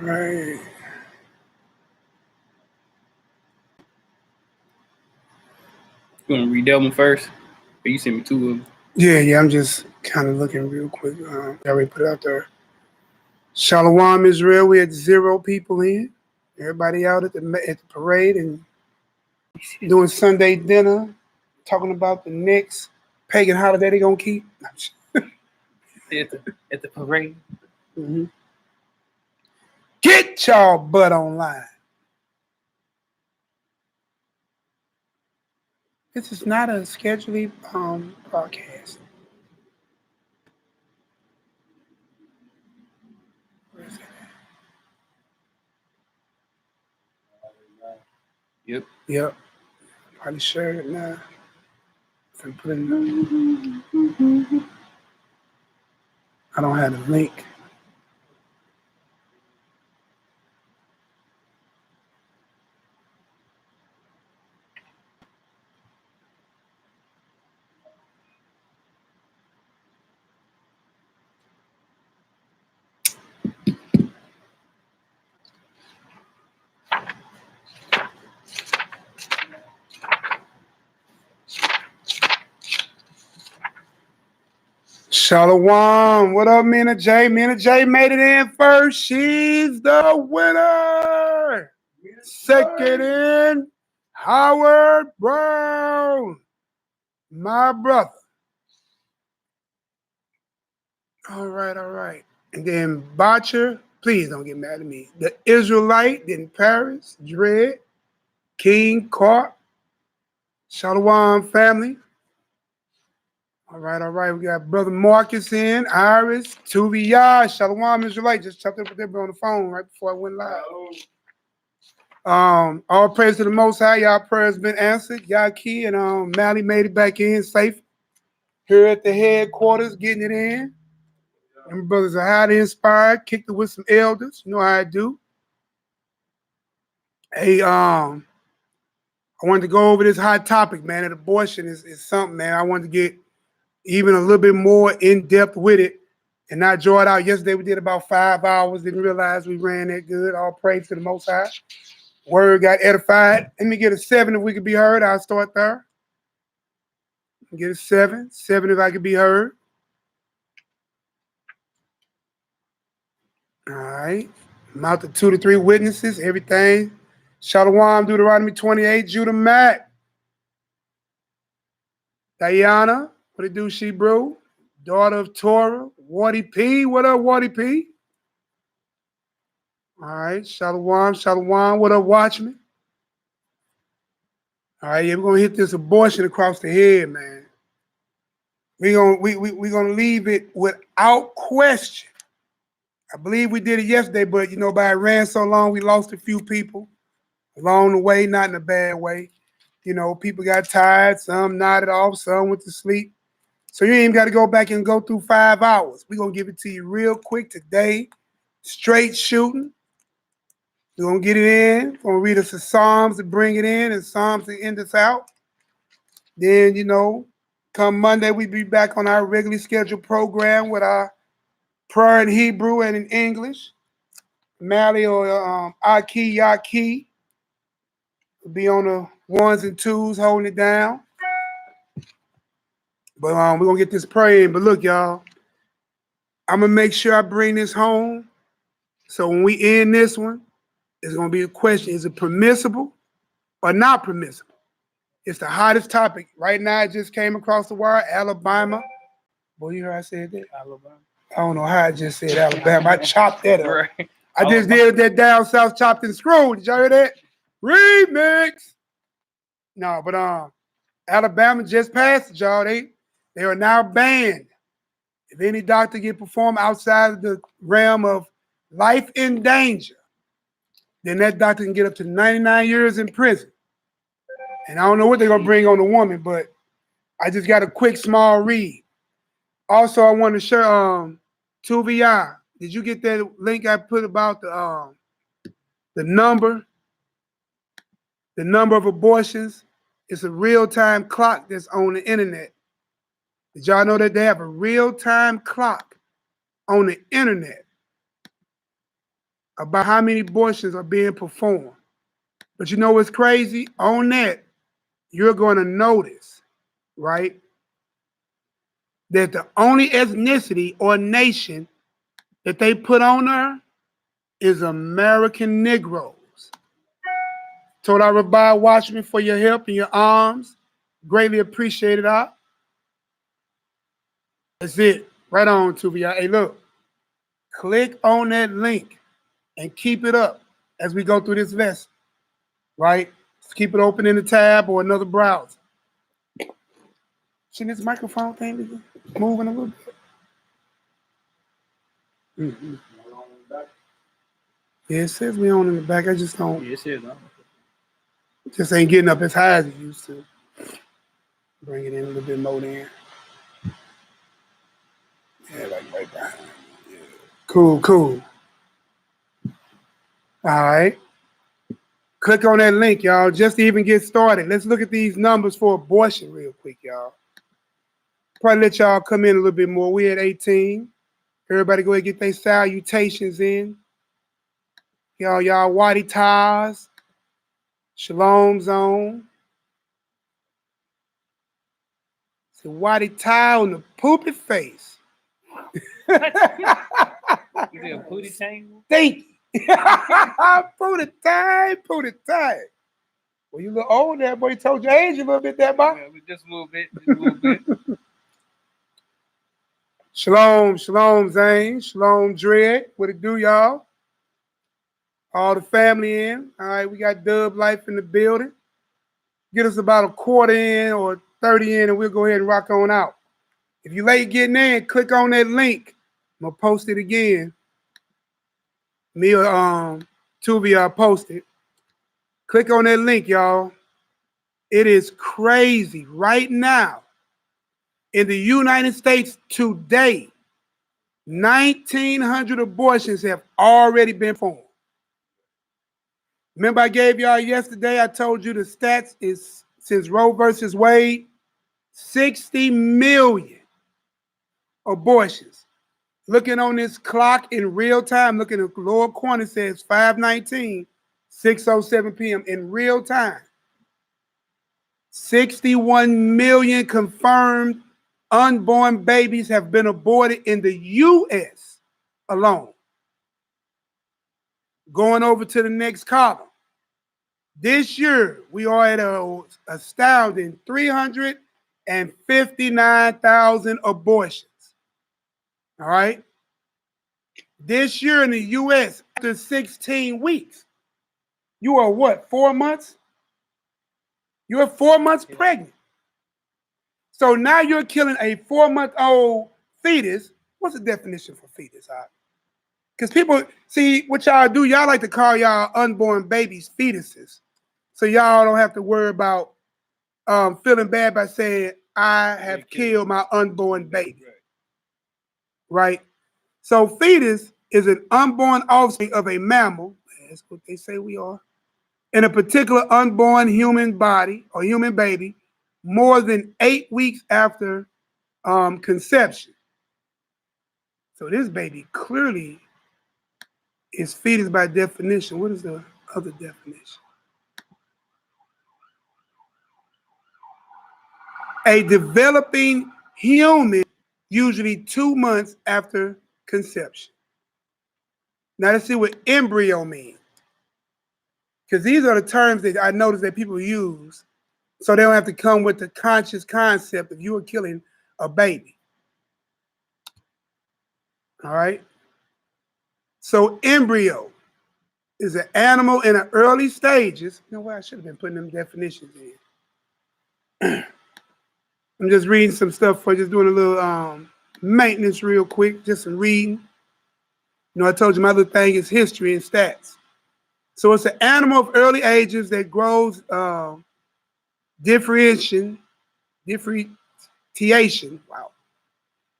Right. You want to read that one first? Or you sent me two of them? Yeah, I'm just kind of looking real quick. I already put it out there. Shalom, Israel. We had 0 people in. Everybody out at the parade and doing Sunday dinner, talking about the next pagan holiday they're going to keep. At the parade. Mm-hmm. Get y'all butt online. This is not a scheduled broadcast. Where is it at? Yep. Probably share it now. If I put it in I don't have the link. Shalom. What up, Mina J? Mina J made it in first. She's the winner. Second in, Howard Brown. My brother. All right. And then Botcher, please don't get mad at me. The Israelite, then Paris, Dread, King, Carp, Shalom family. All right. We got Brother Marcus in, Iris, YAH'KI, Shalom Israelite. Just chopped up with them on the phone right before I went live. All praise to the Most High. Y'all prayers been answered. YAH'KI and Mally made it back in safe. Here at the headquarters, getting it in. Them brothers are highly inspired. Kicked it with some elders. You know how I do. Hey, I wanted to go over this hot topic, man. And abortion is something, man. I wanted to get even a little bit more in depth with it and not draw it out. Yesterday we did about 5 hours. Didn't realize we ran that good. All praise to the Most High. Word got edified. Let me get a 7 if we could be heard. I'll start there. Get a 7. 7 if I could be heard. All right. Amount to 2 to 3 witnesses. Everything. Shalom, Deuteronomy 28. Judah Mac. Diana. What it do, she bro? Daughter of Torah. Wardy P. What up, Wardy P? All right. Shalom. What up, Watchman? All right, yeah, we're gonna hit this abortion across the head, man. We're gonna leave it without question. I believe we did it yesterday, but but it ran so long, we lost a few people along the way, not in a bad way. People got tired, some nodded off, some went to sleep. So you ain't even got to go back and go through 5 hours. We're gonna give it to you real quick today, straight shooting. We're gonna get it in. We're gonna read us the Psalms to bring it in and Psalms to end us out. Then, come Monday, we'll be back on our regularly scheduled program with our prayer in Hebrew and in English. Mally or YAH'KI will be on the 1s and 2s holding it down. But we're going to get this praying. But look, y'all, I'm going to make sure I bring this home. So when we end this one, it's going to be a question. Is it permissible or not permissible? It's the hottest topic. Right now, it just came across the wire, Alabama. Boy, you heard I said that? Alabama. I don't know how I just said Alabama. I chopped that up. Right. I just did that down south chopped and screwed. Did y'all hear that? Remix. No, but Alabama just passed it, y'all. They are now banned. If any doctor get performed outside of the realm of life in danger, then that doctor can get up to 99 years in prison. And I don't know what they're going to bring on the woman, but I just got a quick, small read. Also, I want to share YAH'KI. Did you get that link I put about the number of abortions? It's a real-time clock that's on the internet. Did y'all know that they have a real-time clock on the internet? about how many abortions are being performed. But you know what's crazy? On that, you're going to notice, right, that the only ethnicity or nation that they put on there is American Negroes. Told our Rabbi Watchman for your help and your arms. Greatly appreciated, That's it. Right on, Tuvia. Hey, look. Click on that link and keep it up as we go through this lesson, right? Just keep it open in the tab or another browser. Shouldn't this microphone thing be moving a little bit? Mm-hmm. Yeah, it says we on in the back. I just don't. Yeah, it says on. Just ain't getting up as high as it used to. Bring it in a little bit more then. Yeah, like right behind. Yeah. Cool, cool. All right. Click on that link, y'all, just to even get started. Let's look at these numbers for abortion real quick, y'all. Probably let y'all come in a little bit more. We're at 18. Everybody go ahead and get their salutations in. Y'all YAH'KI, Shalom Zone. So YAH'KI on the poopy face. Is it a booty tangle? Thank you. Pooty time. Well, you look old there, boy. You told your age a little bit there, boy. Yeah, just a little bit. Shalom, Zane. Shalom, Dread. What it do, y'all? All the family in. All right, we got Dub Life in the building. Get us about a quarter in or 30 in, and we'll go ahead and rock on out. If you late getting in, click on that link. I'm gonna post it again. Me or Tuvia, I'll post it. Click on that link, y'all. It is crazy right now. In the United States today, 1,900 abortions have already been performed. Remember I gave y'all yesterday, I told you the stats is, since Roe versus Wade, 60 million abortions. Looking on this clock in real time, looking at the lower corner, it says 5:19, 6:07 p.m. in real time. 61 million confirmed unborn babies have been aborted in the U.S. alone. Going over to the next column. This year, we are at an astounding 359,000 abortions. All right? This year in the U.S., after 16 weeks, you are what, 4 months? You're 4 months pregnant. So now you're killing a 4-month-old fetus. What's the definition for fetus? Because people, see, what y'all do, y'all like to call y'all unborn babies fetuses. So y'all don't have to worry about feeling bad by saying, I have killed my unborn baby. Right? So fetus is an unborn offspring of a mammal. That's what they say we are. In a particular unborn human body or human baby, more than 8 weeks after conception. So this baby clearly is fetus by definition. What is the other definition? A developing human, usually 2 months after conception. Now let's see what embryo means. Because these are the terms that I notice that people use so they don't have to come with the conscious concept of you are killing a baby. All right? So embryo is an animal in the early stages. You know what? I should have been putting them definitions in. I'm just reading some stuff for just doing a little maintenance real quick, just some reading. You know, I told you my little thing is history and stats. So it's an animal of early ages that grows differentiation, wow,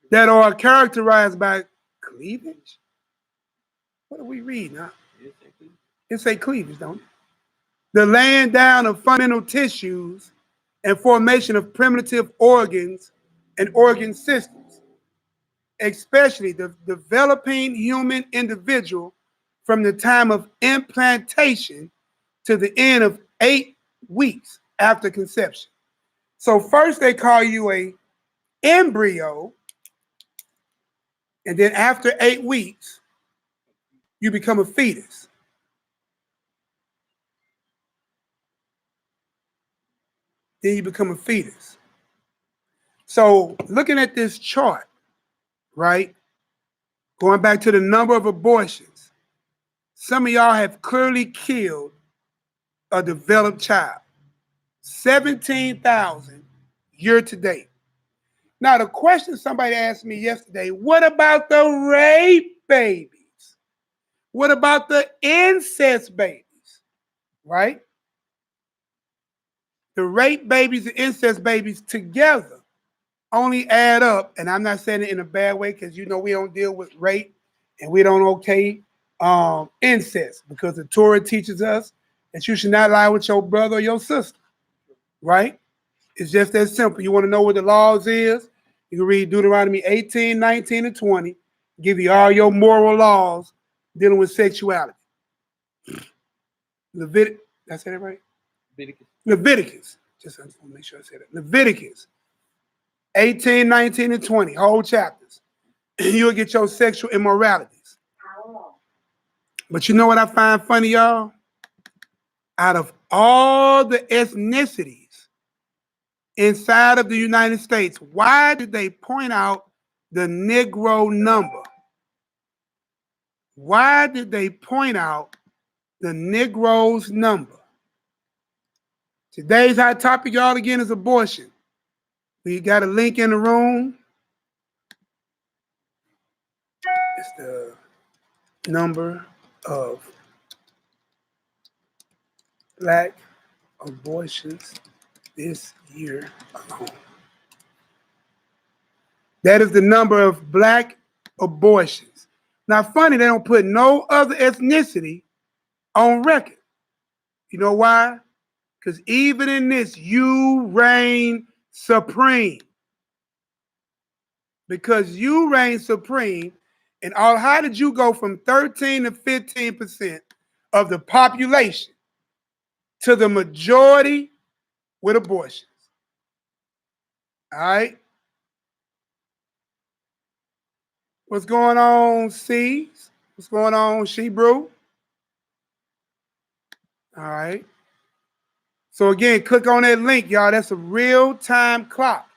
that are characterized by cleavage. What are we reading? Huh? It say cleavage, don't it? The laying down of fundamental tissues and formation of primitive organs and organ systems, especially the developing human individual from the time of implantation to the end of 8 weeks after conception. So first they call you a embryo, and then after 8 weeks, you become a fetus. Then you become a fetus. So looking at this chart, right? Going back to the number of abortions, some of y'all have clearly killed a developed child. 17,000 year to date. Now, the question somebody asked me yesterday, what about the rape babies? What about the incest babies? Right? The rape babies and incest babies together only add up, and I'm not saying it in a bad way because you know we don't deal with rape and we don't okay incest because the Torah teaches us that you should not lie with your brother or your sister, right? It's just that simple. You want to know what the laws is? You can read Deuteronomy 18, 19, and 20. Give you all your moral laws dealing with sexuality. Did I say that right? Leviticus. Just want to make sure I said it. Leviticus 18, 19, and 20, whole chapters. You'll get your sexual immoralities. But you know what I find funny, y'all? Out of all the ethnicities inside of the United States, why did they point out the Negro number? Why did they point out the Negroes number? Today's hot topic, y'all, again, is abortion. We got a link in the room. It's the number of Black abortions this year alone. That is the number of Black abortions. Now, funny, they don't put no other ethnicity on record. You know why? Because even in this, you reign supreme. Because you reign supreme, and how did you go from 13 to 15% of the population to the majority with abortions? All right? What's going on, C's? What's going on, Shebrew? All right. So again, click on that link, y'all. That's a real-time clock.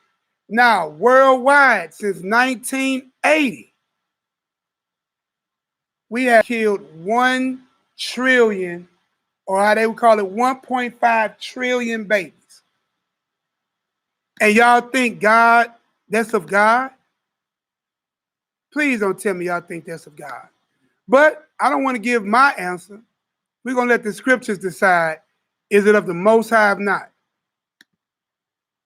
Now, worldwide, since 1980, we have killed 1 trillion, or how they would call it, 1.5 trillion babies. And y'all think God, that's of God? Please don't tell me y'all think that's of God. But I don't want to give my answer. We're going to let the scriptures decide, is it of the Most High or not?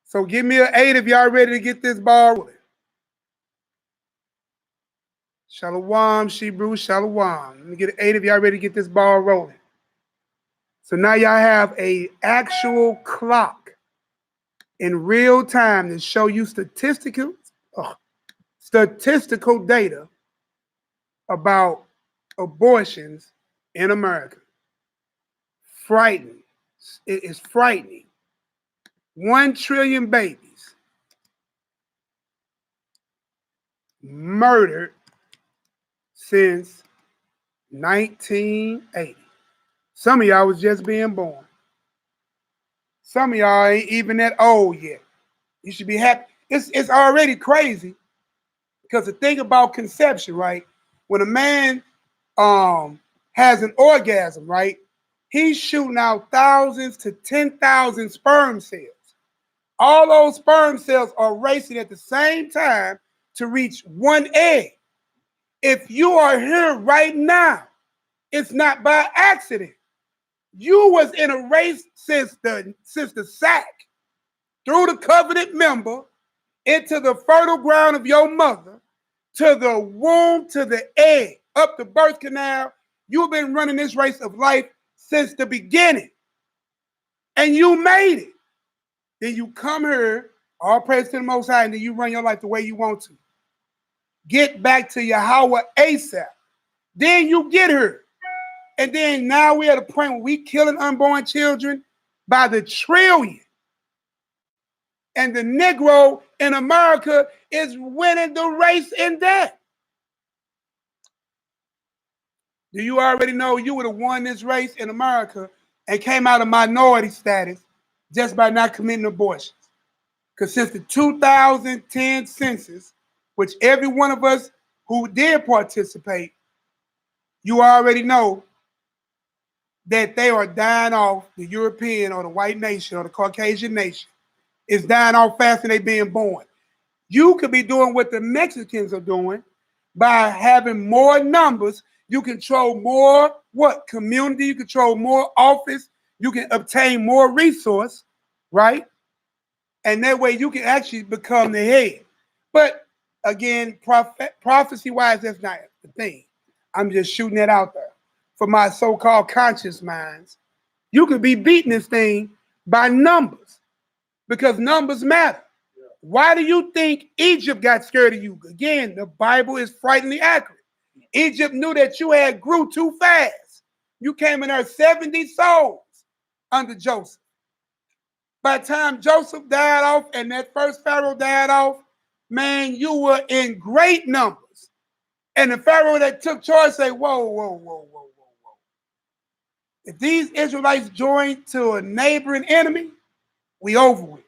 So give me an 8 if y'all ready to get this ball rolling. Shalom, Shebrew, Shalom. Let me get an 8 if y'all ready to get this ball rolling. So now y'all have a actual clock in real time to show you statistical data about abortions in America. Frightening. It is frightening. 1 trillion babies murdered since 1980. Some of y'all was just being born. Some of y'all ain't even that old yet. You should be happy. It's already crazy because the thing about conception, right? When a man has an orgasm, right? He's shooting out thousands to 10,000 sperm cells. All those sperm cells are racing at the same time to reach 1 egg. If you are here right now, it's not by accident. You was in a race since the sack, through the covenant member, into the fertile ground of your mother, to the womb, to the egg, up the birth canal. You've been running this race of life since the beginning. And you made it. Then you come here, all praise to the Most High, and then you run your life the way you want to. Get back to Yahweh ASAP. Then you get her. And then now we're at a point where we killing unborn children by the trillion. And the Negro in America is winning the race in that. Do you already know you would have won this race in America and came out of minority status just by not committing abortions? Because since the 2010 census, which every one of us who did participate, you already know that they are dying off, the European or the white nation or the Caucasian nation is dying off faster than they being born. You could be doing what the Mexicans are doing by having more numbers. You control more what? Community, you control more office, you can obtain more resource, right? And that way you can actually become the head. But again, prophecy-wise, that's not the thing. I'm just shooting it out there. For my so-called conscious minds, you could be beating this thing by numbers because numbers matter. Yeah. Why do you think Egypt got scared of you? Again, the Bible is frighteningly accurate. Egypt knew that you had grew too fast. You came in there 70 souls under Joseph. By the time Joseph died off and that first Pharaoh died off, man, you were in great numbers. And the Pharaoh that took charge say, whoa, whoa, whoa, whoa, whoa, whoa. If these Israelites join to a neighboring enemy, we over with.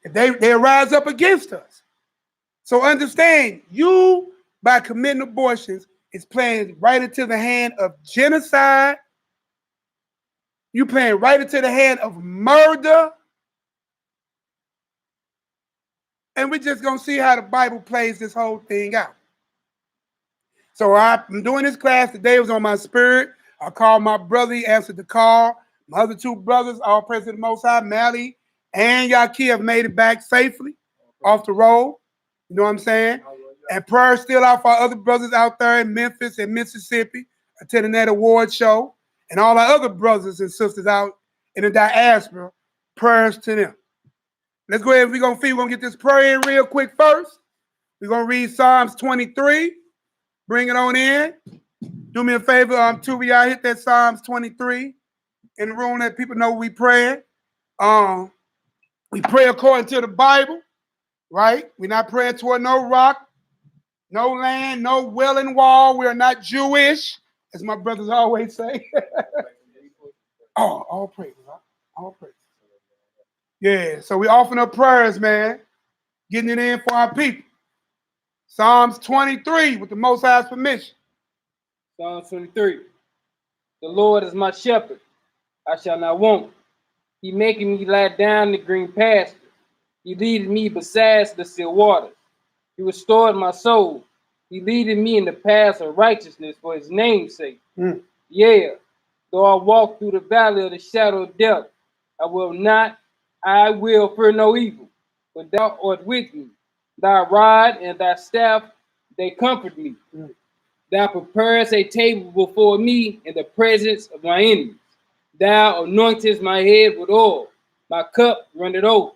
If they rise up against us. So understand, you, by committing abortions, is playing right into the hand of genocide. You playing right into the hand of murder. And we're just going to see how the Bible plays this whole thing out. So I'm doing this class today. It was on my spirit. I called my brother. He answered the call. My other two brothers, all praise to the Most High, Malaki and YAH'KI, have made it back safely off the road. You know what I'm saying? And prayers still out for our other brothers out there in Memphis and Mississippi attending that award show. And all our other brothers and sisters out in the diaspora, prayers to them. Let's go ahead. We're going to get this prayer in real quick first. We're going to read Psalms 23. Bring it on in. Do me a favor, y'all hit that Psalms 23 in the room that people know we praying. We pray according to the Bible, right? We're not praying toward no rock, no land, no welling wall. We are not Jewish, as my brothers always say. All praise, huh? All praise. Yeah, so we offering up prayers, man. Getting it in for our people. Psalms 23 with the Most High's permission. Psalm 23. The Lord is my shepherd, I shall not want. He making me lie down in the green pastures. He leadeth me beside the still waters. He restored my soul. He leadeth me in the paths of righteousness for his name's sake. Yeah, though I walk through the valley of the shadow of death, I will fear no evil, for thou art with me. Thy rod and thy staff, they comfort me. Thou preparest a table before me in the presence of my enemies. Thou anointest my head with oil. My cup runneth over.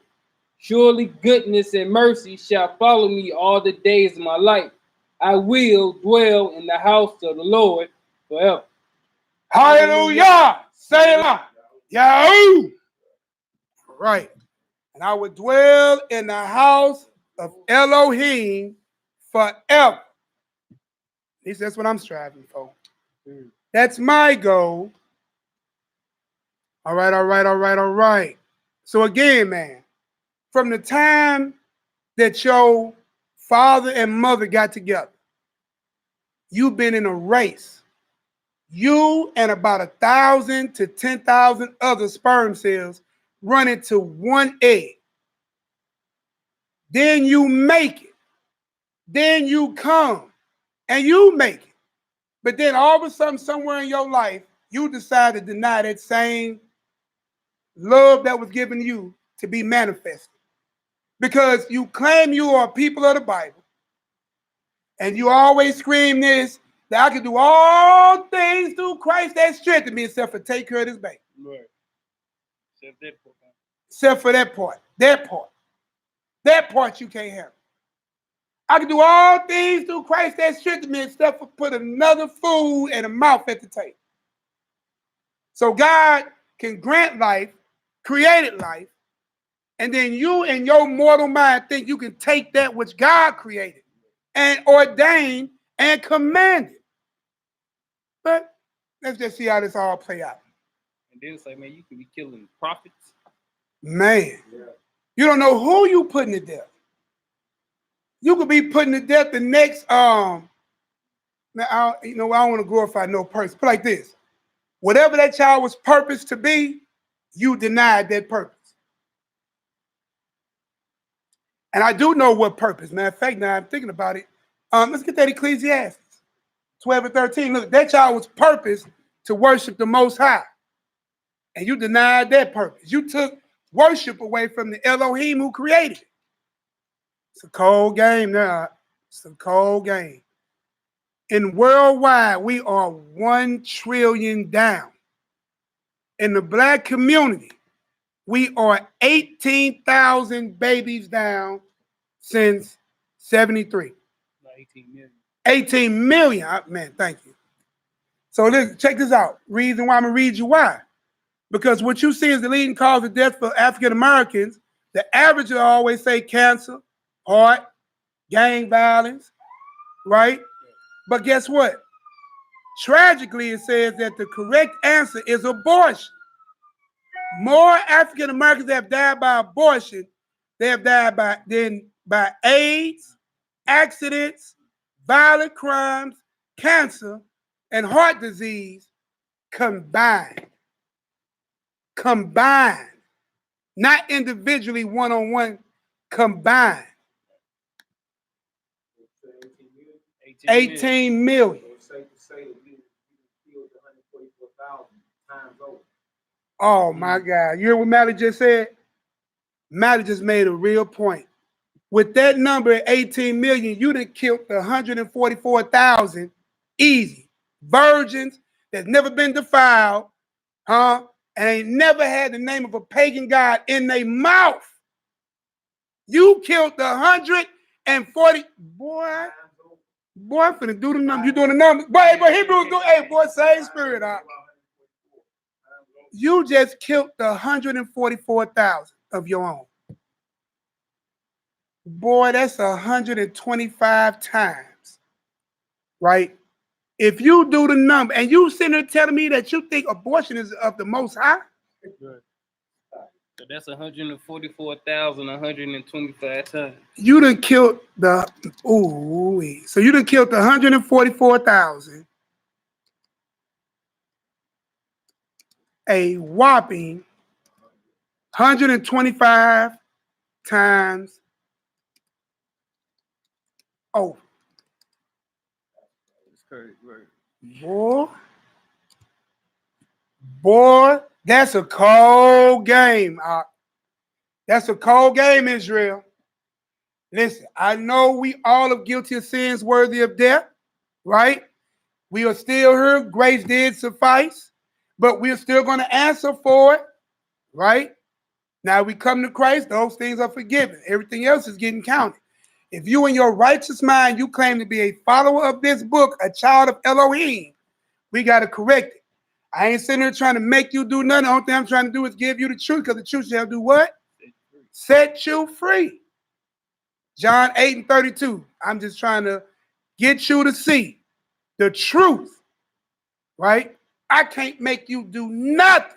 Surely goodness and mercy shall follow me all the days of my life. I will dwell in the house of the Lord forever. Hallelujah! Selah! Yahoo! All right. And I will dwell in the house of Elohim forever. At least that's what I'm striving for. That's my goal. All right. So again, man, from the time that your father and mother got together, you've been in a race. You and about 1,000 to 10,000 other sperm cells running to one egg. Then you make it. Then you come and you make it. But then all of a sudden, somewhere in your life, you decide to deny that same love that was given you to be manifested. Because you claim you are people of the Bible. And you always scream this, that I can do all things through Christ that strengthened me, except for take care of this baby. Right. Except for that part. That part you can't have. I can do all things through Christ that strengthens me, except for put another food and a mouth at the table. So God can grant life, created life, and then you in your mortal mind think you can take that which God created and ordained and commanded. But let's just see how this all play out. And then it's like, man, you can be killing prophets. Man, you don't know who you putting to death. You could be putting to death the next, now, I don't want to glorify no person. Put like this. Whatever that child was purposed to be, you denied that purpose. And I do know what purpose. Matter of fact, now I'm thinking about it. Let's get that Ecclesiastes 12 and 13. Look, that child was purposed to worship the Most High. And you denied that purpose. You took worship away from the Elohim who created it. It's a cold game now. It's a cold game. In worldwide, we are 1 trillion down. In the black community, we are 18,000 babies down since 73. 18 million. 18 million. Man, thank you. So listen, check this out. Reason why I'm going to read you why. Because what you see is the leading cause of death for African Americans. The average will always say cancer, heart, gang violence, right? But guess what? Tragically, it says that the correct answer is abortion. More African Americans have died by abortion than have died by AIDS, accidents, violent crimes, cancer, and heart disease combined. Combined. Not individually, one-on-one, combined. 18 million. Oh my God. You hear what Mally just said? Mally just made a real point. With that number, 18 million, you'd have killed 144,000 easy. Virgins that's never been defiled, and ain't never had the name of a pagan god in their mouth. You killed 140. Boy, I'm finna do the number. You doing the number. Boy, Hebrews do. Hey, boy, same spirit. You just killed 144,000 of your own. Boy, that's 125 times, right? If you do the number, and you sitting there telling me that you think abortion is of the Most High? So that's 144,125 times. You done killed so you done killed 144,000. A whopping 125 times over. That's crazy, right? Boy, that's a cold game. That's a cold game, Israel. Listen, I know we all are guilty of sins worthy of death, right? We are still here. Grace did suffice, but we're still going to answer for it, right? Now we come to Christ, those things are forgiven. Everything else is getting counted. If you in your righteous mind, you claim to be a follower of this book, a child of Elohim, we got to correct it. I ain't sitting there trying to make you do nothing. The only thing I'm trying to do is give you the truth, because the truth shall do what? Set you free. John 8 and 32. I'm just trying to get you to see the truth, right? I can't make you do nothing.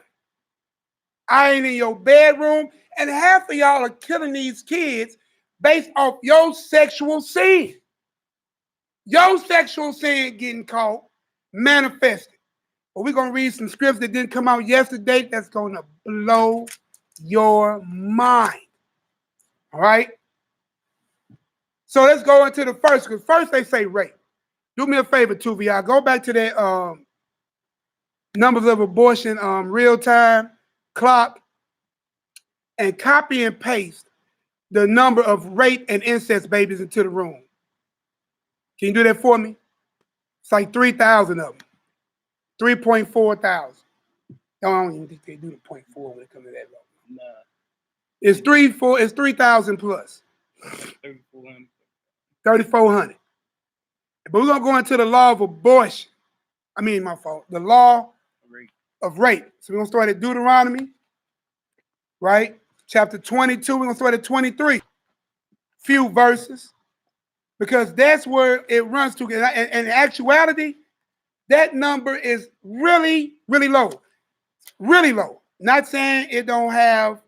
I ain't in your bedroom, and half of y'all are killing these kids based off your sexual sin. Your sexual sin getting caught, manifested. But we're going to read some scripts that didn't come out yesterday that's going to blow your mind. All right? So let's go into the first, because first they say rape. Do me a favor, 2VR. Go back to that numbers of abortion real time clock and copy and paste the number of rape and incest babies into the room. Can you do that for me? It's like 3,000 of them. 3.4 thousand. I don't even think they do the 0.4 when it comes to that low. Nah. It's 3,000 plus. 3,400. 3,400. But we're going to go into the law of abortion. I mean, my fault. The law of rape. So we're going to start at Deuteronomy, right? Chapter 22. We're going to start at 23. Few verses. Because that's where it runs to. And in actuality, that number is really, really low. Really low. Not saying it don't have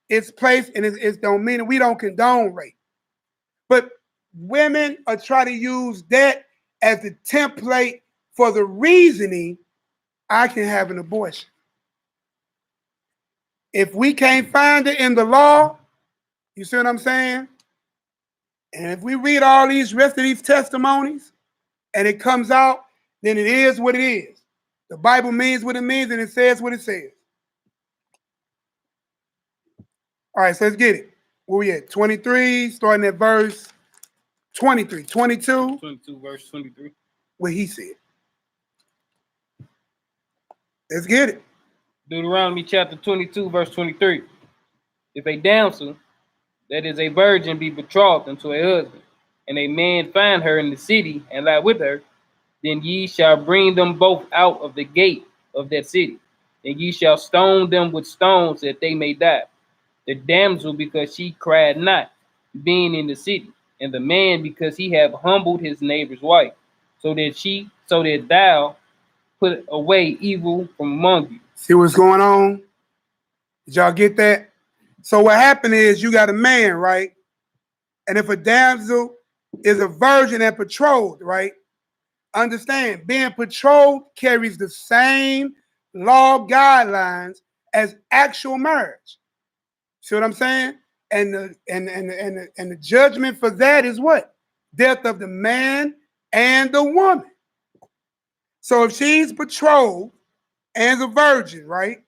its place and it don't mean it. We don't condone rape. But women are trying to use that as the template for the reasoning I can have an abortion. If we can't find it in the law, you see what I'm saying? And if we read all these rest of these testimonies and it comes out, then it is what it is. The Bible means what it means and it says what it says. All right, so let's get it. Where we at? 23, starting at verse 23. 22. 22, verse 23. What he said. Let's get it. Deuteronomy chapter 22, verse 23. If a damsel that is a virgin be betrothed unto a husband, and a man find her in the city and lie with her, then ye shall bring them both out of the gate of that city, and ye shall stone them with stones that they may die. The damsel because she cried not, being in the city, and the man because he have humbled his neighbor's wife, so that thou put away evil from among you. See what's going on? Did y'all get that? So what happened is you got a man, right? And if a damsel is a virgin and betrothed, right? Understand, being betrothed carries the same law guidelines as actual marriage. See what I'm saying? And the judgment for that is what? Death of the man and the woman. So if she's betrothed and a virgin, right?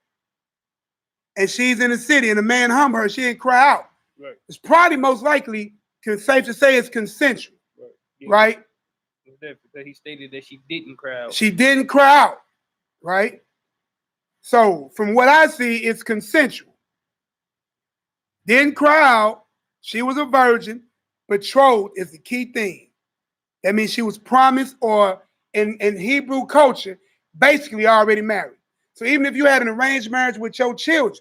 And she's in the city and the man humble her, she didn't cry out. Right. It's probably most likely safe to say it's consensual, Right? Yeah. right? Because he stated that she didn't cry out. She didn't cry out, right? So from what I see, it's consensual. Didn't cry out. She was a virgin. Betrothed is the key thing. That means she was promised, or in Hebrew culture, basically already married. So even if you had an arranged marriage with your children,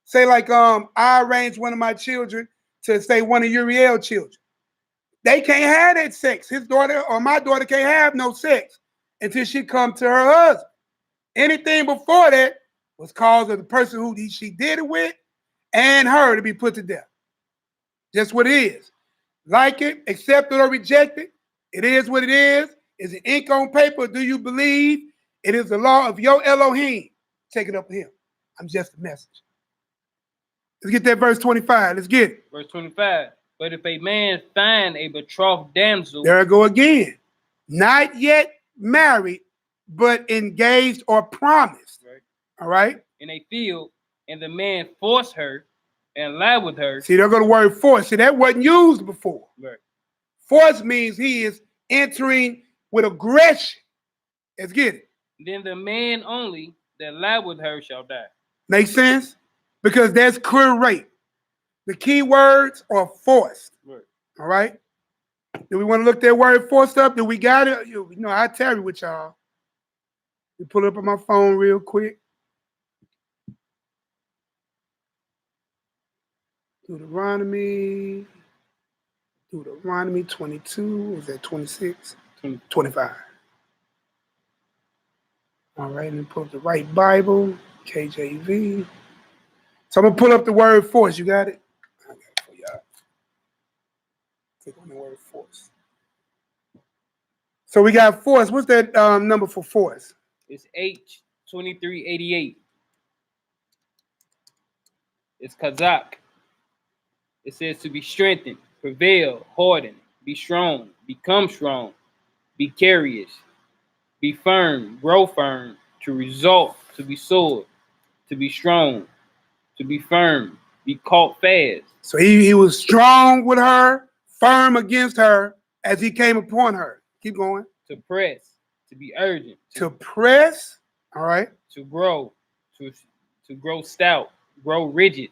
say like I arranged one of my children to say one of Uriel's children, they can't have that sex. His daughter or my daughter can't have no sex until she come to her husband. Anything before that was cause of the person who she did it with and her to be put to death. Just what it is. Like it, accept it or reject it. It is what it is. Is it ink on paper? Do you believe it is the law of your Elohim? Take it up with him. I'm just a message. Let's get that verse 25. Let's get it. Verse 25. But if a man find a betrothed damsel, There I go again. Not yet married, but engaged or promised. right, All right? in a field, and the man force her and lie with her. See, there go the word force. See, that wasn't used before. Right. Force means he is entering with aggression. Let's get it. Then the man only that lie with her shall die. Make sense? Because that's clear rape. The key words are forced. Right. All right? Do we want to look that word forced up? Do we got it? You know, I tarry with y'all. You pull it up on my phone real quick. Deuteronomy 22. Was that 26? 25. All right, and then pull up the right Bible, KJV. So I'm going to pull up the word force. You got it? I got it for y'all. Click on the word force. So we got force. What's that number for force? It's H2388. It's Kazakh. It says to be strengthened, prevail, harden, be strong, become strong, be courageous, be firm, grow firm, to result, to be soared, to be strong, to be firm, be caught fast. So he was strong with her, firm against her as he came upon her. Keep going. To press, to be urgent, To press, all right. to grow, to grow stout, grow rigid,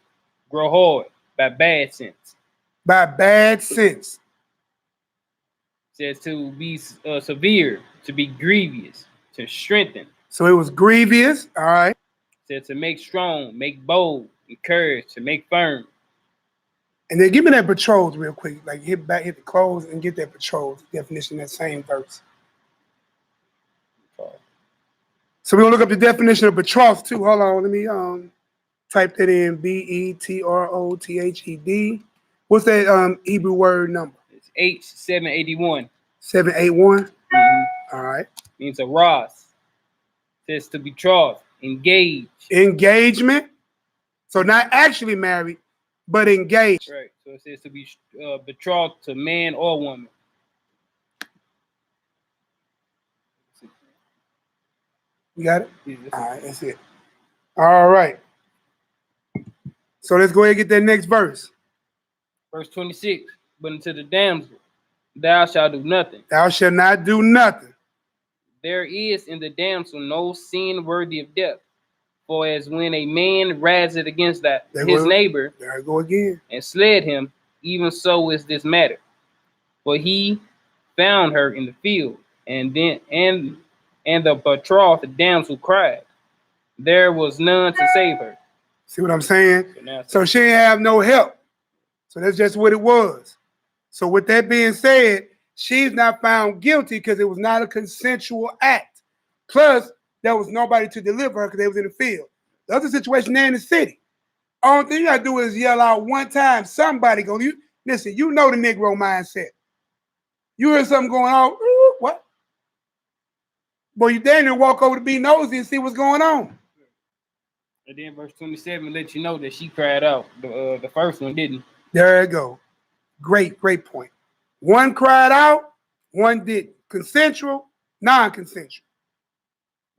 grow hard, by bad sense. By bad sense. Says to be severe, to be grievous, to strengthen. So it was grievous. All right. Said to make strong, make bold, encourage, to make firm. And then give me that betrothed real quick. Like hit the close and get that betrothed definition in that same verse. So we're gonna look up the definition of betrothed too. Hold on, let me type that in. betrothed. What's that Hebrew word number? It's H781. 781. Mm-hmm. All right. Means a Ross. Says to betroth, engage. Engagement. So not actually married, but engaged. Right. So it says to be betrothed to man or woman. You got it? Yeah, All right, that's it. All right. So let's go ahead and get that next verse. Verse 26. But unto the damsel, thou shalt do nothing. Thou shalt not do nothing. There is in the damsel no sin worthy of death. For as when a man riseth against his neighbor, there I go again, and sled him, even so is this matter. For he found her in the field, and the betrothed damsel cried. There was none to save her. See what I'm saying? So she didn't have no help. So that's just what it was. So with that being said, she's not found guilty because it was not a consensual act. Plus, there was nobody to deliver her because they was in the field. The other situation, they're in the city. Only thing you gotta do is yell out one time. Somebody go, listen, you know the Negro mindset. You hear something going on, what? Boy, you damn near walk over to be nosy and see what's going on. And then verse 27 lets you know that she cried out. The first one didn't. There you go. Great point. One cried out, one didn't. Consensual, non-consensual.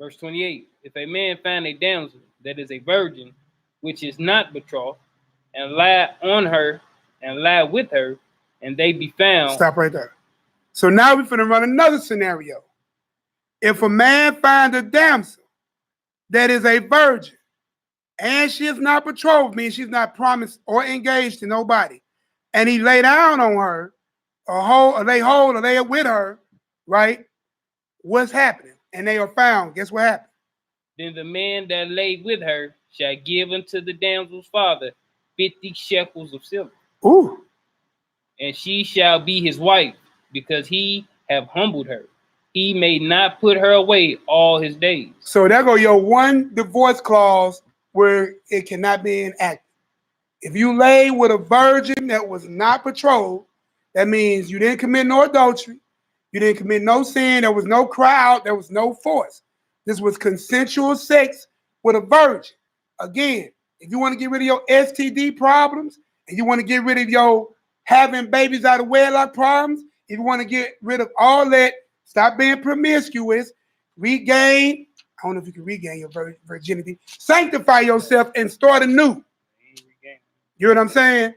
Verse 28, if a man find a damsel that is a virgin, which is not betrothed, and lie on her, and lie with her, and they be found. Stop right there. So now we're finna run another scenario. If a man find a damsel that is a virgin, and she is not betrothed, means she's not promised or engaged to nobody, and he lay down on her, or lay with her, right? What's happening? And they are found. Guess what happened? Then the man that lay with her shall give unto the damsel's father 50 shekels of silver. Ooh. And she shall be his wife, because he have humbled her. He may not put her away all his days. So there go your one divorce clause where it cannot be enacted. If you lay with a virgin that was not betrothed, that means you didn't commit no adultery, you didn't commit no sin, there was no cry out, there was no force. This was consensual sex with a virgin. Again, if you want to get rid of your STD problems, and you want to get rid of your having babies out of wedlock problems, if you want to get rid of all that, stop being promiscuous, regain, I don't know if you can regain your virginity, sanctify yourself and start anew. You know what I'm saying?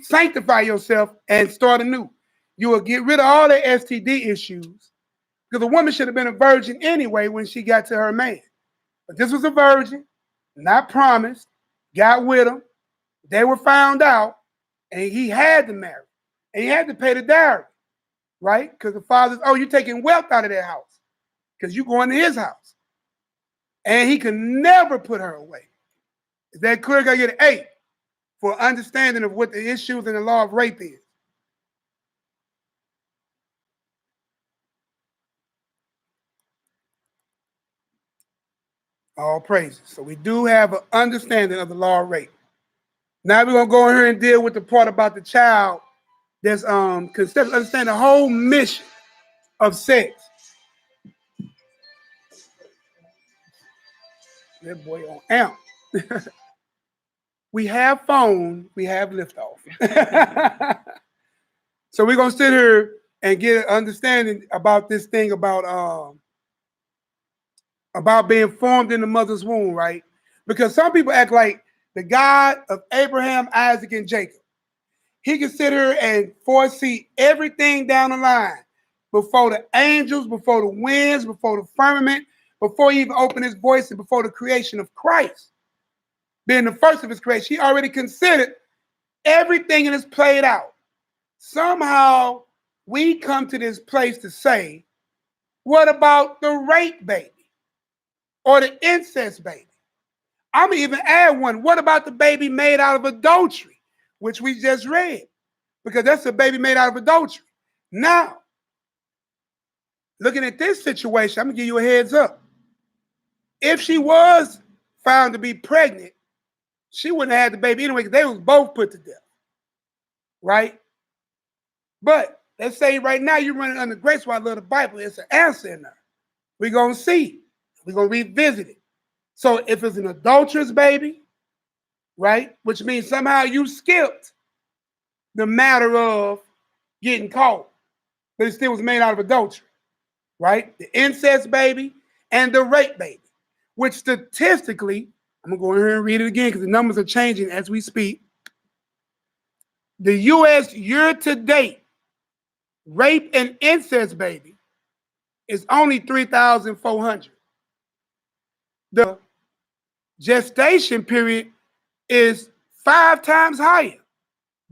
Sanctify yourself and start anew. You will get rid of all the STD issues, because a woman should have been a virgin anyway when she got to her man. But this was a virgin, not promised, got with him. They were found out, and he had to marry. And he had to pay the dowry, right? Because the father's, oh, you're taking wealth out of their house because you're going to his house. And he could never put her away. Is that clear? Got to get an 8 for understanding of what the issues in the law of rape is. All praises. So we do have an understanding of the law of rape. Now we're going to go in here and deal with the part about the child that's understand the whole mission of sex. That boy on amp. We have phone, we have liftoff. So we're going to sit here and get an understanding about this thing about being formed in the mother's womb, right? Because some people act like the God of Abraham, Isaac, and Jacob, he can sit here and foresee everything down the line before the angels, before the winds, before the firmament, before he even opened his voice, and before the creation of Christ, being the first of his creation. He already considered everything and it's played out. Somehow we come to this place to say, what about the rape baby or the incest baby? I'm going to even add one. What about the baby made out of adultery, which we just read? Because that's a baby made out of adultery. Now, looking at this situation, I'm going to give you a heads up. If she was found to be pregnant, she wouldn't have had the baby anyway because they was both put to death, right? But let's say right now you're running under grace while I love the Bible. It's an answer in there. We're going to see. We're going to revisit it. So if it's an adulterous baby, right, which means somehow you skipped the matter of getting caught, but it still was made out of adultery, right? The incest baby and the rape baby, which statistically, I'm going to go in here and read it again because the numbers are changing as we speak. The U.S. year-to-date rape and incest baby is only 3,400. The gestation period is 5 times higher.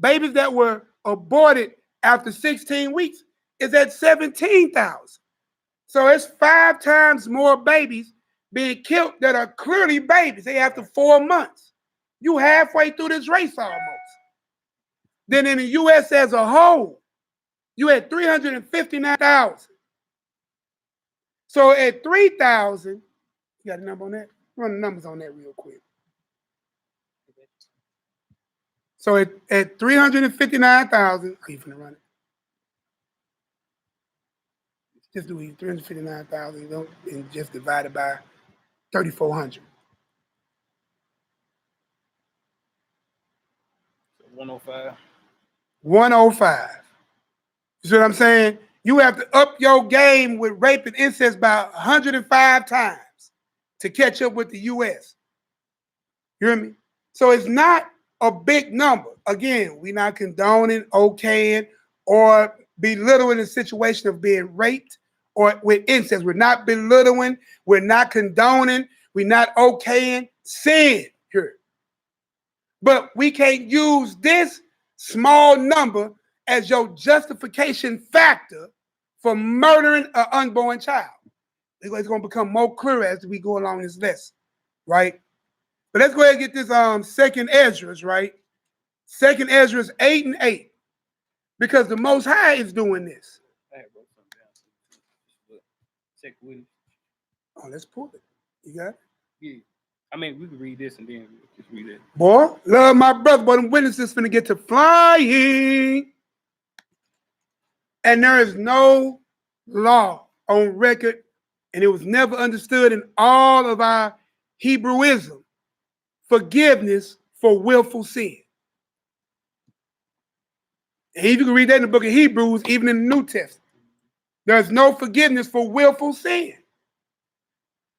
Babies that were aborted after 16 weeks is at 17,000. So it's 5 times more babies being killed that are clearly babies. They after 4 months. You halfway through this race almost. Then in the U.S. as a whole, you had 359,000. So at 3,000, you got a number on that? Run the numbers on that real quick. So at 359,000, are you finna run it? Just do it, 359,000 and just divide it by 3,400. 105. 105. You see what I'm saying? You have to up your game with rape and incest by 105 times to catch up with the U.S. You hear me? So it's not a big number. Again, we're not condoning, okaying, or belittling the situation of being raped or with incest. We're not belittling, we're not condoning, we're not okaying sin here. But we can't use this small number as your justification factor for murdering an unborn child. It's going to become more clear as we go along this list, right? But let's go ahead and get this second Esdras, right? Second Esdras 8 and 8. Because the Most High is doing this. I had wrote something down. Check with it. Oh, let's pull it. You got it? Yeah. I mean, we could read this and then just read it. Boy, love my brother, but them witnesses finna get to flying. And there is no law on record, and it was never understood in all of our Hebrewism, forgiveness for willful sin. And you can read that in the book of Hebrews, even in the New Testament. There's no forgiveness for willful sin.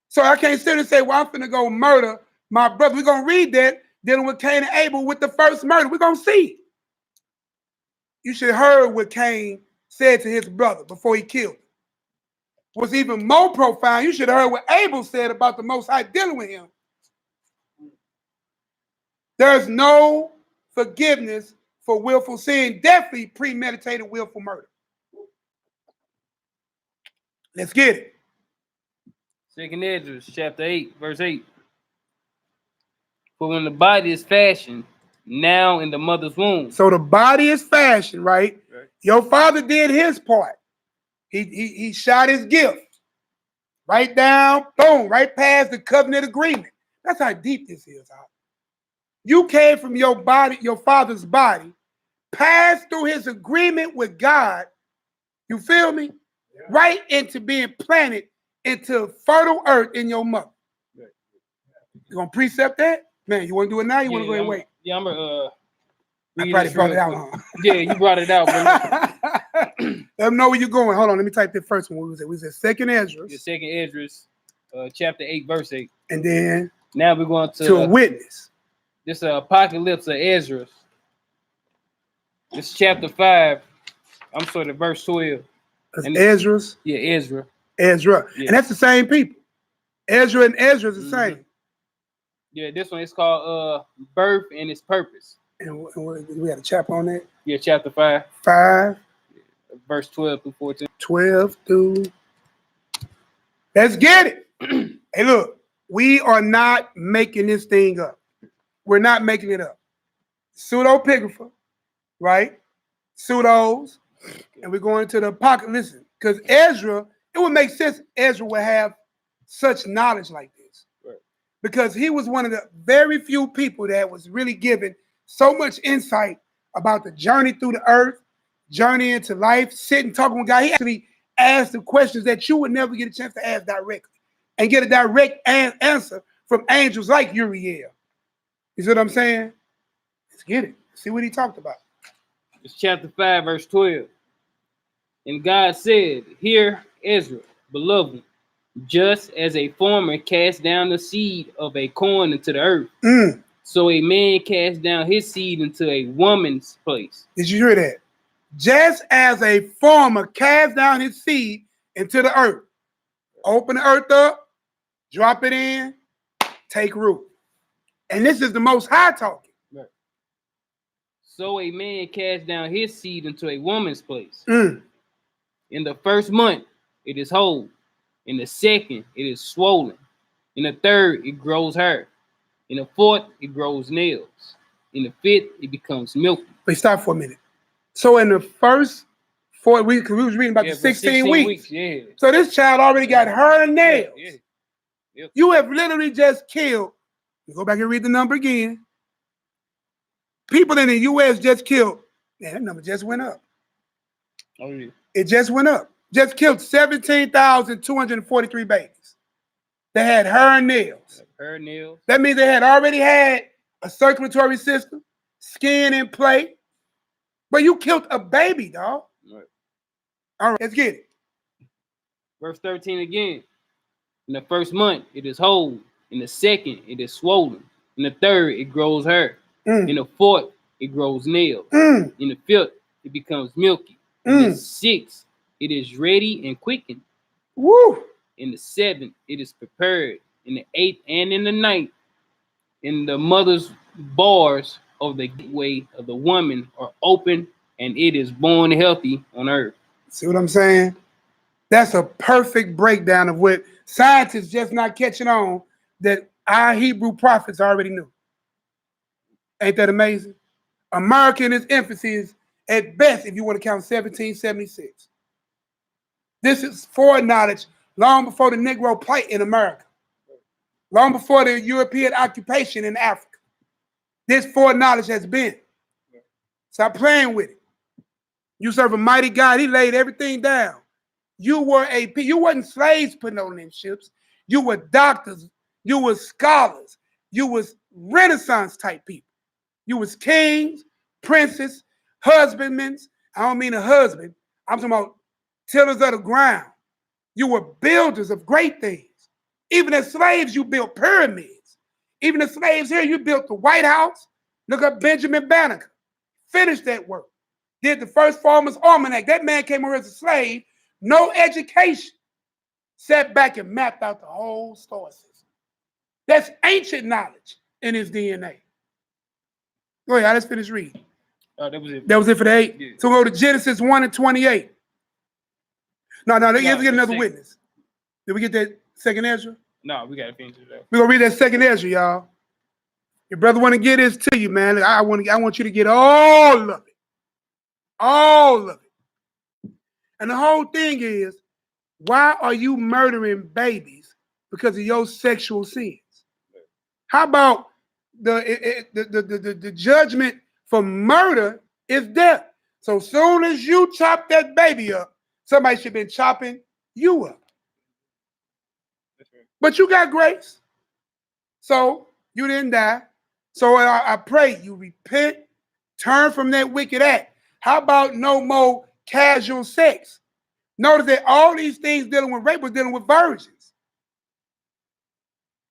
So I can't sit and say, well, I'm finna go murder my brother. We're going to read that dealing with Cain and Abel with the first murder. We're going to see. You should have heard what Cain said to his brother before he killed him. What's even more profound, you should have heard what Abel said about the Most High dealing with him. There's no forgiveness for willful sin, definitely premeditated willful murder. Let's get it. Second Esdras, chapter 8, verse 8. For when the body is fashioned, now in the mother's womb. So the body is fashioned, right? Right. Your father did his part. He shot his gift. Right down, boom, right past the covenant agreement. That's how deep this is, Al. You came from your body, your father's body, passed through his agreement with God, you feel me? Yeah. Right into being planted into fertile earth in your mother. Right. You gonna precept that? Man, you wanna do it now? You wanna go ahead and wait? Yeah, I'm gonna I probably brought it out, huh? Yeah, you brought it out. Let them know where you're going. Hold on, let me type the first one. We said second Esdras. The second Esdras, chapter 8, verse 8. And then now we're going to a witness. This apocalypse of Esdras. This is chapter 5. I'm sorry, verse 12. And Esdras? Yeah, Ezra. Ezra. Yeah. And that's the same people. Ezra and Ezra is the same. Yeah, this one is called Birth and Its Purpose. And we had a chapter on that? Yeah, chapter 5. 5. verse 12 through 14. 12 through. Let's get it. Hey, look, we are not making this thing up. We're not making it up. Pseudepigrapha, right? Pseudos, and we're going to the apocalypse. Listen, because Ezra, it would make sense Ezra would have such knowledge like this. Right. Because he was one of the very few people that was really given so much insight about the journey through the earth, journey into life, sitting, talking with God. He actually asked the questions that you would never get a chance to ask directly and get a direct answer from angels like Uriel. You see what I'm saying? Let's get it. See what he talked about. It's chapter 5, verse 12. And God said, Hear, Ezra, beloved, just as a farmer cast down the seed of a corn into the earth, so a man cast down his seed into a woman's place. Did you hear that? Just as a farmer cast down his seed into the earth, open the earth up, drop it in, take root. And this is the Most High talking. Right. So a man cast down his seed into a woman's place. In the first month, it is whole. In the second, it is swollen. In the third, it grows hair. In the fourth, it grows nails. In the fifth, it becomes milky. Wait, stop for a minute. So in the first 4 weeks, because we was reading about the 16 weeks. Yeah. So this child already got hair and nails. Yeah. Yep. You have literally just killed. Go back and read the number again. People in the U.S. just killed. Man, that number just went up. Oh, yeah. It just went up. Just killed 17,243 babies. They had hair and nails. Hair, nails. That means they had already had a circulatory system, skin in play. But you killed a baby, dog. Right. All right, let's get it. Verse 13 again. In the first month, it is whole. In the second, it is swollen. In the third, it grows hair. In the fourth, it grows nails. In the fifth, it becomes milky. In the sixth, it is ready and quickened. Woo! In the seventh, it is prepared. In the eighth and in the ninth, in the mother's bars of the gateway of the woman are open, and it is born healthy on earth. See what I'm saying? That's a perfect breakdown of what scientists just not catching on that our Hebrew prophets already knew. Ain't that amazing? America in its infancy is at best, if you want to count 1776. This is foreknowledge long before the Negro plight in America, long before the European occupation in Africa. This foreknowledge has been. Stop playing with it. You serve a mighty God. He laid everything down. You wasn't slaves putting on them ships. You were doctors. You were scholars. You was Renaissance type people. You was kings, princes, husbandmen. I don't mean a husband. I'm talking about tillers of the ground. You were builders of great things. Even as slaves, you built pyramids. Even as slaves here, you built the White House. Look up Benjamin Banneker. Finished that work. Did the first Farmer's Almanac. That man came here as a slave, no education. Sat back and mapped out the whole star system. That's ancient knowledge in his DNA. Go ahead, let's finish reading. Oh, that was it. That was it for the 8. Yeah. So we'll go to Genesis 1 and 28. No, let's get another witness. Did we get that second Ezra? No, we got to finish it up. We're going to read that second Ezra, y'all. Your brother want to get this to you, man. I want you to get all of it. All of it. And the whole thing is, why are you murdering babies because of your sexual sins? How about the judgment for murder is death? So soon as you chop that baby up, somebody should have been chopping you up. But you got grace. So you didn't die. So I pray you repent, turn from that wicked act. How about no more casual sex? Notice that all these things dealing with rape was dealing with virgins.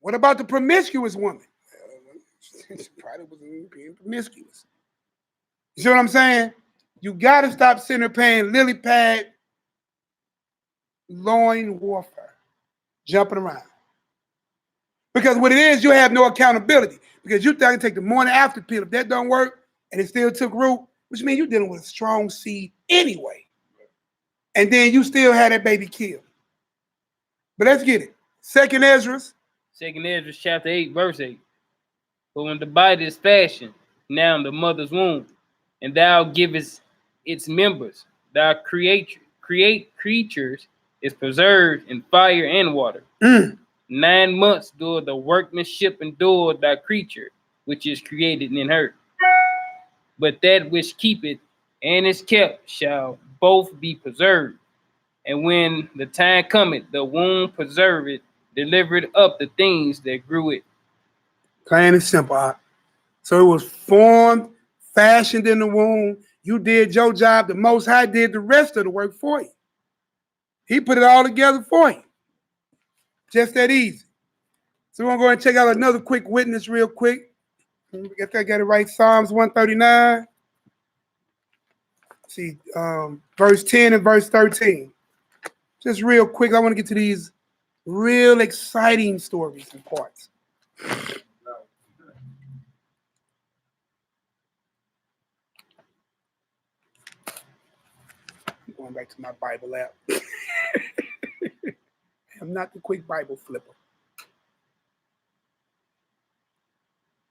What about the promiscuous woman? She probably was being promiscuous. You see what I'm saying? You got to stop sitting there paying lily pad, loin warfare, jumping around. Because what it is, you have no accountability. Because you think I can take the morning after pill. If that don't work and it still took root, which means you're dealing with a strong seed anyway. and then you still had that baby killed. But let's get it. 2nd Ezra. 2nd Ezra chapter 8, verse 8. But when the body is fashioned, now in the mother's womb, and thou givest its members, thou creatures is preserved in fire and water. 9 months do the workmanship endure thy creature, which is created in her. But that which keepeth and is kept shall both be preserved. And when the time cometh, the womb preserved, delivered up the things that grew it. Plain and simple. So it was formed, fashioned in the womb. You did your job. The Most High did the rest of the work for you. He put it all together for you. Just that easy. So we're going to go and check out another quick witness real quick. If I got it right, Psalms 139. See, verse 10 and verse 13. Just real quick, I want to get to these real exciting stories and parts. Going back to my Bible app. I'm not the quick Bible flipper.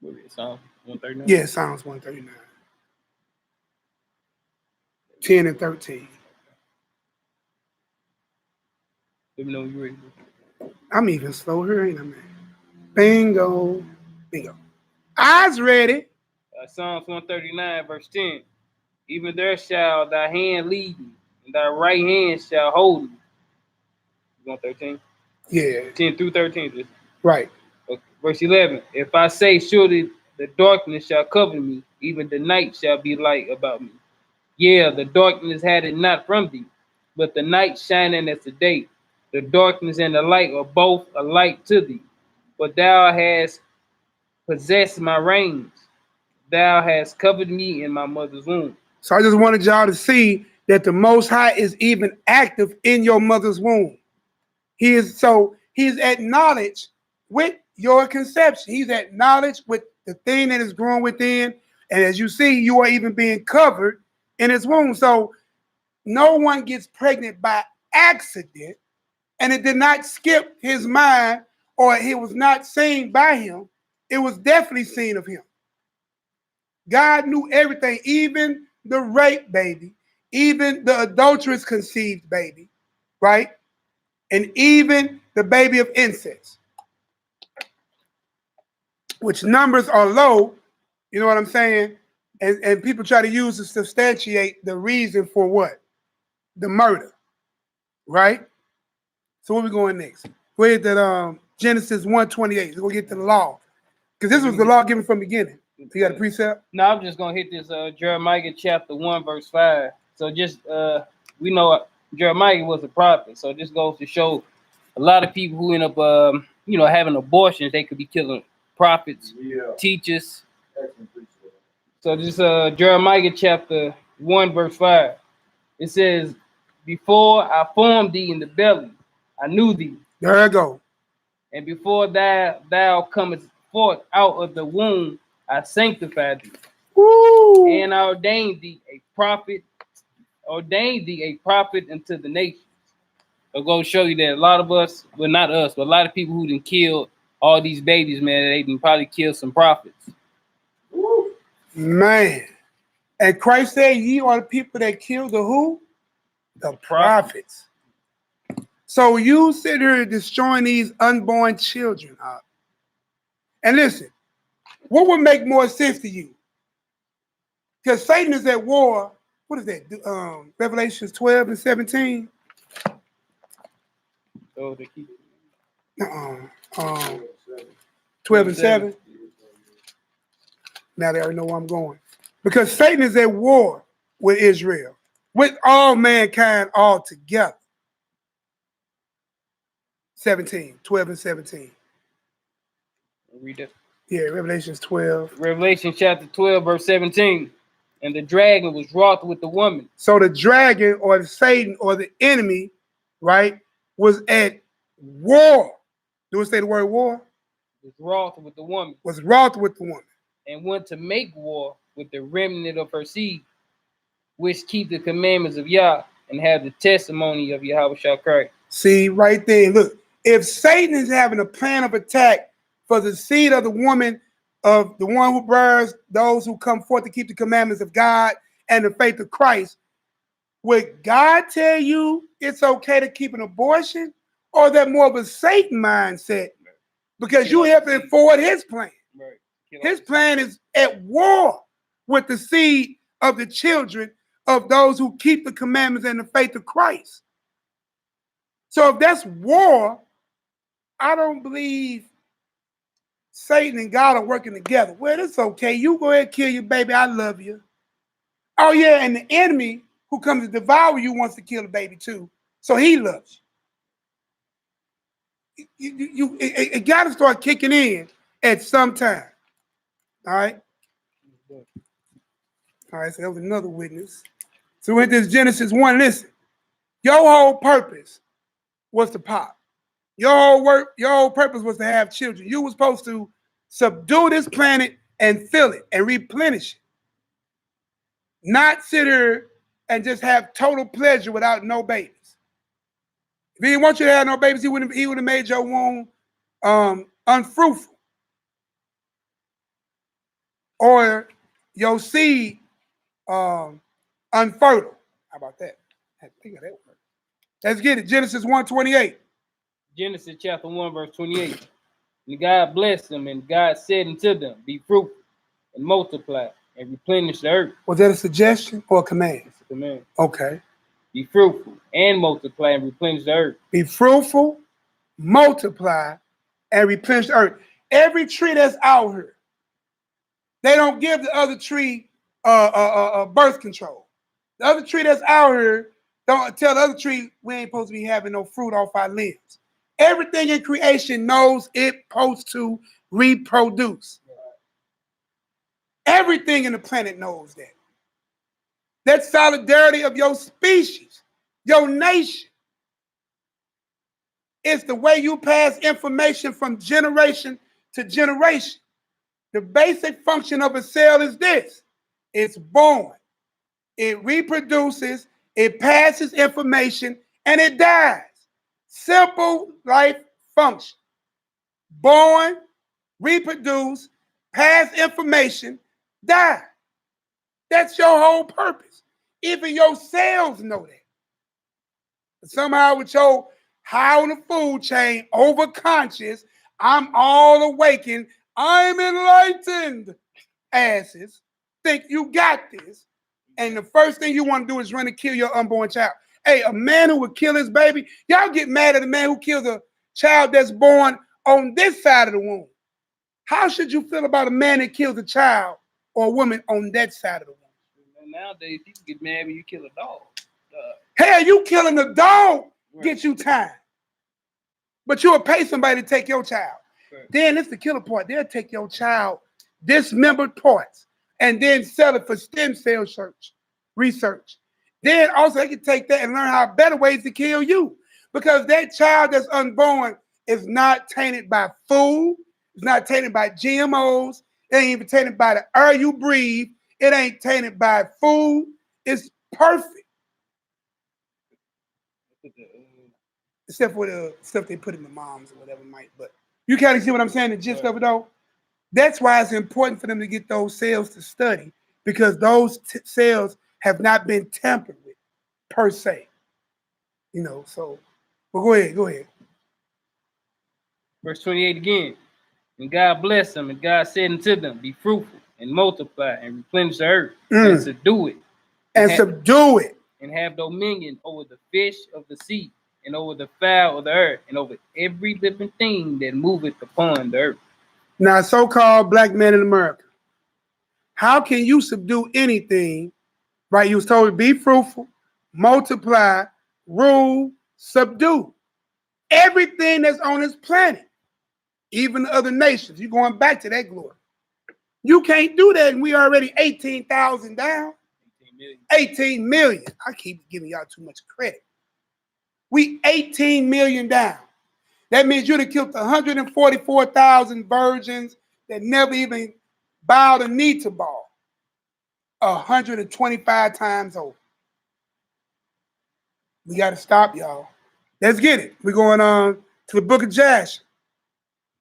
What is it, Psalm 139? Yeah, Psalms 139. 10 and 13. Let me know when you're ready. I'm even slow here, ain't I, man? Bingo. Bingo. Eyes ready. Psalms 139, verse 10. Even there shall thy hand lead me, and thy right hand shall hold me. You want 13? Yeah. 10 through 13. Right. Okay. Verse 11. If I say, surely the darkness shall cover me, even the night shall be light about me. Yeah, the darkness had it not from thee, but the night shining as the day. The darkness and the light are both alike to thee. But thou hast possessed my reins. Thou hast covered me in my mother's womb. So I just wanted y'all to see that the Most High is even active in your mother's womb. He's acknowledged with your conception. He's acknowledged with the thing that is growing within. And as you see, you are even being covered in his womb. So no one gets pregnant by accident, and it did not skip his mind, or it was not seen by him. It was definitely seen of him. God knew everything, even the rape baby, even the adulterous conceived baby, right? And even the baby of incest, which numbers are low, you know what I'm saying? And people try to use to substantiate the reason for what? The murder, right? So where we going next? Go ahead to Genesis 1:28. We're going to get to the law. Because this was the law given from the beginning. So you got a precept? No, I'm just going to hit this Jeremiah chapter 1, verse 5. So just, we know Jeremiah was a prophet. So this goes to show a lot of people who end up, having abortions, they could be killing prophets, teachers. So this Jeremiah chapter 1, verse 5. It says, before I formed thee in the belly, I knew thee. There I go. And before thou comest forth out of the womb, I sanctified thee. Woo. And I ordained thee a prophet unto the nations. I'll go show you that a lot of us, well, not us, but a lot of people who didn't kill all these babies, man, they can probably kill some prophets. Woo. Man. And Christ said, ye are the people that killed the who? The prophets. So you sit here destroying these unborn children. And listen, what would make more sense to you? Because Satan is at war. What is that? Revelations 12 and 17? So they keep 12 and 7. Now they already know where I'm going. Because Satan is at war with Israel, with all mankind all together. 12 and 17. Read that. Yeah, Revelations 12. Revelation chapter 12, verse 17. And the dragon was wroth with the woman. So the dragon or the Satan or the enemy, right, was at war. Do we say the word war? Was wroth with the woman. Was wroth with the woman. And went to make war with the remnant of her seed, which keep the commandments of Yah and have the testimony of Yahushua Christ. See, right there. Look, if Satan is having a plan of attack for the seed of the woman, of the one who bears those who come forth to keep the commandments of God and the faith of Christ, would God tell you it's okay to keep an abortion? Or that more of a Satan mindset? Because you helping forward his plan. Right. His plan is at war with the seed of the children of those who keep the commandments and the faith of Christ. So if that's war, I don't believe Satan and God are working together. Well, it's okay. You go ahead and kill your baby. I love you. Oh, yeah, and the enemy who comes to devour you wants to kill the baby too. So he loves you. It got to start kicking in at some time. All right? All right, so that was another witness. So with this Genesis 1, listen. Your whole purpose was to pop. Your whole purpose was to have children. You were supposed to subdue this planet and fill it and replenish it. Not sit here and just have total pleasure without no babies. If he didn't want you to have no babies, he would have made your womb unfruitful. Or your seed unfertile. How about that? I think of that word. Let's get it. Genesis 1:28. Genesis chapter 1, verse 28. And God blessed them, and God said unto them, be fruitful and multiply and replenish the earth. Was that a suggestion or a command? It's a command. Okay. Be fruitful and multiply and replenish the earth. Be fruitful, multiply, and replenish the earth. Every tree that's out here, they don't give the other tree birth control. The other tree that's out here don't tell the other tree we ain't supposed to be having no fruit off our limbs. Everything in creation knows it's supposed to reproduce. Everything in the planet knows that. That solidarity of your species, your nation, is the way you pass information from generation to generation. The basic function of a cell is this. It's born. It reproduces, it passes information, and it dies. Simple life function. Born, reproduce, pass information, die. That's your whole purpose. Even your cells know that. But somehow with your high on the food chain, overconscious, I'm all awakened, I'm enlightened asses, think you got this. And the first thing you want to do is run and kill your unborn child. Hey, a man who would kill his baby, y'all get mad at a man who kills a child that's born on this side of the womb. How should you feel about a man that kills a child or a woman on that side of the womb? Nowadays, people get mad when you kill a dog. Hell, you killing a dog get you time. But you'll pay somebody to take your child. Right. Then it's the killer part. They'll take your child, dismembered parts, and then sell it for stem cell research. Then also they can take that and learn how better ways to kill you. Because that child that's unborn is not tainted by food. It's not tainted by GMOs. It ain't even tainted by the air you breathe. It ain't tainted by food. It's perfect. Except for the stuff they put in the moms or whatever might. But you kind of see what I'm saying, the gist of it though? That's why it's important for them to get those cells to study, because those cells have not been tampered with, per se. You know, so, well, go ahead. Verse 28 again. And God blessed them, and God said unto them, be fruitful and multiply and replenish the earth and subdue it. And have dominion over the fish of the sea, and over the fowl of the earth, and over every living thing that moveth upon the earth. Now, so-called black men in America, how can you subdue anything, right? You was told to be fruitful, multiply, rule, subdue. Everything that's on this planet, even the other nations. You're going back to that glory. You can't do that, and we already 18,000 down. 18 million. I keep giving y'all too much credit. We 18 million down. That means you'd have killed 144,000 virgins that never even bowed a knee to Baal. 125 times over. We got to stop, y'all. Let's get it. We're going on to the book of Jasher.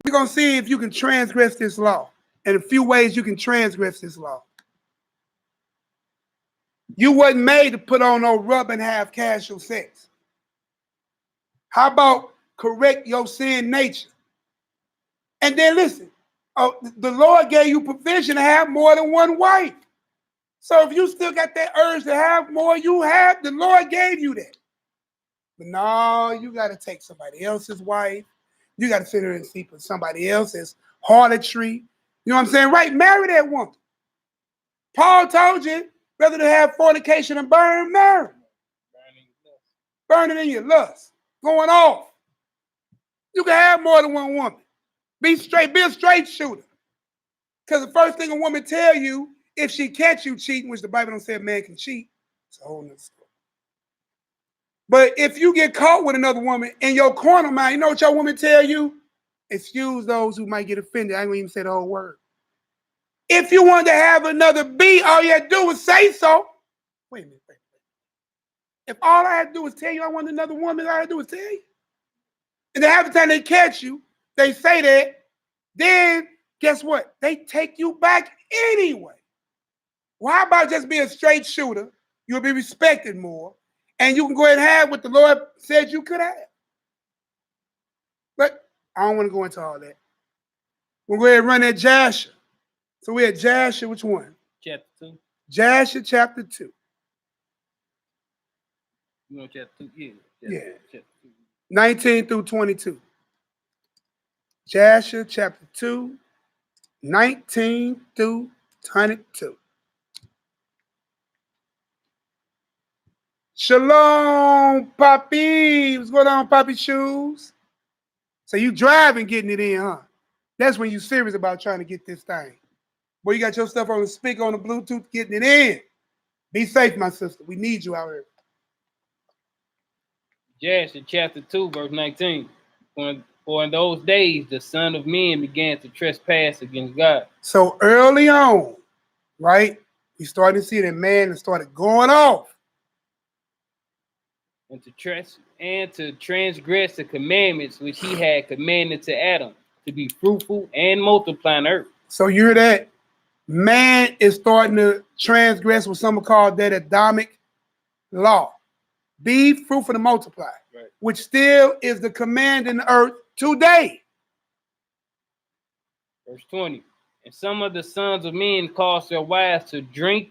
We're going to see if you can transgress this law and a few ways you can transgress this law. You wasn't made to put on no rub and have casual sex. How about correct your sin nature? And then listen, the Lord gave you provision to have more than one wife. So if you still got that urge to have more, the Lord gave you that. But no, you got to take somebody else's wife. You got to sit there and sleep with somebody else's harlotry. You know what I'm saying? Right? Marry that woman. Paul told you, rather than have fornication and burn, marry. Burning in your lust. Going off. You can have more than one woman. Be a straight shooter. Because the first thing a woman tell you, if she catch you cheating, which the Bible don't say a man can cheat, it's a whole nother story. But if you get caught with another woman in your corner mind, you know what your woman tell you? Excuse those who might get offended. I ain't gonna even say the whole word. If you want to have another B, all you had to do was say so. Wait a minute. If all I had to do was tell you I want another woman, all I had to do was tell you. And then half the time they catch you, they say that, then guess what? They take you back anyway. Well, how about just be a straight shooter? You'll be respected more. And you can go ahead and have what the Lord said you could have. But I don't want to go into all that. We'll go ahead and run that Jasher. So we're at Jasher, which one? Chapter 2. Jasher chapter 2. You know chapter 2? Yeah. Chapter 2. 19 through 22. Jasher chapter 2, 19 through 22. Shalom, Poppy. What's going on, Poppy Shoes? So you driving, getting it in, huh? That's when you serious about trying to get this thing. Boy, you got your stuff on the speaker, on the Bluetooth, getting it in. Be safe, my sister. We need you out here. Jasher chapter 2, verse 19. For in those days the Son of Man began to trespass against God. So early on, right, we started to see that man started going off. And to transgress the commandments which he had commanded to Adam, to be fruitful and multiply on earth. So you hear that? Man is starting to transgress what some call that Adamic law. Be fruitful and multiply, right, which still is the command in the earth today. Verse 20. And some of the sons of men caused their wives to drink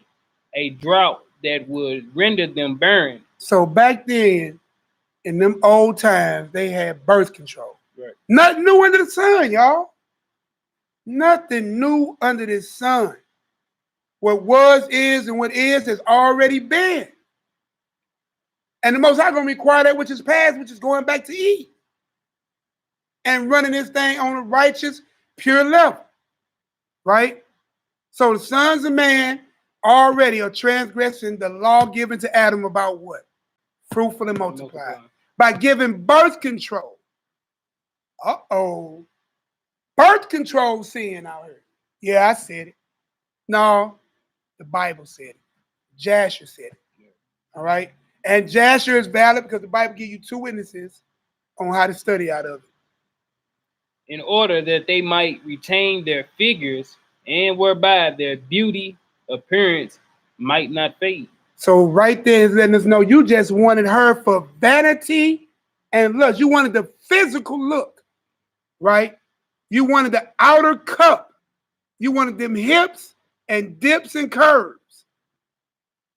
a drought that would render them barren. So back then, in them old times, they had birth control. Right. Nothing new under the sun, y'all. Nothing new under the sun. What was, is, and what is has already been. And the Most High going to require that which is past, which is going back to Eve. And running this thing on a righteous, pure level. Right? So the sons of man already are transgressing the law given to Adam about what? Fruitful and multiply. By giving birth control. Uh-oh. Birth control sin out here. Yeah, I said it. No, the Bible said it. Jasher said it. All right? And Jasher is valid because the Bible gives you two witnesses on how to study out of it. In order that they might retain their figures and whereby their beauty, appearance might not fade. So right there is letting us know you just wanted her for vanity and lust. You wanted the physical look, right? You wanted the outer cup. You wanted them hips and dips and curves.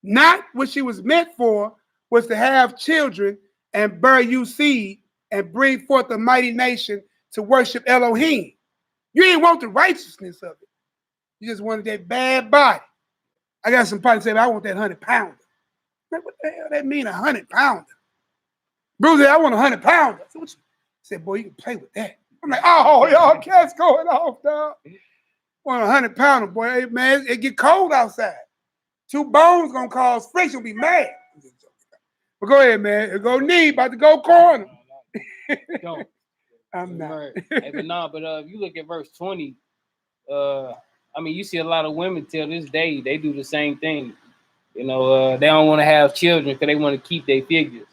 Not what she was meant for was to have children and bear you seed and bring forth a mighty nation to worship Elohim. You didn't want the righteousness of it. You just wanted that bad body. I got some parties say, I want that 100-pounder. Like, what the hell that mean, 100-pounder? Bruce said, I want 100-pounder. So what you said, boy, you can play with that. I'm like, oh, y'all cats going off, dog. Want a 100-pounder, boy. Hey, man, it get cold outside. Two bones gonna cause friction, be mad. But go ahead, man. It go knee, about to go corner. Don't. I'm not. Right. Hey, but if you look at verse 20, I mean, you see a lot of women till this day, they do the same thing. You know, they don't want to have children because they want to keep their figures.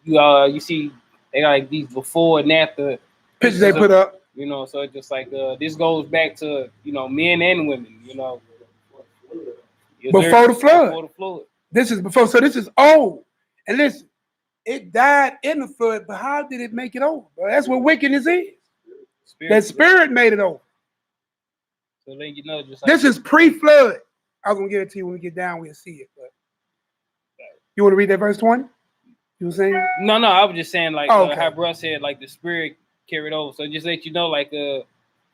you see they got like these before and after Pictures they put up. You know, so it's just like this goes back to men and women. You know, Before the flood. Before the flood. This is before. So this is old. And listen, it died in the flood, but how did it make it over? Bro? That's what wickedness is. That spirit made it over. So then just like this is pre-flood. I was gonna give it to you when we get down. We'll see it. But you want to read that verse 20? You were saying? No, I was just saying like okay. how bro said like the spirit carried over. So just let you know like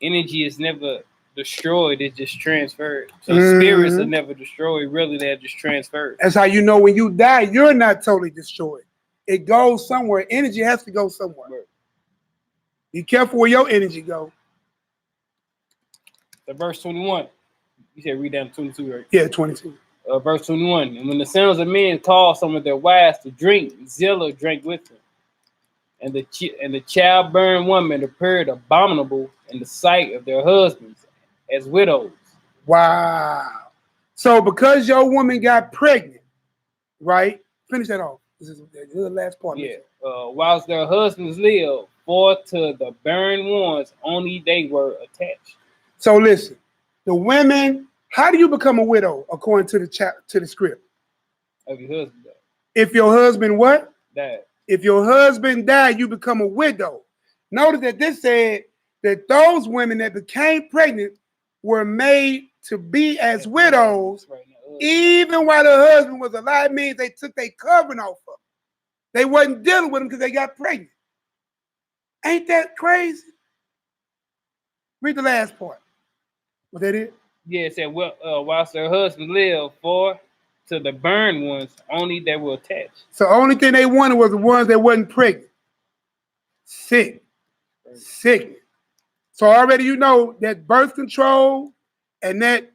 energy is never destroyed, it's just transferred. So spirits are never destroyed, really they're just transferred. That's how you know when you die, you're not totally destroyed. It goes somewhere. Energy has to go somewhere. Right. Be careful where your energy go. So verse 21. You said read down to 22, right? Yeah, 22. Verse 21. And when the sons of men called some of their wives to drink, Zillah drank with them. And the childbearing woman appeared abominable in the sight of their husbands as widows. Wow. So because your woman got pregnant, right? Finish that off. This is the last part. Yeah. Whilst their husbands lived, for to the barren ones only they were attached. So listen, the women, how do you become a widow according to the script? If your husband died. If your husband what? Died. If your husband died, you become a widow. Notice that this said that those women that became pregnant were made to be as widows, right now, even while the husband was alive. Means they took their covering off of them. They wasn't dealing with them because they got pregnant. Ain't that crazy? Read the last part. Was that it? Yeah, it said, whilst their husband lived, for to the burned ones only they were attached. So the only thing they wanted was the ones that wasn't pregnant. Sick. Sickness. So already you know that birth control and that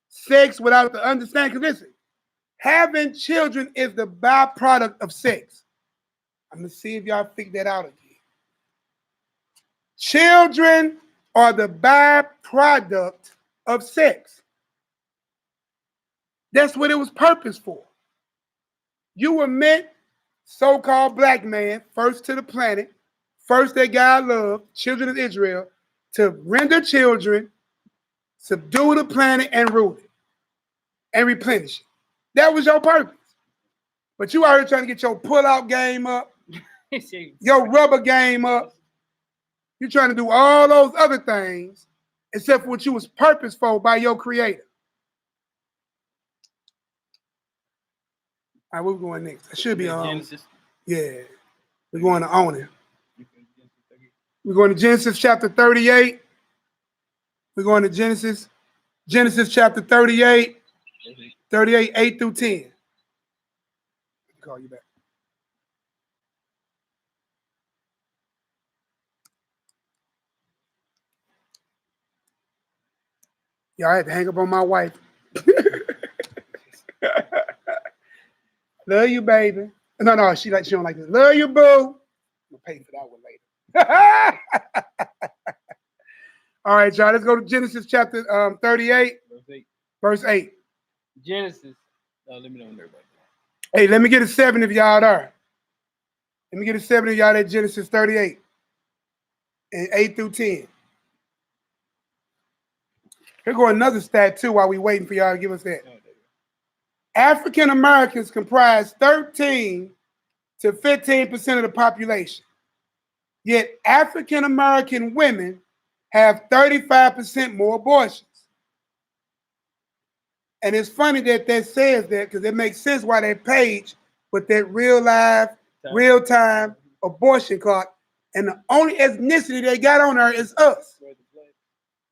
sex without the understanding. Because listen, having children is the byproduct of sex. I'm going to see if y'all figure that out again. Children are the byproduct of sex. That's what it was purposed for. You were meant, so-called black man, first to the planet, first that God loved, children of Israel, to render children, subdue the planet, and rule it, and replenish it. That was your purpose. But you out here trying to get your pull-out game up, your rubber game up. You're trying to do all those other things, except for what you was purposed for by your creator. All right, where we going next? I should be on. Genesis. Yeah, we're going to own it. We're going to Genesis chapter 38. We're going to Genesis chapter 38, 8 through 10. I'll call you back. Yeah, I had to hang up on my wife. Love you, baby. No, she don't like this. Love you, boo. I'm gonna pay for that one later. All right, y'all. Let's go to Genesis chapter 38, verse 8. Genesis. Let me know when everybody. Hey, let me get a 7 if y'all there. Let me get a 7 if y'all at Genesis 38 and 8 through 10. Here go another stat too while we waiting for y'all to give us that. African Americans comprise 13 to 15% of the population. Yet African American women have 35% more abortions. And it's funny that says that because it makes sense why that page with that real-time abortion clock, and the only ethnicity they got on there is us.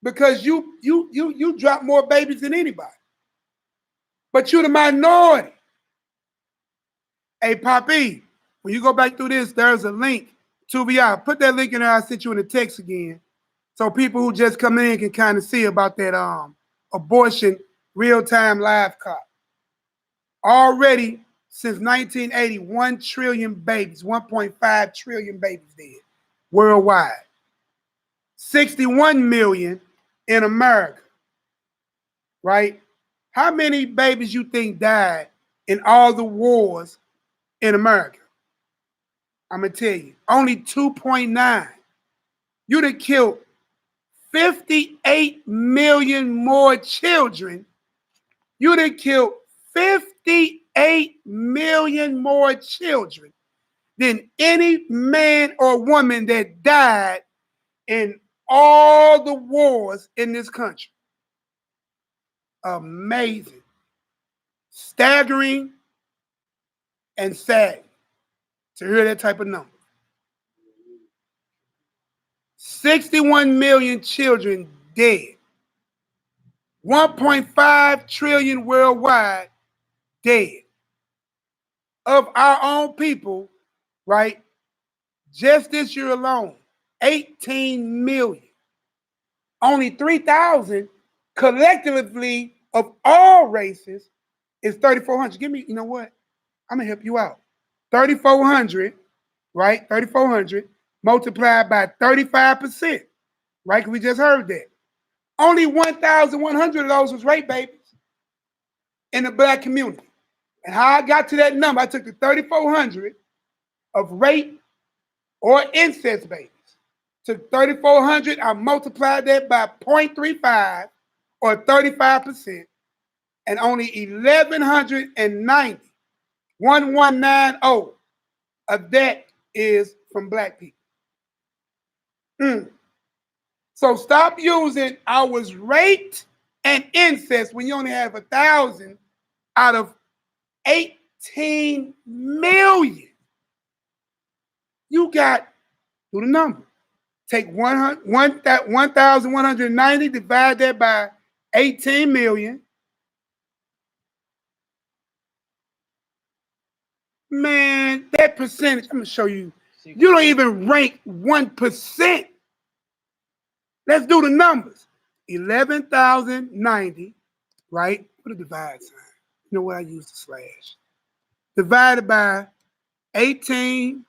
Because you drop more babies than anybody. But you're the minority. Hey, Poppy, when you go back through this, there's a link to VR. Put that link in there. I'll send you in the text again. So people who just come in can kind of see about that abortion real-time live clock. Already, since 1980, 1 trillion babies, 1.5 trillion babies dead worldwide. 61 million in America, right? How many babies you think died in all the wars in America? I'm going to tell you, only 2.9. You'd have killed 58 million more children. You'd have killed 58 million more children than any man or woman that died in all the wars in this country. Amazing, staggering, and sad to hear that type of number. 61 million children dead. 1.5 trillion worldwide dead. Of our own people, right? Just this year alone, 18 million. Only 3,000 collectively of all races is 3,400. Give me, you know what? I'm going to help you out. 3,400, right? 3,400 multiplied by 35%, right? Because we just heard that. Only 1,100 of those was rape babies in the black community. And how I got to that number, I took the 3,400 of rape or incest babies. Took 3,400, I multiplied that by 0.35 or 35%, and only 1,190, 1190 of that is from black people. So stop using I was raped and incest when you only have 1,000 out of 18 million. You got, do the number. Take 1,190, divide that by 18 million. Man, that percentage, I'm going to show you. You don't even rank 1%. Let's do the numbers. 11,090, right? Put a divide sign. You know what? I use the slash. Divided by 18,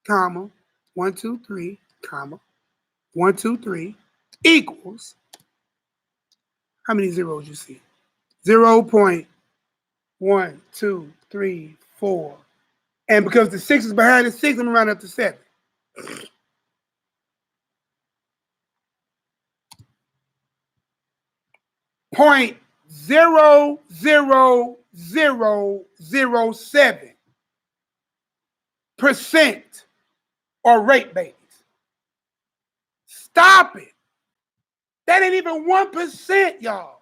comma, 1, 2, 3, comma, 1, 2, 3, equals, how many zeros you see? 0.1, 2, 3, 4. And because the 6 is behind the 6, I'm going to round up to 7. 0.00007% are rape babies. Stop it. That ain't even 1%, y'all.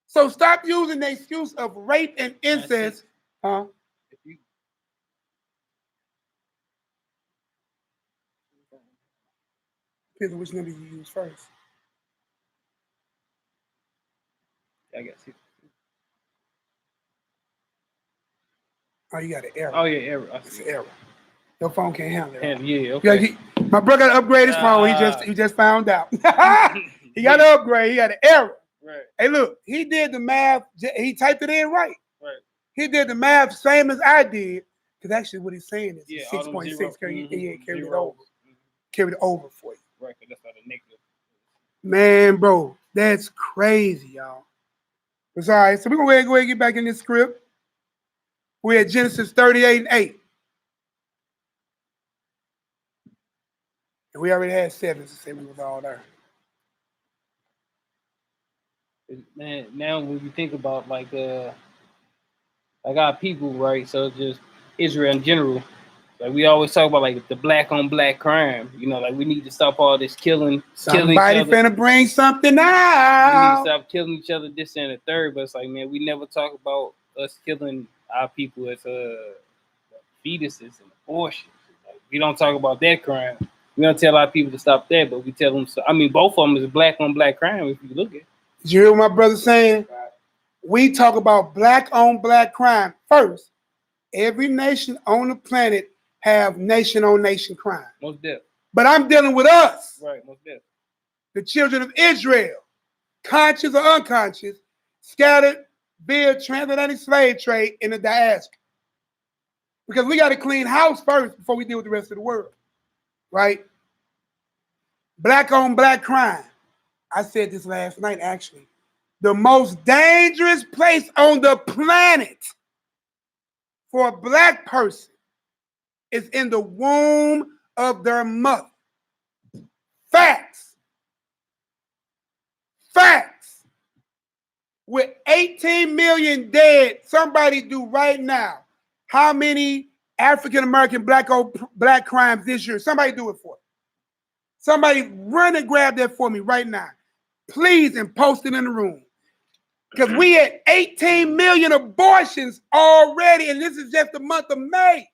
So stop using the excuse of rape and incest. Huh? Depends on which number you use first. I got 6. Oh, you got an error. Oh, yeah, error. It's an error. Your phone can't handle it. Yeah, okay. My brother got to upgrade his phone. He just found out. He got to upgrade. He got an error. Right. Hey, look, he did the math. He typed it in right. Right. He did the math same as I did. Because actually what he's saying is 6.6. Carry it over. Carry it over for you. Right, because that's not a negative. Man, bro, that's crazy, y'all. It's all right. So we're going to go ahead and get back in this script. We're at Genesis 38:8. And we already had 7 to say we was all there. Man, now when you think about like our people, right? So just Israel in general. Like we always talk about like the black on black crime. You know, like we need to stop all this killing Somebody finna bring something We need to out. stop killing each other, this and the third. But it's like, man, we never talk about us killing our people as fetuses and abortion. Like, we don't talk about that crime. We don't tell our people to stop that, but we tell them. So, I mean, both of them is black on black crime if you look at it. Did you hear what my brother saying? We talk about black on black crime first. Every nation on the planet have nation on nation crime. Most definitely. But I'm dealing with us, Right, most definitely. the children of Israel, conscious or unconscious, scattered via transatlantic slave trade in the diaspora. Because we got to clean house first before we deal with the rest of the world, right? Black on black crime. I said this last night, actually. The most dangerous place on the planet for a black person is in the womb of their mother. Facts. Facts. With 18 million dead, somebody do right now. How many African-American black crimes this year? Somebody do it for me. Somebody run and grab that for me right now. Please, and post it in the room. Because we had 18 million abortions already, and this is just the month of May.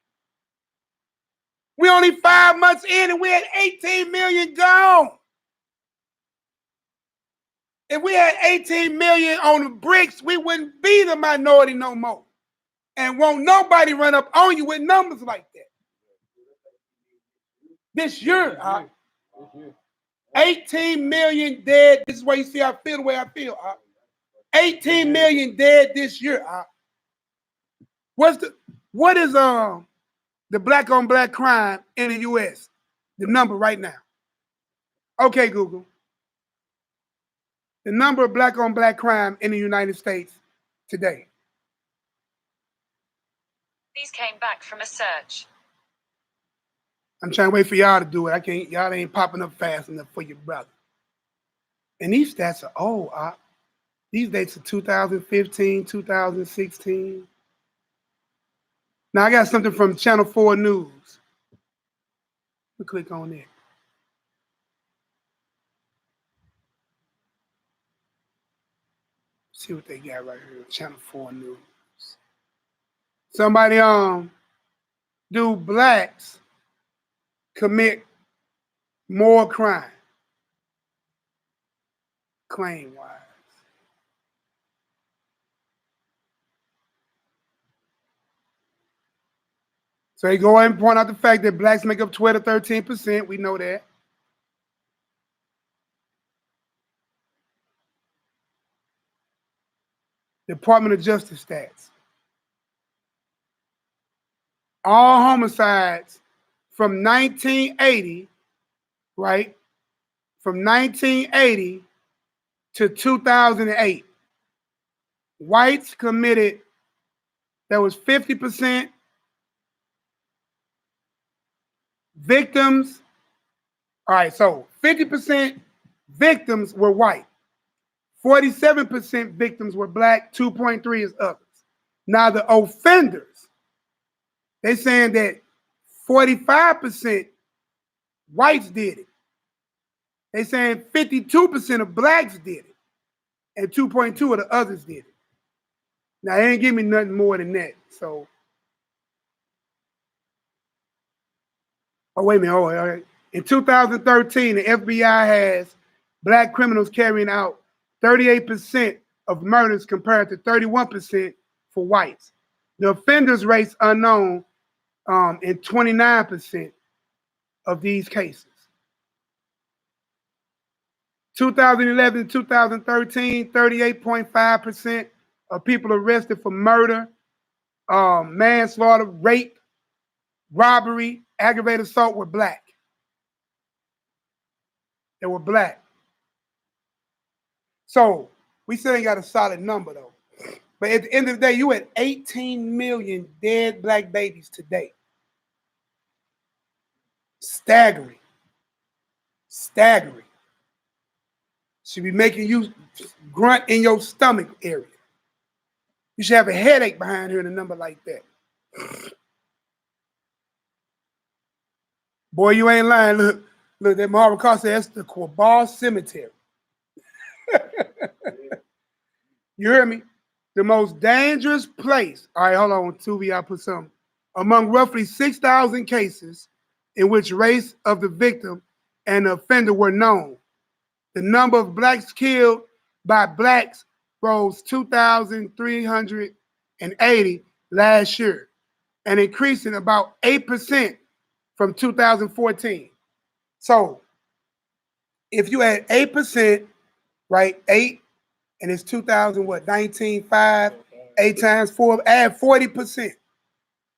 We only 5 months in, and we had 18 million gone. If we had 18 million on the bricks, we wouldn't be the minority no more. And won't nobody run up on you with numbers like that. This year, 18 million dead. This is why you see I feel the way I feel. 18 million dead this year. What is the black on black crime in the U.S.? The number right now. Okay, Google. The number of black on black crime in the United States today. These came back from a search. I'm trying to wait for y'all to do it. I can't. Y'all ain't popping up fast enough for your brother. And these stats are old. These dates are 2015, 2016. Now I got something from Channel 4 News. We'll click on it. See what they got right here. Channel 4 News. Somebody do blacks commit more crime? Claim-wise. So they go ahead and point out the fact that blacks make up 12 to 13%. We know that. Department of Justice stats. All homicides from 1980, right? From 1980 to 2008. Whites committed, there was 50% victims. All right, so 50% victims were white. 47% victims were black, 2.3 is others. Now the offenders, they're saying that 45% whites did it. They're saying 52% of blacks did it, and 2.2 of the others did it. Now they ain't give me nothing more than that. So, oh wait a minute. Oh, all right. In 2013, the FBI has black criminals carrying out 38% of murders compared to 31% for whites. The offenders rates unknown in 29% of these cases. 2011 to 2013, 38.5% of people arrested for murder, manslaughter, rape, robbery, aggravated assault were black. They were black. So we still ain't got a solid number though. But at the end of the day, you had 18 million dead black babies today. Staggering. Staggering. Should be making you grunt in your stomach area. You should have a headache behind hearing a number like that. Boy, you ain't lying. Look, that Marvin Carr said that's the Quabar Cemetery. You hear me? The most dangerous place. All right, hold on, Tubi, I'll put something. Among roughly 6,000 cases in which race of the victim and the offender were known, the number of blacks killed by blacks rose 2,380 last year, and increasing about 8% from 2014. So if you had 8%, right, 8, and it's 2000, what, 19.5, 8 times 4, add 40%.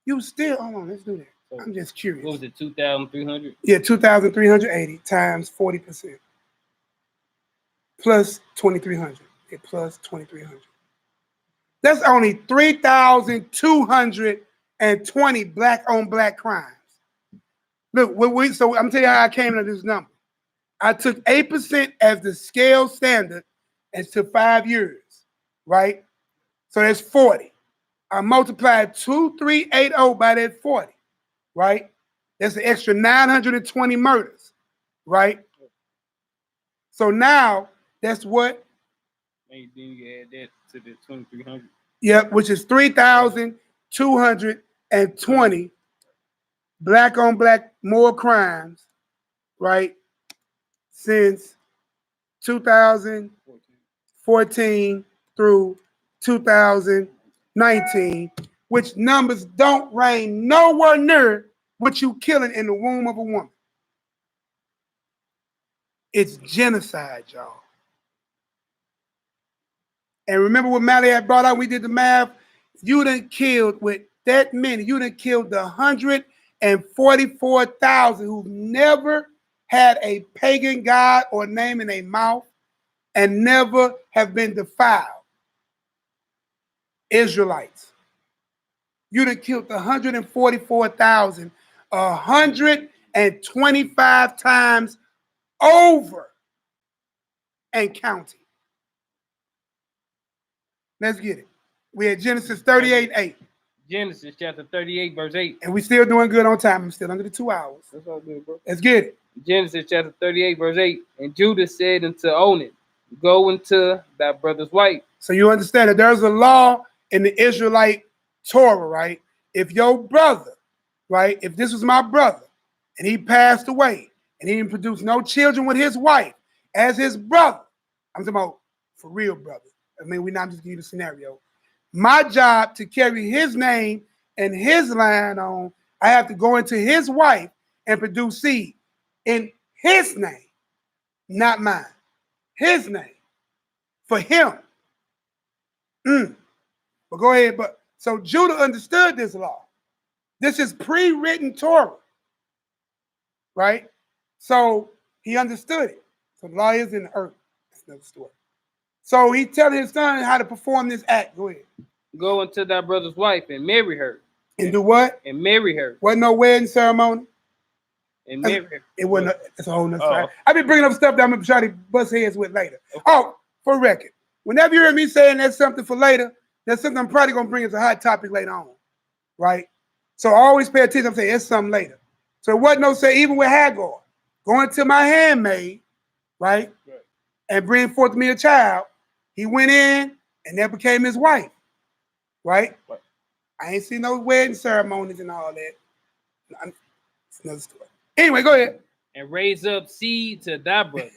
You still, hold on, let's do that. I'm just curious. What was it, 2,300? Yeah, 2,380 times 40%. Plus 2,300. Yeah, plus 2,300. That's only 3,220 black on black crimes. Look, so I'm telling you how I came to this number. I took 8% as the scale standard and to 5 years, right? So that's 40. I multiplied 2380 by that 40, right? That's an extra 920 murders, right? So now that's what? And then you add that to the 2300. Yep, which is 3,220 black on black more crimes, right? Since 2014 through 2019, which numbers don't range nowhere near what you killing in the womb of a woman. It's genocide, y'all. And remember what Malaki brought out, we did the math, you done killed with that many, you done killed the 144,000 who've never had a pagan god or name in their mouth and never have been defiled. Israelites. You done killed the 144,000 125 times over and counting. Let's get it. We had Genesis 38:8. Genesis chapter 38, verse 8. And we still doing good on time. I'm still under the 2 hours. That's all good, bro. Let's get it. Genesis chapter 38, verse 8. And Judah said unto Onan, go into thy brother's wife. So you understand that there's a law in the Israelite Torah, right? If your brother, right, if this was my brother and he passed away and he didn't produce no children with his wife as his brother, I'm talking about for real brother. I mean, we're not just giving you a scenario. My job to carry his name and his line on, I have to go into his wife and produce seed in his name, not mine. His name for him. But go ahead. But so Judah understood this law. This is pre-written Torah, right? So he understood it. So the law is in the earth. That's another story. So he telling his son how to perform this act. Go ahead. Go unto thy brother's wife and marry her. And do what? And marry her. Wasn't no wedding ceremony. And marry her. It wasn't. It's a whole nother Oh. story. I be bringing up stuff that I'm gonna try to bust heads with later. Okay. Oh, for record, whenever you hear me saying that's something for later, that's something I'm probably gonna bring as a hot topic later on, right? So I always pay attention. I'm saying it's something later. So it wasn't no say even with Hagar going to my handmaid, right, and bring forth me a child. He went in and that became his wife, right? I ain't seen no wedding ceremonies and all that. It's another story. Anyway, go ahead. And raise up seed to thy brother.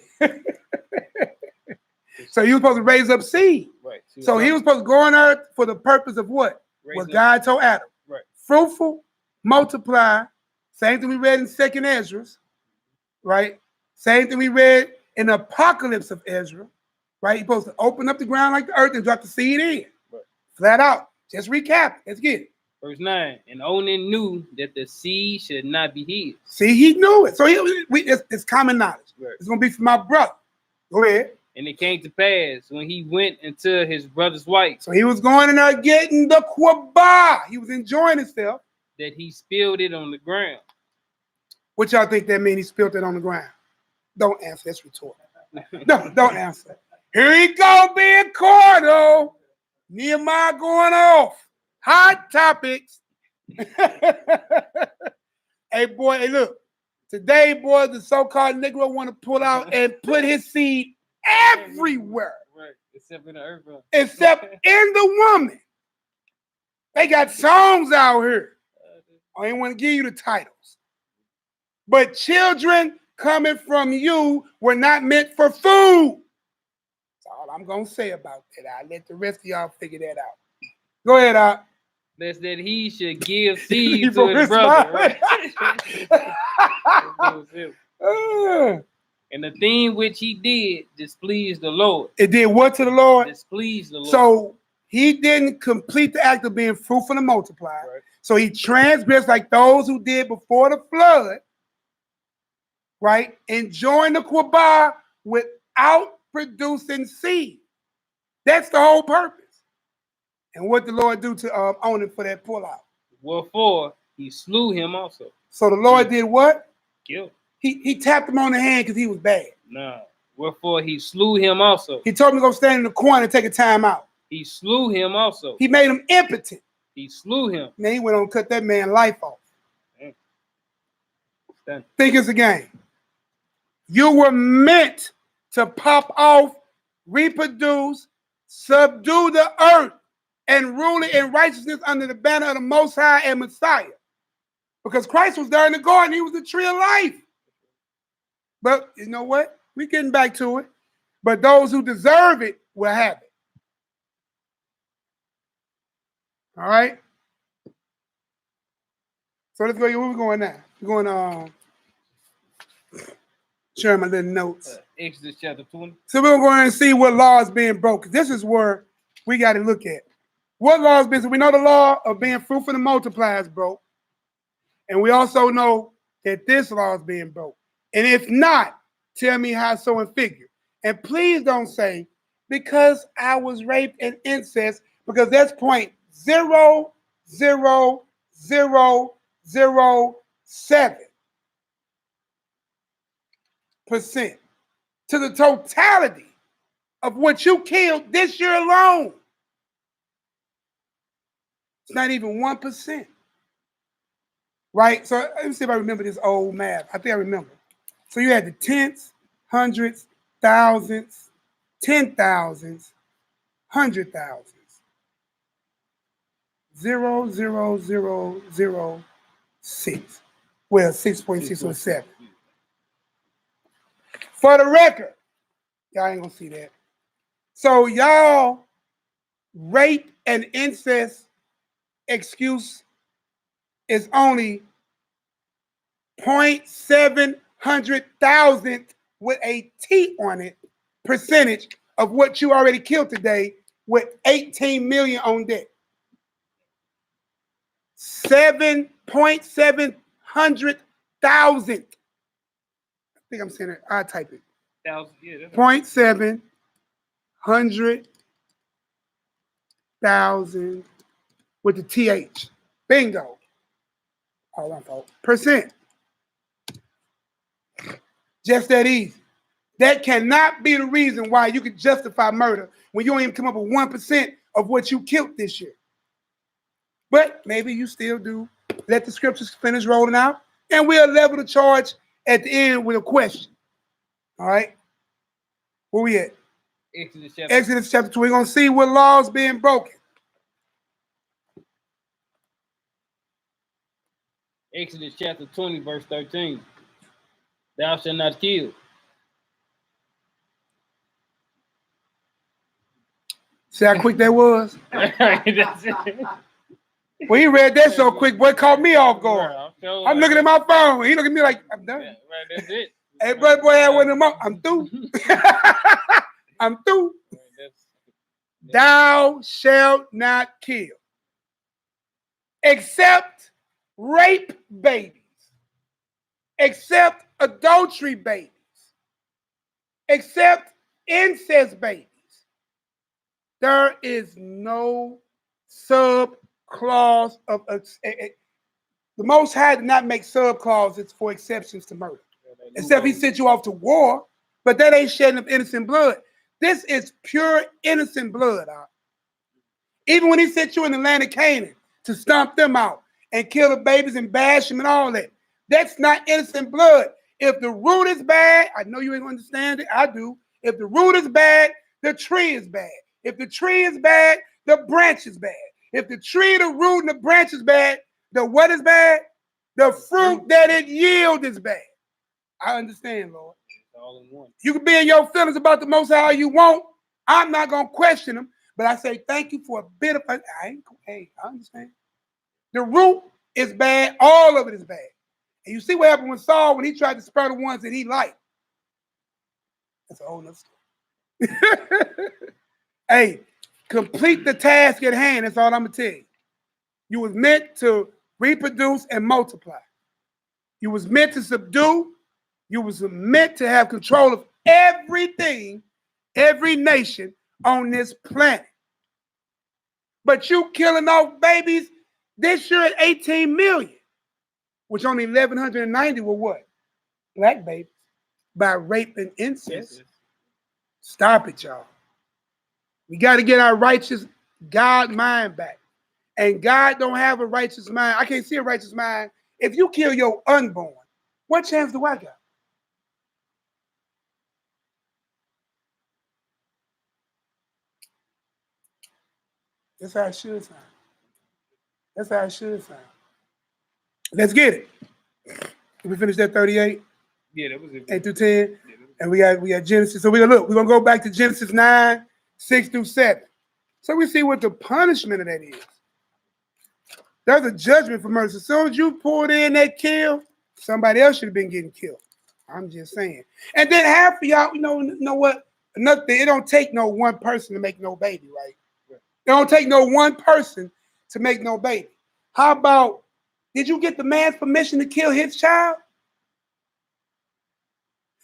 So he was supposed to raise up seed. Right. So he was supposed to go on earth for the purpose of what? What God told Adam. Right. Fruitful, multiply. Same thing we read in 2nd Ezra. Right? Same thing we read in the Apocalypse of Ezra. Right? He's supposed to open up the ground like the earth and drop the seed in. Right. Flat out. Just recap. Let's get it. Verse 9. And Onan knew that the seed should not be his. See, he knew it. So it's common knowledge. Right. It's going to be for my brother. Go ahead. And it came to pass when he went into his brother's wife. So he was going in there getting the kwabah. He was enjoying himself. That he spilled it on the ground. What y'all think that means? He spilled it on the ground? Don't answer. That's rhetorical. No, don't answer. Here he go being cordial. NehemiYAH going off. Hot topics. Hey, boy, hey, look. Today, boy, the so-called Negro want to pull out and put his seed everywhere. Right. Except in the earth. Except in the woman. They got songs out here. I ain't want to give you the titles. But children coming from you were not meant for food. That's all I'm going to say about that. I'll let the rest of y'all figure that out. Go ahead, Out. That's that he should give seed to his brother. Right? And the thing which he did displeased the Lord. It did what to the Lord? Displeased the Lord. So he didn't complete the act of being fruitful and multiply. Right. So he transgressed like those who did before the flood, right? Enjoying the kwabah without producing seed. That's the whole purpose. And what the Lord do to Onan for that pullout? Wherefore he slew him also. So the Lord did what? Killed. He tapped him on the hand because he was bad. No. Wherefore he slew him also. He told him to go stand in the corner and take a time out. He slew him also. He made him impotent. He slew him. Man, he went on and cut that man's life off. Done. Think it's a game. You were meant to pop off, reproduce, subdue the earth, and rule it in righteousness under the banner of the Most High and Messiah. Because Christ was there in the garden. He was the tree of life. But you know what? We're getting back to it. But those who deserve it will have it. All right? So let's go. Where we going now? We're going share my little notes. Exodus chapter 20. So we're going to see what law is being broken. This is where we got to look at. What law is being, so we know the law of being fruitful and multiply is broke. And we also know that this law is being broke. And if not, tell me how so in figure. And please don't say, because I was raped and incest, because that's 0.00007% to the totality of what you killed this year alone. It's not even 1%. Right? So let me see if I remember this old math. I think I remember. So you had the tenths, hundreds, thousands, 10,000s, 100,000s. 0.0006. Well, 6.607. For the record, y'all ain't gonna see that. So y'all rape and incest excuse is only 0.700,000 with a T on it percentage of what you already killed today with 18 million on deck. 7,700,000. I think I'm saying it. I'll type it. 0.700,000 with the TH. Bingo. All my fault. Percent. Just that easy. That cannot be the reason why you could justify murder when you don't even come up with 1% of what you killed this year. But maybe you still do. Let the scriptures finish rolling out, and we'll level the charge at the end with a question. All right? Where we at? Exodus chapter 2. We're going to see what laws being broken. Exodus chapter 20, verse 13. Thou shalt not kill. See how quick that was? That's it. Well, he read that so quick, boy, caught me off guard. I'm looking at my phone. He looking at me like, I'm done. Yeah, right, that's it. Hey, brother, boy, I went him up. I'm through. I'm through. Thou shalt not kill, except rape babies, except adultery babies, except incest babies. There is no sub-clause of the Most High did not make sub-clauses for exceptions to murder. Except he sent you off to war, but that ain't shedding of innocent blood. This is pure innocent blood. Even when he sent you in the land of Canaan to stomp them out and kill the babies and bash them and all that, that's not innocent blood. If the root is bad, I know you ain't gonna understand it, I do. If the root is bad, the tree is bad. If the tree is bad, the branch is bad. If the tree, the root, and the branch is bad, the what is bad? The fruit that it yields is bad. I understand, Lord. All in one. You can be in your feelings about the Most High all you want. I'm not going to question them, but I say thank you for a bit of, I understand. The root is bad. All of it is bad. And you see what happened with Saul when he tried to spare the ones that he liked. That's a whole nother story. Hey, complete the task at hand. That's all I'm going to tell you. You was meant to reproduce and multiply. You was meant to subdue. You was meant to have control of everything, every nation on this planet. But you killing off babies this year at 18 million. which only 1,190 were what? Black babies by rape and incest. Stop it, y'all. We got to get our righteous God mind back. And God don't have a righteous mind. I can't see a righteous mind. If you kill your unborn, what chance do I got? That's how it should sound. That's how it should sound. Let's get it. Did we finish that 38? Yeah, that was it. 8 through 10. And we got Genesis. So we're gonna go back to Genesis 9, 6 through 7. So we see what the punishment of that is. There's a judgment for murder. So as soon as you pulled in that kill, somebody else should have been getting killed. I'm just saying. And then half of y'all, you know what? Another thing, it don't take no one person to make no baby, right? It don't take no one person to make no baby. How about, did you get the man's permission to kill his child?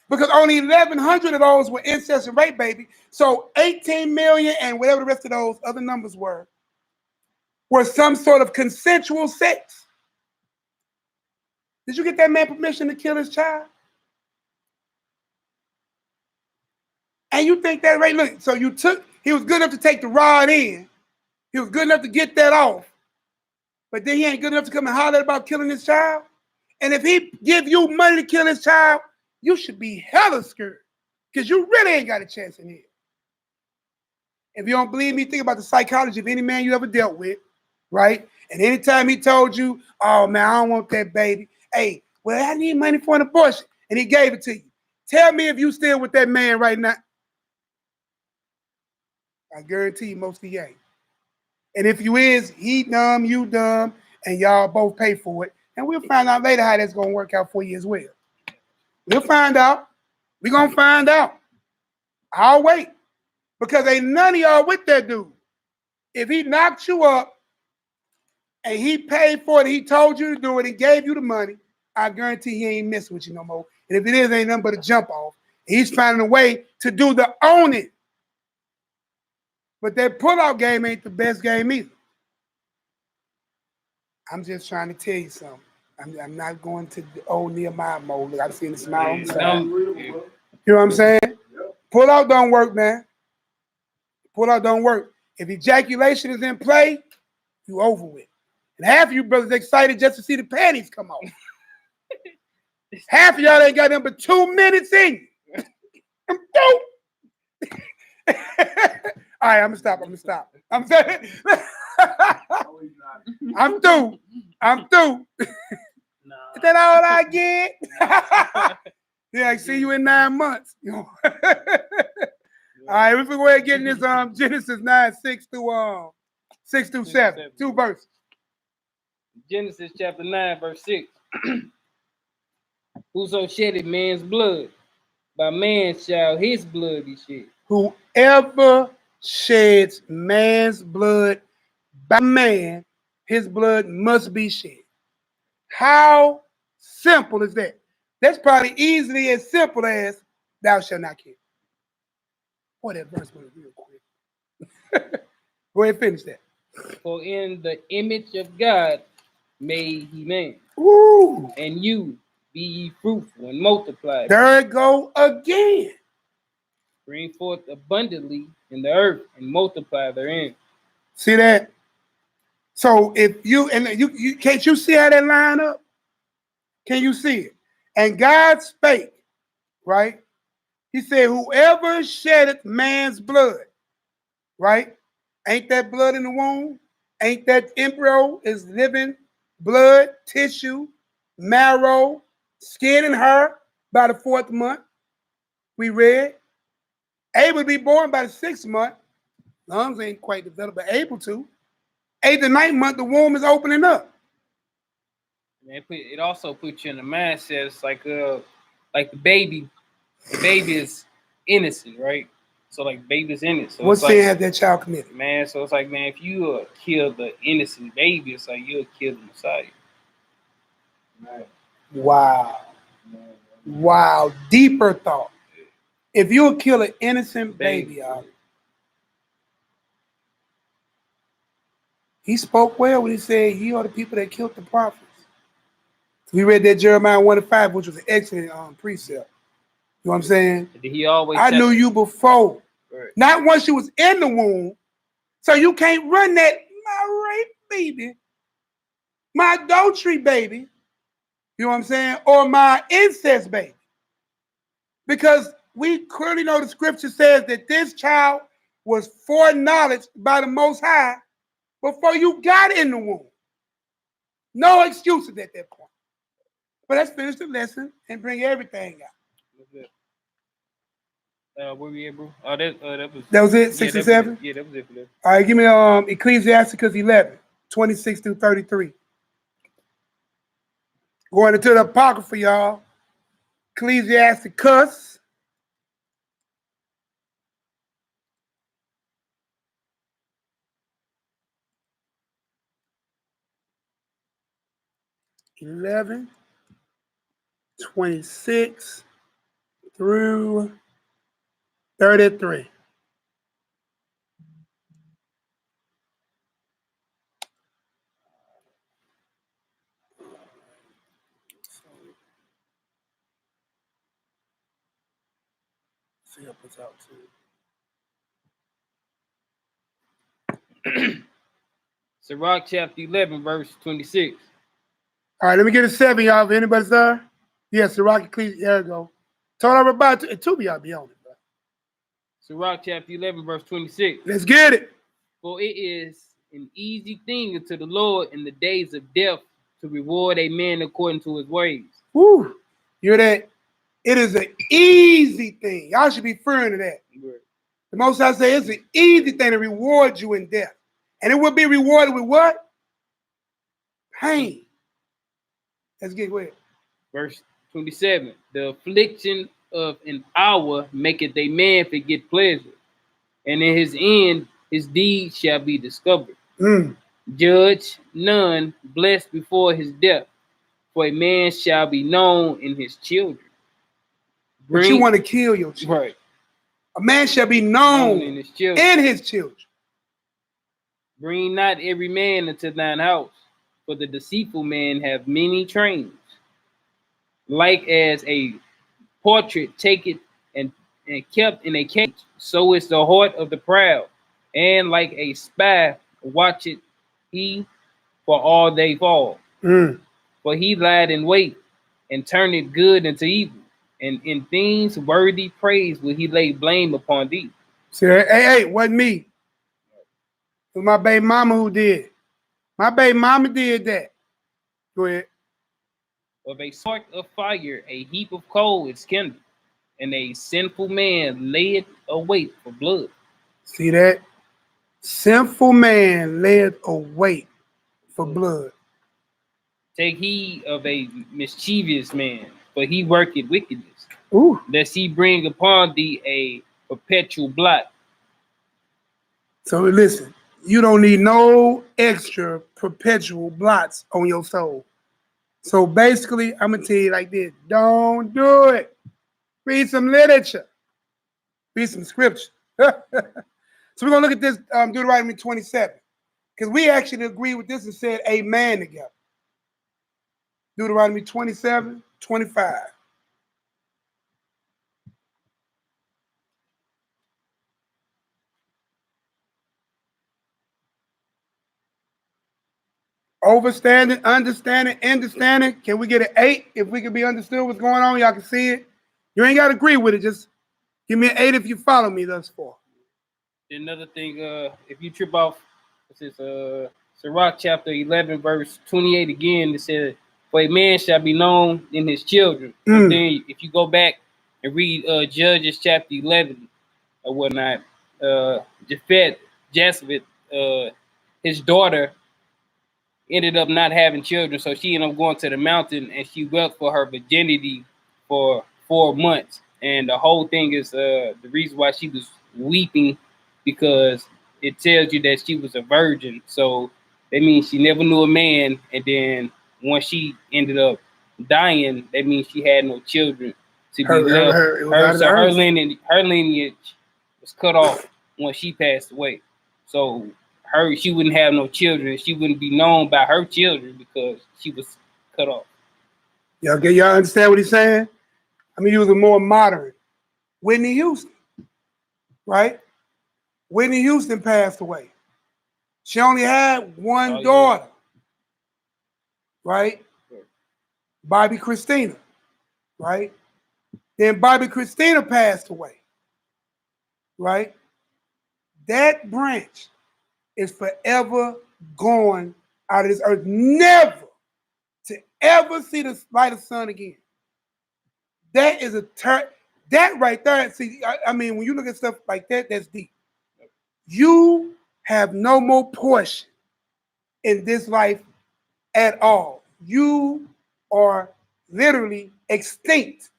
Because only 1,100 of those were incest and rape baby. So 18 million and whatever the rest of those other numbers were some sort of consensual sex. Did you get that man permission to kill his child? And you think that, right? Look, so he was good enough to take the rod in. He was good enough to get that off. But then he ain't good enough to come and holler about killing his child. And if he give you money to kill his child, you should be hella scared because you really ain't got a chance in here. If you don't believe me, think about the psychology of any man you ever dealt with, right? And anytime he told you, oh, man, I don't want that baby. Hey, well, I need money for an abortion. And he gave it to you. Tell me if you still with that man right now. I guarantee you most of you ain't. And if you is, he dumb, you dumb, and y'all both pay for it. And we'll find out later how that's going to work out for you as well. We'll find out. We're going to find out. I'll wait. Because ain't none of y'all with that dude. If he knocked you up and he paid for it, he told you to do it, and gave you the money, I guarantee he ain't messing with you no more. And if it is, ain't nothing but a jump off. He's finding a way to do the own it. But that pull-out game ain't the best game either. I'm just trying to tell you something. I'm not going to the old NehemiYAH mode. Look, I've seen the smile on the side. You know what I'm saying? Pull-out don't work, man. Pull-out don't work. If ejaculation is in play, you over with. And half of you brothers excited just to see the panties come off. Half of y'all ain't got them but 2 minutes in. I'm through. All right, I'm gonna stop. I'm saying, I'm through. Nah. Is that all I get? Yeah, I see you in 9 months. All right, we're gonna go ahead and get in this Genesis 9, 6 through 7. 2 verses. Genesis chapter 9, verse 6. Whoso shedded man's blood, by man shall his blood be shed. Whoever sheds man's blood, by man, his blood must be shed. How simple is that? That's probably easily as simple as thou shalt not kill. Boy, that verse was real quick. Go ahead and finish that. For in the image of God made he man. Woo! And you be ye fruitful and multiply. There it go again. Bring forth abundantly in the earth and multiply therein. See that? So if you can't you see how that line up? Can you see it? And God spake, right? He said, whoever sheddeth man's blood, right? Ain't that blood in the womb? Ain't that embryo is living blood, tissue, marrow, skin and hair by the 4th month? We read. Able to be born by the 6th month. Lungs ain't quite developed, but able to. 8th and 9th month, the womb is opening up. It also puts you in the mindset. It's like the baby. The baby is innocent, right? So like baby's innocent. So what sin like, has that child committed? man, so it's like, man, if you kill the innocent baby, it's like you'll kill the Messiah. Wow. Wow. Deeper thought. If you'll kill an innocent baby, y'all. He spoke well when he said, ye are the people that killed the prophets. We read that Jeremiah 1:5, which was an excellent precept. You know what I'm saying? He always I knew you before. Right. Not once you was in the womb. So you can't run that, my rape baby, my adultery baby, you know what I'm saying? Or my incest baby. Because we clearly know the scripture says that this child was foreknowledged by the Most High before you got in the womb. No excuses at that point. But let's finish the lesson and bring everything out. Where we at, bro? Oh, that was it, 6 and 7? Yeah, that was it for that. All right, give me Ecclesiasticus 11, 26 through 33. Going into the Apocrypha, y'all. Ecclesiasticus 11, 26 through 33. See help us out too. Sirach chapter 11, verse 26. All right, let me get a 7, y'all. If anybody's there? Yes, Sirach Ecclesiastes. There we go. Told everybody, and 2 of y'all be on it, bro. Sirach chapter 11, verse 26. Let's get it. For it is an easy thing unto the Lord in the days of death to reward a man according to his ways. Woo. You hear that? It is an easy thing. Y'all should be referring to that. Right. The Most High say it's an easy thing to reward you in death. And it will be rewarded with what? Pain. Let's get with it. Verse 27. The affliction of an hour maketh a man forget pleasure, and in his end his deeds shall be discovered. Judge none blessed before his death, for a man shall be known in his children. But you want to kill your children. Right. A man shall be known in his children. In his children. Bring not every man into thine house, for the deceitful man have many trains. Like as a portrait taken and kept in a cage, so is the heart of the proud. And like a spy watcheth he for all they fall. For he lied in wait and turneth good into evil. And in things worthy praise will he lay blame upon thee. See, hey, wasn't me. It was my baby mama who did. My baby mama did that. Go ahead. Of a spark of fire, a heap of coal is kindled, and a sinful man layeth await for blood. See that? Sinful man layeth await for blood. Take heed of a mischievous man, for he worketh wickedness. Lest he bring upon thee a perpetual blot. So listen, you don't need no extra perpetual blots on your soul. So basically, I'm going to tell you like this. Don't do it. Read some literature. Read some scripture. So we're going to look at this Deuteronomy 27. Because we actually agreed with this and said amen together. Deuteronomy 27, 25. Overstanding, understanding, understanding. Can we get an 8? If we can be understood what's going on, y'all can see it. You ain't got to agree with it. Just give me an 8 if you follow me thus far. Another thing, if you trip off, this is Sirach chapter 11, verse 28 again. It says, for a man shall be known in his children. But then if you go back and read Judges chapter 11 or whatnot, Jasper, his daughter, ended up not having children, so she ended up going to the mountain and she wept for her virginity for 4 months. And the whole thing is the reason why she was weeping, because it tells you that she was a virgin. So that means she never knew a man, and then once she ended up dying, that means she had no children to be left. Her lineage was cut off when she passed away. So she wouldn't have no children. She wouldn't be known by her children because she was cut off. Y'all understand what he's saying? I mean, he was a more modern. Whitney Houston, right? Whitney Houston passed away. She only had one daughter, right? Bobby Christina, right? Then Bobby Christina passed away, right? That branch is forever gone out of this earth, never to ever see the light of the sun again. That is that right there. See, I mean, when you look at stuff like that, that's deep. You have no more portion in this life at all. You are literally extinct.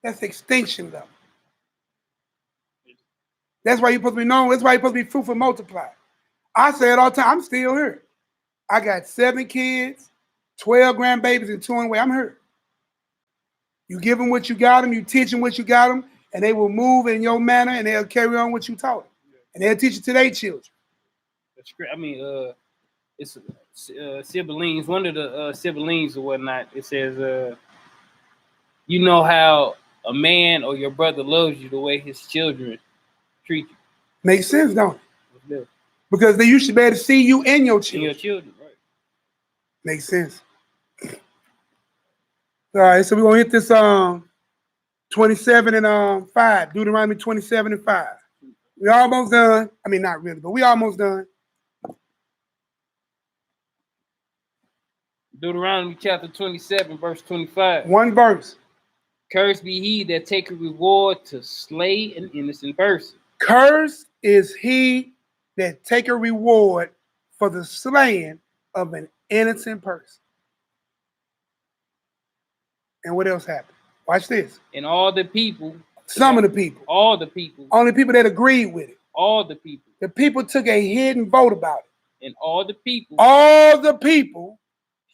That's extinction level. That's why you're supposed to be known. That's why you're supposed to be fruitful and multiply. I say it all the time. I'm still here. I got 7 kids, 12 grandbabies, and 2 on the way. I'm here. You give them what you got them, you teach them what you got them, and they will move in your manner, and they'll carry on what you taught them. And they'll teach it to their children. That's great. I mean, it's siblings. One of the siblings or whatnot. It says, you know how a man or your brother loves you the way his children treat you. Makes sense, don't it? Yeah. Because they used to be able to see you and your children. And your children, right? Makes sense. All right, so we're gonna hit this 27 and 5. Deuteronomy 27 and 5. We almost done. I mean, not really, but we almost done. Deuteronomy chapter 27, verse 25. One verse. Cursed be he that take a reward to slay an innocent person. Cursed is he that take a reward for the slaying of an innocent person. And what else happened? Watch this. And all the people. Some of the people. All the people. Only people that agreed with it. All the people. The people took a hidden vote about it. And all the people. All the people.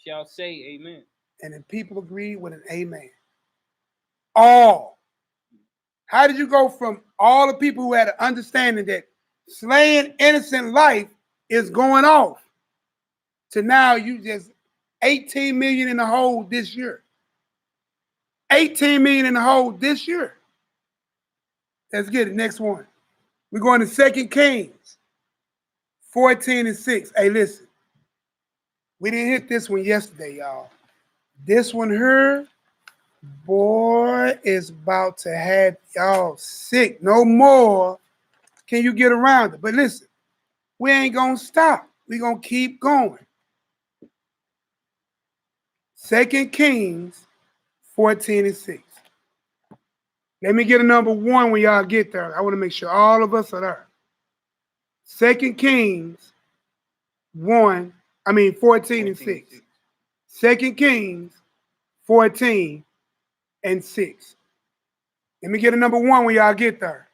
Shall say amen. And the people agreed with an amen. All. How did you go from all the people who had an understanding that slaying innocent life is going off to now you just 18 million in the hole this year? 18 million in the hole this year. Let's get it. Next one. We're going to 2 Kings 14 and 6. Hey, listen. We didn't hit this one yesterday, y'all. This one here, boy, is about to have y'all sick. No more can you get around it. But listen, we ain't going to stop. We're going to keep going. 2 Kings 14 and 6. Let me get a number 1 when y'all get there. I want to make sure all of us are there. 2 Kings 14 and 6. 2 Kings 14 and 6. Let me get a number 1 when y'all get there.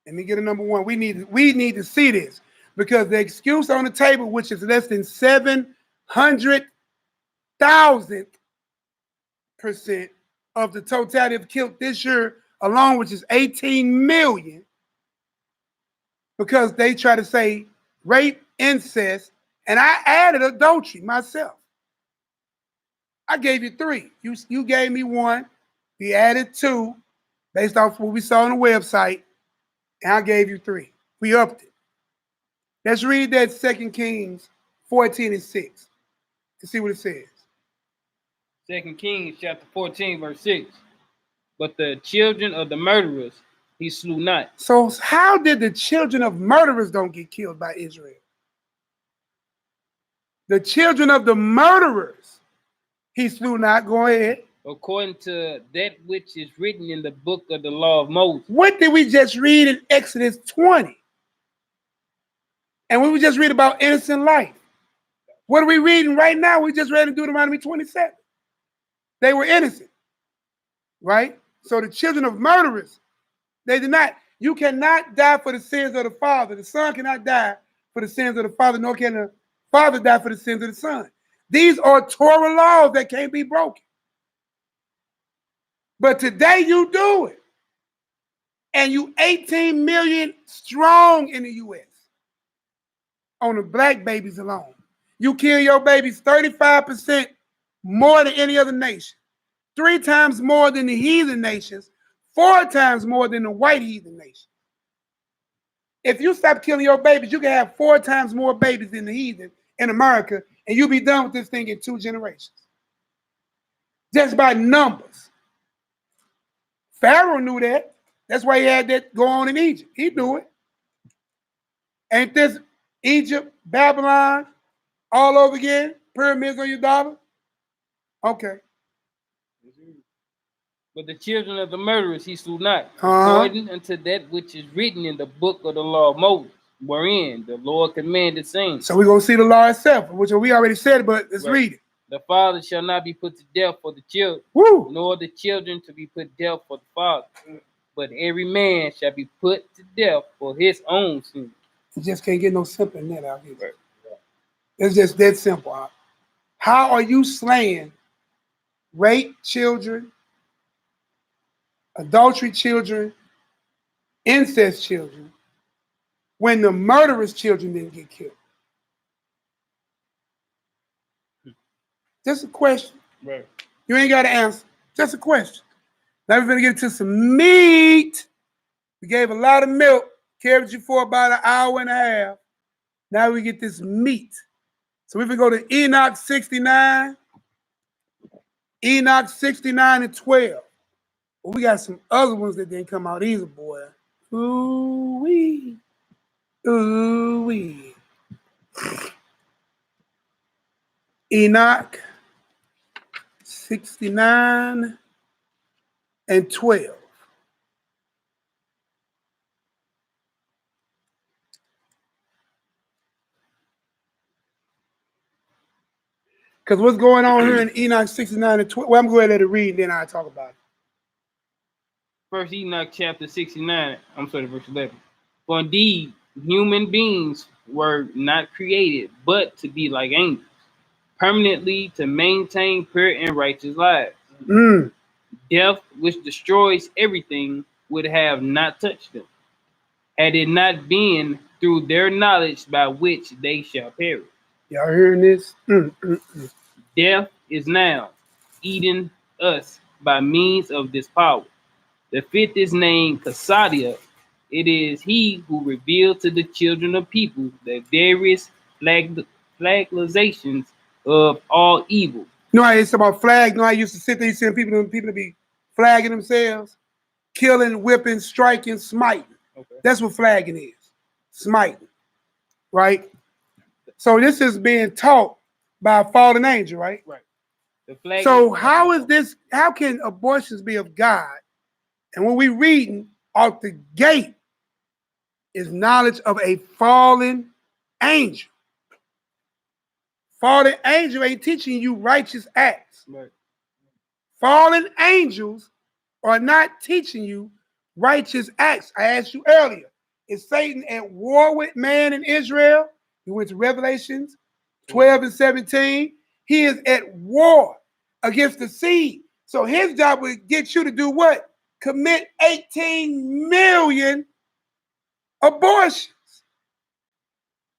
Let me get a number 1. We need to see this because the excuse on the table, which is less than 700,000% of the totality of killed this year alone, which is 18 million, because they try to say rape, incest, and I added adultery myself. I gave you 3. You gave me 1. We added 2 based off what we saw on the website, and I gave you 3. We upped it. Let's read that 2 Kings 14 and 6 to see what it says. 2 Kings chapter 14, verse 6. But the children of the murderers he slew not. So how did the children of murderers don't get killed by Israel? The children of the murderers he slew not. Go ahead. According to that which is written in the book of the law of Moses. What did we just read in Exodus 20? And we just read about innocent life. What are we reading right now? We just read in Deuteronomy 27. They were innocent, right? So the children of murderers, they did not. You cannot die for the sins of the father. The son cannot die for the sins of the father, nor can the father die for the sins of the son. These are Torah laws that can't be broken. But today you do it. And you 18 million strong in the U.S. on the black babies alone. You kill your babies 35% more than any other nation, 3 times more than the heathen nations, 4 times more than the white heathen nation. If you stop killing your babies, you can have 4 times more babies than the heathen in America, and you'll be done with this thing in 2 generations. Just by numbers. Pharaoh knew that. That's why he had that go on in Egypt. He knew it. Ain't this Egypt, Babylon, all over again? Pyramids on your dollar? Okay. But the children of the murderers he slew not, according unto that which is written in the book of the law of Moses, wherein the Lord commanded, saying. So we're going to see the law itself, which we already said, but let's read it. The father shall not be put to death for the children, nor the children to be put to death for the father. But every man shall be put to death for his own sin. You just can't get no simple than that out here. Right. It's just that simple. How are you slaying rape children, adultery children, incest children, when the murderous children didn't get killed? Just a question. Right. You ain't got to answer. Just a question. Now we're going to get into some meat. We gave a lot of milk, carried you for about an hour and a half. Now we get this meat. So we're going to go to Enoch 69. Enoch 69 and 12. Well, we got some other ones that didn't come out either, boy. Ooh-wee. Ooh-wee. Enoch 69 and 12. Because what's going on here in Enoch 69 and 12? Well, I'm going to let it read, and then I'll talk about it. First Enoch chapter 69, verse 11. For indeed, human beings were not created, but to be like angels, permanently to maintain pure and righteous lives. Death, which destroys everything, would have not touched them, had it not been through their knowledge by which they shall perish. Y'all hearing this? Death is now eating us by means of this power. The 5th is named Casadia. It is he who revealed to the children of people the various flagellations of all evil. You know how it's about flag? You know how I used to sit there and see people to be flagging themselves? Killing, whipping, striking, smiting. Okay. That's what flagging is. Smiting. Right? So this is being taught by a fallen angel, right? Right. So how is this? How can abortions be of God? And when we reading off the gate is knowledge of a fallen angel. Fallen angel ain't teaching you righteous acts. Right. Fallen angels are not teaching you righteous acts. I asked you earlier, is Satan at war with man in Israel? You went to Revelations 12 and 17. He is at war against the seed. So his job would get you to do what? Commit 18 million abortions.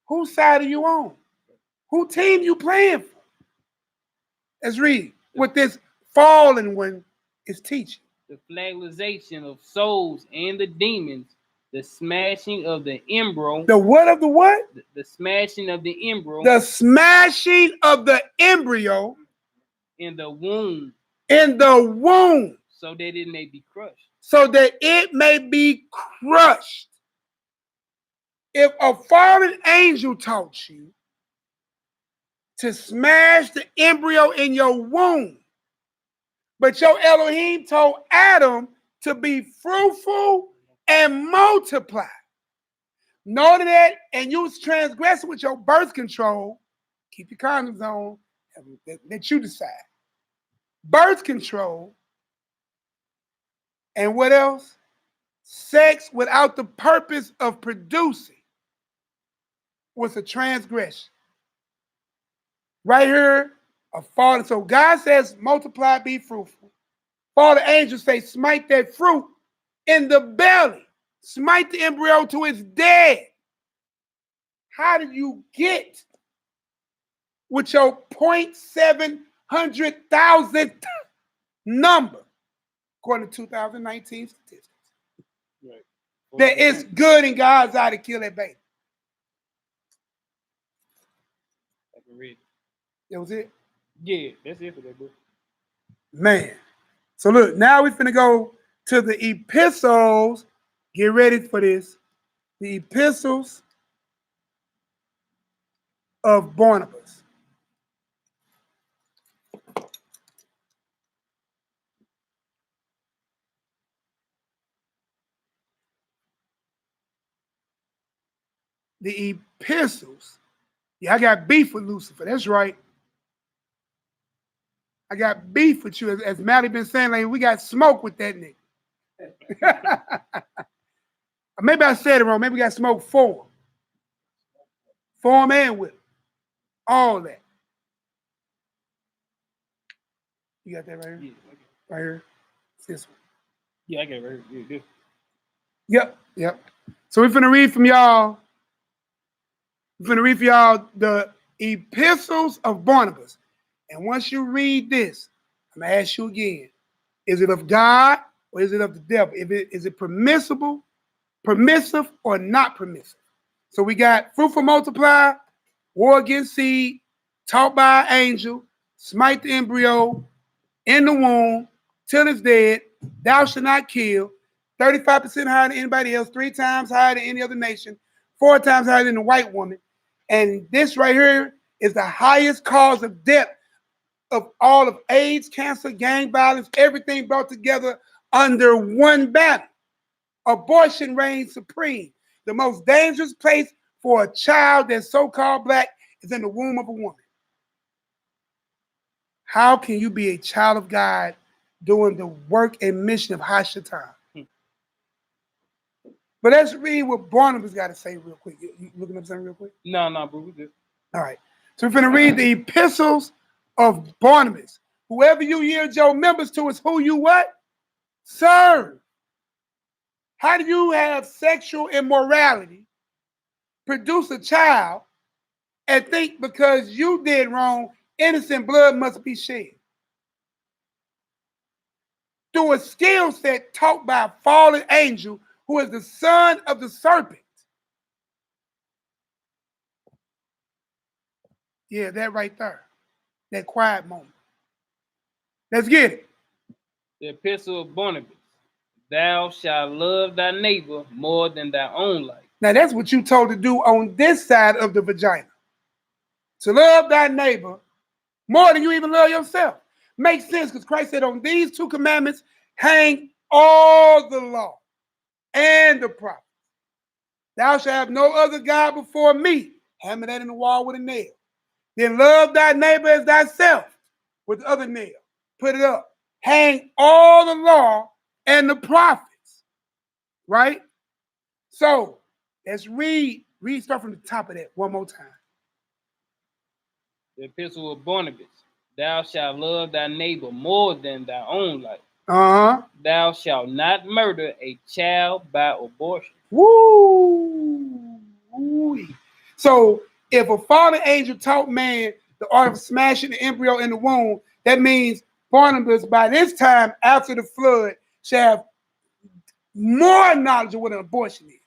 Whose side are you on? Who team you playing for? Let's read what this fallen one is teaching. The flagellation of souls and the demons, the smashing of the embryo. The what of the what? The smashing of the embryo. The smashing of the embryo. In the womb. In the womb. So that it may be crushed. So that it may be crushed. If a fallen angel taught you to smash the embryo in your womb, but your Elohim told Adam to be fruitful and multiply. Know that, and you was transgressing with your birth control. Keep your condoms on. Let you decide. Birth control. And what else? Sex without the purpose of producing was a transgression. Right here, a fallen. So God says, multiply, be fruitful. Fallen angels say, smite that fruit in the belly. Smite the embryo to its dead. how did you get with your 0.700,000 number, according to 2019 statistics, Right. that it's good in God's eye to kill that baby? I can read it. That was it? Yeah, that's it for that book. Man. So look, now we're finna go to the epistles. Get ready for this. The epistles of Barnabas. The epistles. Yeah, I got beef with Lucifer. That's right. I got beef with you. As Mallie been saying, like, we got smoke with that nigga. Maybe I said it wrong. Maybe we got smoke for him. For him and with him. All that. You got that right here? Yeah, Right here? It's this one. yeah, I got it right here. Yeah, this. Yep. So we're finna read from y'all. We're finna read for y'all the epistles of Barnabas. And once you read this, I'm gonna ask you again: is it of God or is it of the devil? Is it permissive, or not permissive? So we got fruitful multiply, war against seed, taught by an angel, smite the embryo in the womb till it's dead. Thou shalt not kill. 35% higher than anybody else, 3 times higher than any other nation, 4 times higher than the white woman. And this right here is the highest cause of death of all of AIDS, cancer, gang violence, everything brought together under one banner. Abortion reigns supreme. The most dangerous place for a child that's so-called black is in the womb of a woman. How can you be a child of God doing the work and mission of Hashatan? But let's read what Barnabas got to say real quick. You looking up something real quick? No, bro, we good. All right. So we're going to read the epistles of Barnabas. Whoever you yield your members to is who you what? Serve. How do you have sexual immorality, produce a child, and think because you did wrong, innocent blood must be shed? Through a skill set taught by a fallen angel who is the son of the serpent. Yeah, that right there. That quiet moment. Let's get it. The epistle of Barnabas. Thou shalt love thy neighbor more than thy own life. Now that's what you told to do on this side of the vagina. To love thy neighbor more than you even love yourself. Makes sense because Christ said on these 2 commandments hang all the law and the prophets. Thou shalt have no other God before me. Hammer that in the wall with a nail. Then love thy neighbor as thyself with the other nail. Put it up. Hang all the law and the prophets. Right? So let's read. Start from the top of that one more time. The epistle of Barnabas. Thou shalt love thy neighbor more than thy own life. Thou shalt not murder a child by abortion. Woo! So if a fallen angel taught man the art of smashing the embryo in the womb, that means Barnabas, by this time after the flood, shall have more knowledge of what an abortion is.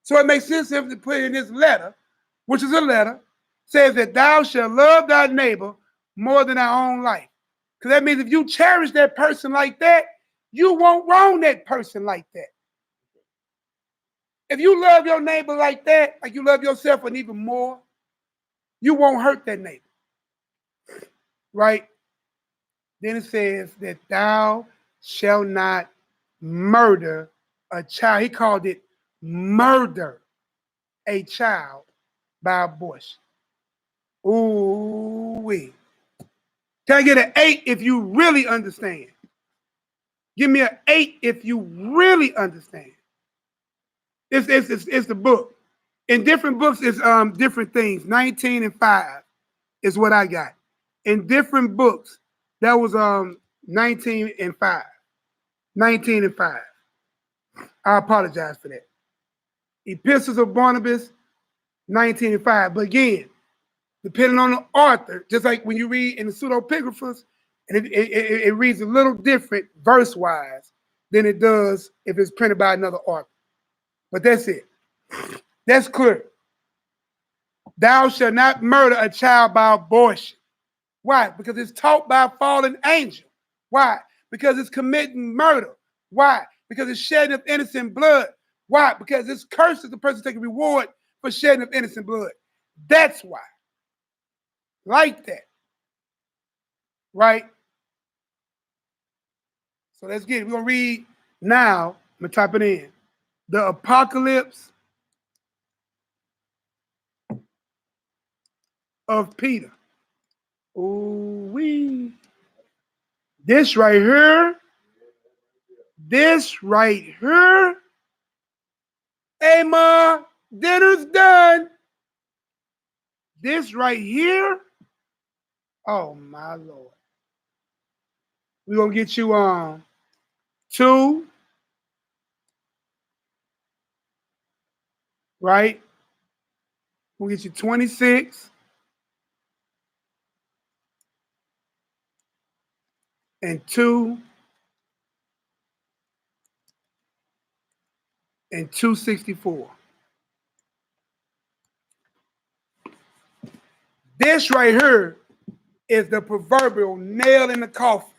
So it makes sense to put in this letter, which is a letter, says that thou shalt love thy neighbor more than thy own life. Because that means if you cherish that person like that, you won't wrong that person like that. If you love your neighbor like that, like you love yourself and even more, you won't hurt that neighbor. Right? Then it says that thou shalt not murder a child. He called it murder a child by abortion. Ooh-wee. Can I get an 8 if you really understand? Give me an 8 if you really understand. It's the book. In different books, it's different things. 19 and 5 is what I got. In different books, that was 19 and 5. 19 and 5. I apologize for that. Epistles of Barnabas, 1905. But again, depending on the author, just like when you read in the pseudepigraphers, and it reads a little different verse-wise than it does if it's printed by another author. But that's it. That's clear. Thou shalt not murder a child by abortion. Why? Because it's taught by a fallen angel. Why? Because it's committing murder. Why? Because it's shedding of innocent blood. Why? Because it's cursed if the person taking reward for shedding of innocent blood. That's why. Like that. Right? So let's get it. We're going to read now. I'm going to type it in. The Apocalypse of Peter. Ooh-wee. This right here. This right here. Hey, Ma, dinner's done. This right here. Oh, my Lord. We're going to get you on 2. Right? We'll get you 26. And 2. And 264. This right here is the proverbial nail in the coffin.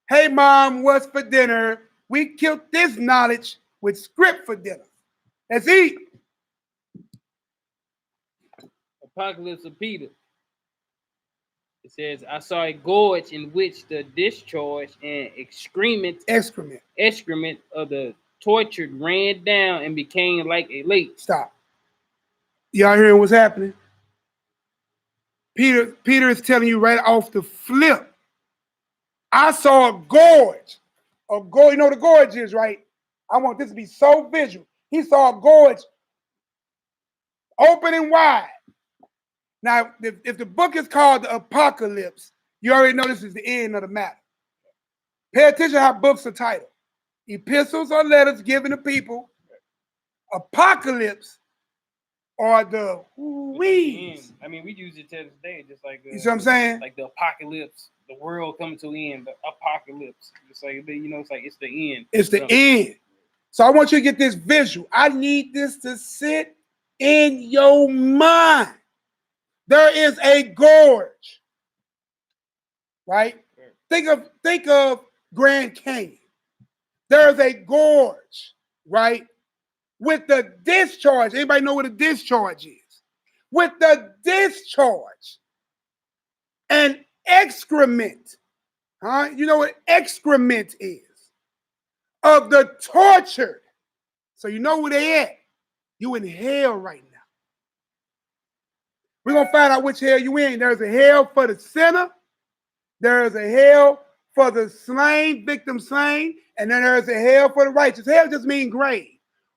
Hey, Mom, what's for dinner? We killed this knowledge with script for dinner. Let's eat. Apocalypse of Peter. It says, I saw a gorge in which the discharge and excrement of the tortured ran down and became like a lake. Stop. Y'all hearing what's happening? Peter is telling you right off the flip. I saw a gorge. A gorge, you know what a gorge is, right? I want this to be so visual. He saw a gorge open and wide. Now, if the book is called the Apocalypse, you already know this is the end of the matter. Pay attention to how books are titled. Epistles or letters given to people. Apocalypse are the weeds. I mean, we use it to this day, just like you see what I'm saying? Like the apocalypse, the world coming to an end, the apocalypse. It's like, you know, it's the end. It's the end. So I want you to get this visual. I need this to sit in your mind. There is a gorge, right? Think of Grand Canyon. There is a gorge, right? With the discharge. Anybody know what a discharge is? With the discharge and excrement. Huh? You know what excrement is? Of the tortured. So you know where they at. You in hell right now. We're going to find out which hell you in. There's a hell for the sinner. There's a hell for the slain, victim slain. And then there's a hell for the righteous. Hell just means grave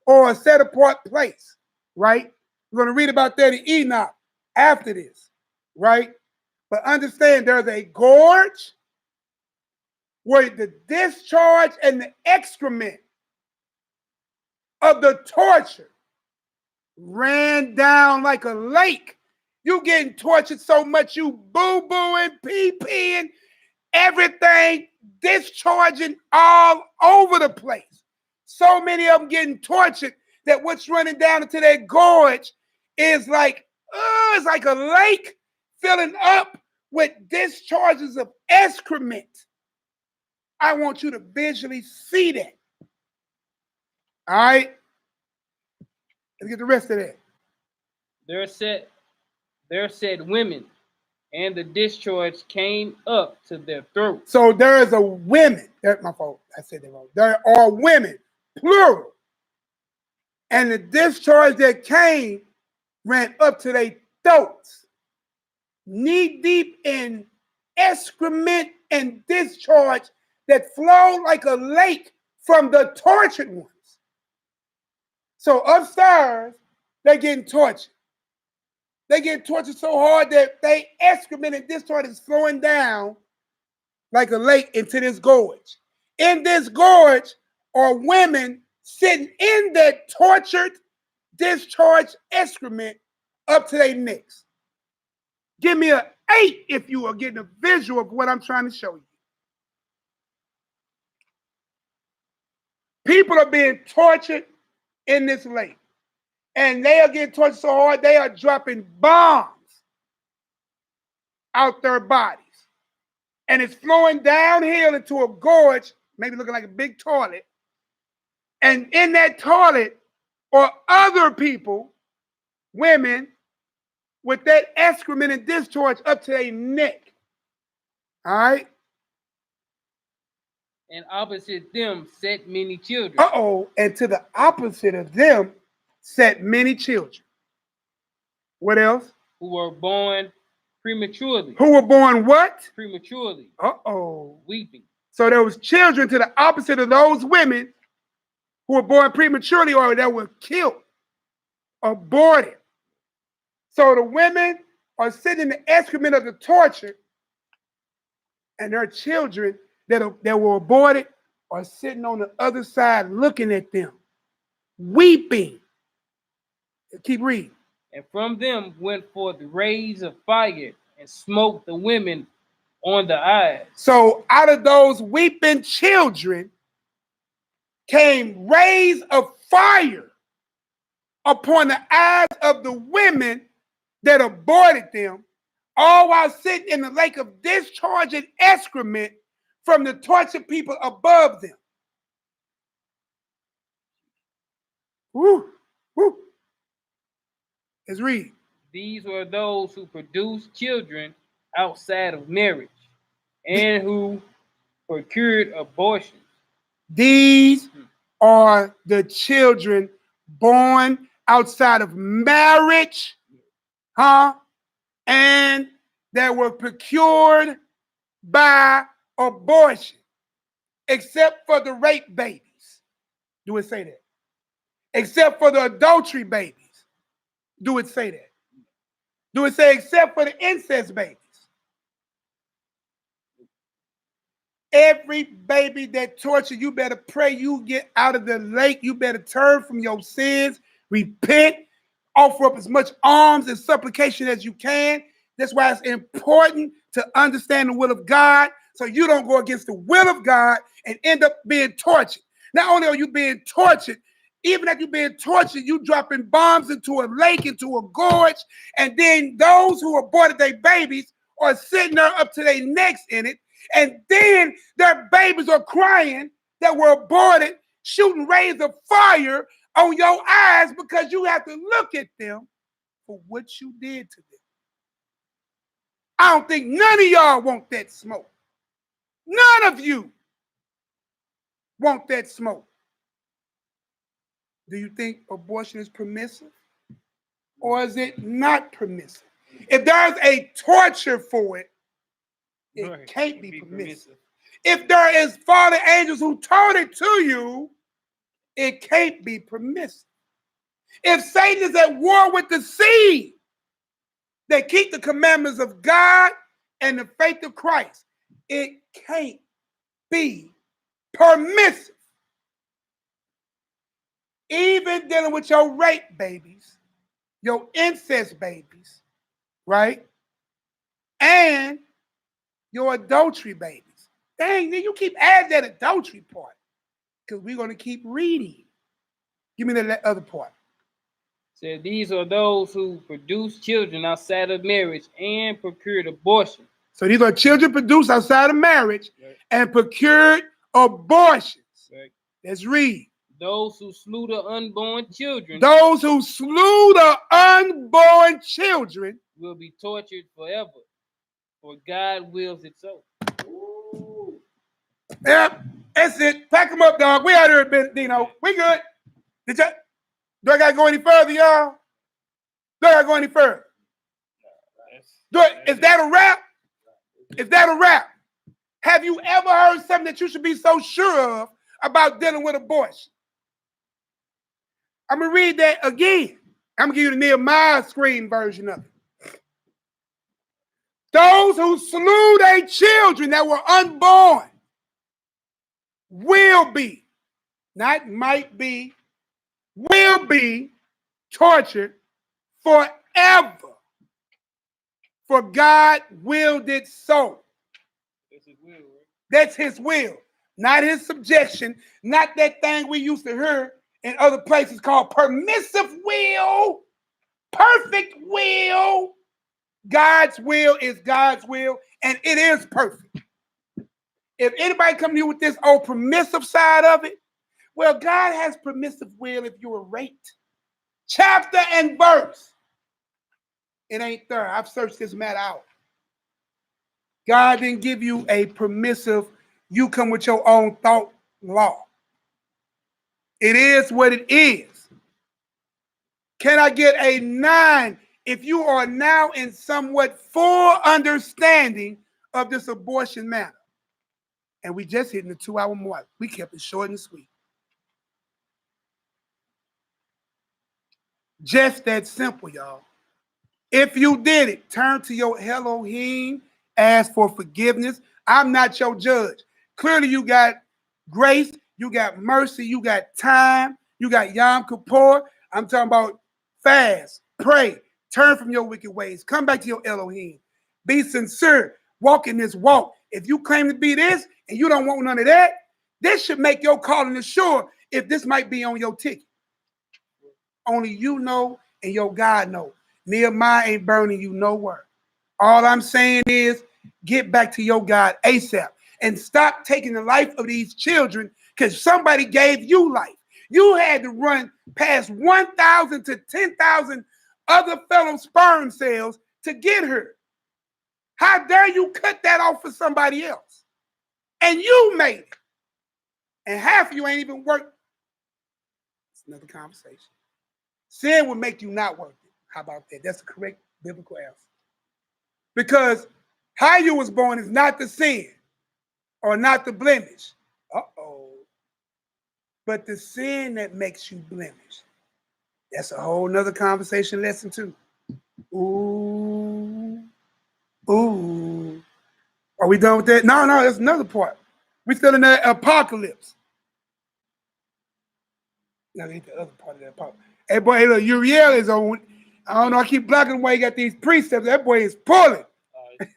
or a set apart place, right? We're going to read about that in Enoch after this, right? But understand there's a gorge where the discharge and the excrement of the torture ran down like a lake. You getting tortured so much you boo-booing, pee-peeing, everything discharging all over the place. So many of them getting tortured that what's running down into that gorge is like, it's like a lake filling up with discharges of excrement. I want you to visually see that. All right? Let's get the rest of that. There said women, and the discharge came up to their throat. So there is a women. That's my fault. I said that wrong. There are women, plural. And the discharge that came ran up to their throats, knee deep in excrement and discharge that flowed like a lake from the tortured ones. So upstairs, they're getting tortured. They get tortured so hard that they excrement and discharge is flowing down like a lake into this gorge. In this gorge are women sitting in that tortured, discharge excrement up to their necks. Give me an 8 if you are getting a visual of what I'm trying to show you. People are being tortured in this lake. And they are getting tortured so hard, they are dropping bombs out their bodies. And it's flowing downhill into a gorge, maybe looking like a big toilet. And in that toilet are other people, women, with that excrement and discharge up to their neck. All right? And opposite them sat many children. Uh-oh. And to the opposite of them sat many children. What else? Who were born prematurely. Who were born what? Prematurely. Uh-oh. Weeping. So there was children to the opposite of those women who were born prematurely or that were killed, aborted. So the women are sitting in the excrement of the torture, and their children that were aborted are sitting on the other side looking at them, weeping. Keep reading. And from them went forth rays of fire and smote the women on the eyes. So out of those weeping children came rays of fire upon the eyes of the women that aborted them, all while sitting in the lake of discharge and excrement from the tortured people above them. Woo, woo. Let's read. These were those who produced children outside of marriage and who procured abortion. These are the children born outside of marriage, and that were procured by abortion, except for the rape babies. Do it say that? Except for the adultery babies. Do it say that? Do it say except for the incest babies? Every baby that tortured, you better pray you get out of the lake. You better turn from your sins, repent, offer up as much alms and supplication as you can. That's why it's important to understand the will of God so you don't go against the will of God and end up being tortured. Not only are you being tortured, even after you're being tortured, you dropping bombs into a lake, into a gorge, and then those who aborted their babies are sitting there up to their necks in it, and then their babies are crying that were aborted, shooting rays of fire on your eyes because you have to look at them for what you did to them. I don't think none of y'all want that smoke. None of you want that smoke. Do you think abortion is permissive? Or is it not permissive? If there's a torture for it, it can't be permissive. If there is fallen angels who taught it to you, it can't be permissive. If Satan is at war with the seed that keep the commandments of God and the faith of Christ, it can't be permissive. Even dealing with your rape babies, your incest babies, right? And your adultery babies. Dang, then you keep adding that adultery part because we're going to keep reading. Give me that other part. So these are those who produce children outside of marriage and procured abortion. So these are children produced outside of marriage and procured abortions. Right. Let's read. Those who slew the unborn children. Those who slew the unborn children will be tortured forever, for God wills it so. Ooh. Yep, that's it. Pack them up, dog. We out here, Dino. We good. Do I gotta go any further, y'all? Do I gotta go any further? Is that a wrap? Is that a wrap? Have you ever heard something that you should be so sure of about dealing with abortion? I'm going to read that again. I'm going to give you the NehemiYAH screen version of it. Those who slew their children that were unborn will be, not might be, will be tortured forever. For God willed it so. That's his will, right? That's his will, not his subjection, not that thing we used to hear in other places called permissive will, perfect will. God's will is God's will, and it is perfect. If anybody come to you with this old permissive side of it, well, God has permissive will if you were raped. Chapter and verse. It ain't there. I've searched this matter out. God didn't give you a permissive, you come with your own thought law. It is what it is. Can I get a 9 if you are now in somewhat full understanding of this abortion matter? And we just hit the 2-hour mark. We kept it short and sweet. Just that simple, y'all. If you did it, turn to your Elohim, ask for forgiveness. I'm not your judge. Clearly, you got grace, you got mercy, you got time, you got Yom Kippur. I'm talking about fast, pray, turn from your wicked ways, come back to your Elohim. Be sincere, walk in this walk. If you claim to be this and you don't want none of that, this should make your calling assured if this might be on your ticket. Only you know and your God know. Nehemiah ain't burning you nowhere. All I'm saying is get back to your God ASAP and stop taking the life of these children because somebody gave you life. You had to run past 1,000 to 10,000 other fellow sperm cells to get her. How dare you cut that off for somebody else? And you made it. And half of you ain't even worked. It's another conversation. Sin will make you not worth it. How about that? That's the correct biblical answer. Because how you was born is not the sin or not the blemish. Uh-oh. But the sin that makes you blemish. That's a whole nother conversation lesson too. Ooh. Ooh. Are we done with that? No, that's another part. We still in the apocalypse. Now get the other part of that apocalypse. Hey boy, hey, look, Uriel is on. I don't know, I keep blocking why he got these precepts. That boy is pulling.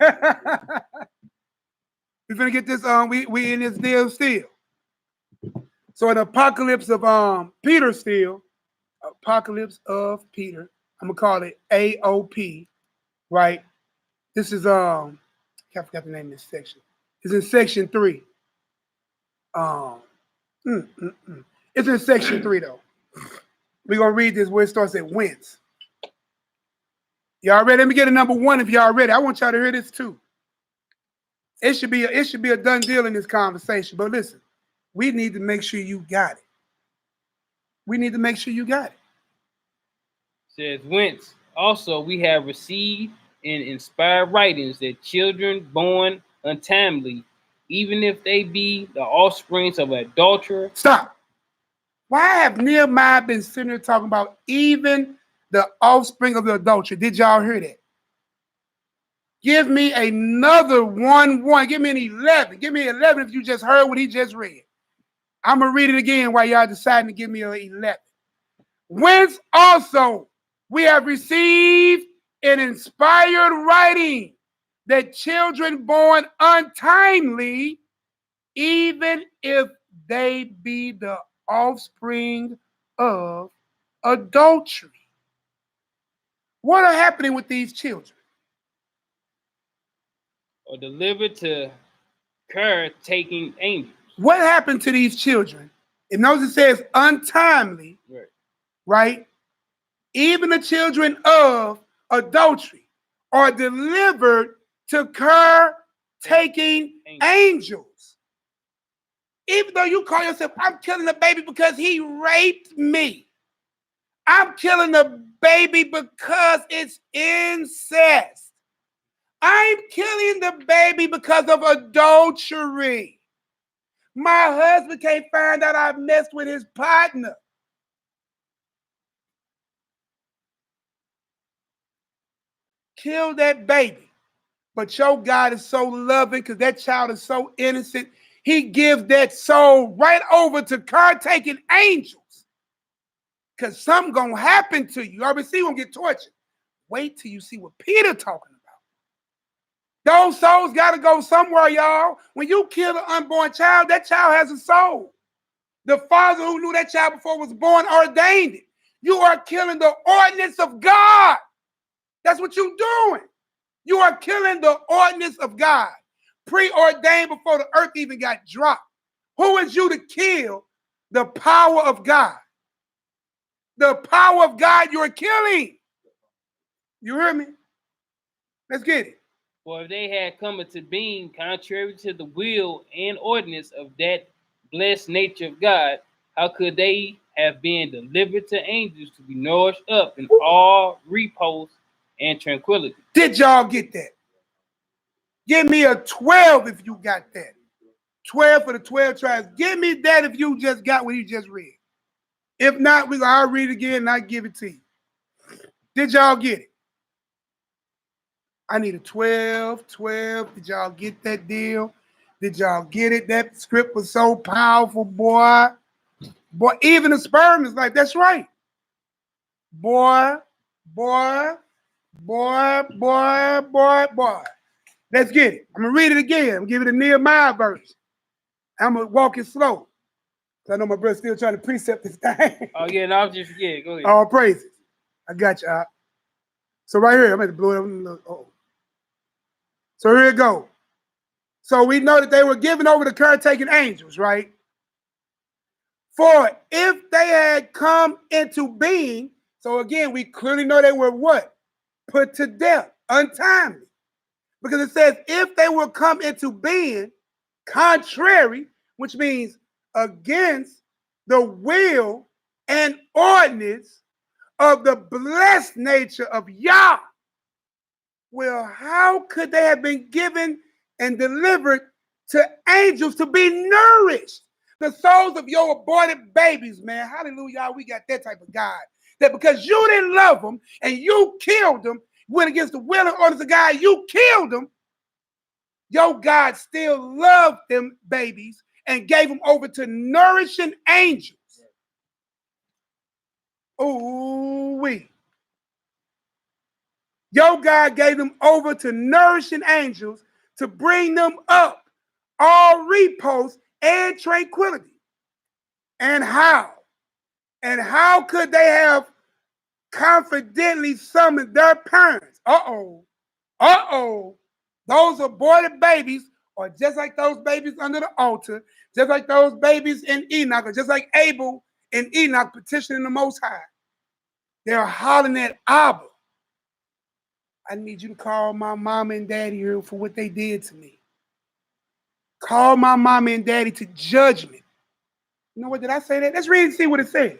We're gonna get this we in this deal still. So in the apocalypse of Peter still, apocalypse of Peter, I'm gonna call it AOP, right? This is I forgot the name of this section. It's in section 3. It's in section 3 though. We're gonna read this where it starts at whence. Y'all ready? Let me get a number 1 if y'all ready. I want y'all to hear this too. It should be a done deal in this conversation. But listen, we need to make sure you got it. We need to make sure you got it. Says whence also we have received in inspired writings that children born untimely, even if they be the offsprings of an adulterer. Stop. Why have Nehemiah been sitting there talking about even the offspring of the adultery? Did y'all hear that? Give me another 1. Give me an 11. Give me 11 if you just heard what he just read. I'm going to read it again while y'all deciding to give me an 11. Whence also we have received an inspired writing that children born untimely, even if they be the offspring of adultery. What are happening with these children? Or delivered to care-taking angels. What happened to these children? If notice it says untimely, right? Even the children of adultery are delivered to care-taking angels. Even though you call yourself, I'm killing the baby because he raped me. I'm killing the baby because it's incest. I'm killing the baby because of adultery. My husband can't find out I messed with his partner. Kill that baby. But your God is so loving because that child is so innocent. He gives that soul right over to car-taking angels. Because something gonna happen to you. RBC gonna get tortured. Wait till you see what Peter talking about. Those souls gotta go somewhere, y'all. When you kill an unborn child, that child has a soul. The father who knew that child before was born ordained it. You are killing the ordinance of God. That's what you're doing. You are killing the ordinance of God. Preordained before the earth even got dropped. Who is you to kill the power of God? The power of God you're killing. You hear me? Let's get it. For if they had come into being contrary to the will and ordinance of that blessed nature of God, how could they have been delivered to angels to be nourished up in all repose and tranquility? Did y'all get that? Give me a 12 if you got that. 12 for the 12 tribes. Give me that if you just got what you just read. If not, I'll read it again and I'll give it to you. Did y'all get it? I need a 12. Did y'all get that deal? Did y'all get it? That script was so powerful, boy. Boy, even the sperm is like, that's right. Boy. Let's get it. I'm going to read it again. I'm going to give it a NehemiYAH verse. I'm going to walk it slow. I know my brother's still trying to precept this thing. Oh, yeah, no, I was just, yeah, go ahead. All praises. I got you. So right here, I'm going to blow it up. Oh. So here it goes. So we know that they were given over to caretaking angels, right? For if they had come into being, so again, we clearly know they were what? Put to death, untimely. Because it says, if they will come into being contrary, which means against the will and ordinance of the blessed nature of Yah. Well, how could they have been given and delivered to angels to be nourished? The souls of your aborted babies, man. Hallelujah, we got that type of God. That because you didn't love them and you killed them, went against the will and orders of God, you killed them. Your God still loved them babies and gave them over to nourishing angels. Ooh-wee. Your God gave them over to nourishing angels to bring them up all repose and tranquility. And how? And how could they have confidently summoned their parents? Those aborted babies are just like those babies under the altar, just like those babies in Enoch, or just like Abel and Enoch petitioning the Most High. They're hollering at Abba. I need you to call my mama and daddy here for what they did to me. Call my mama and daddy to judgment. You know what, did I say that? Let's read and see what it says.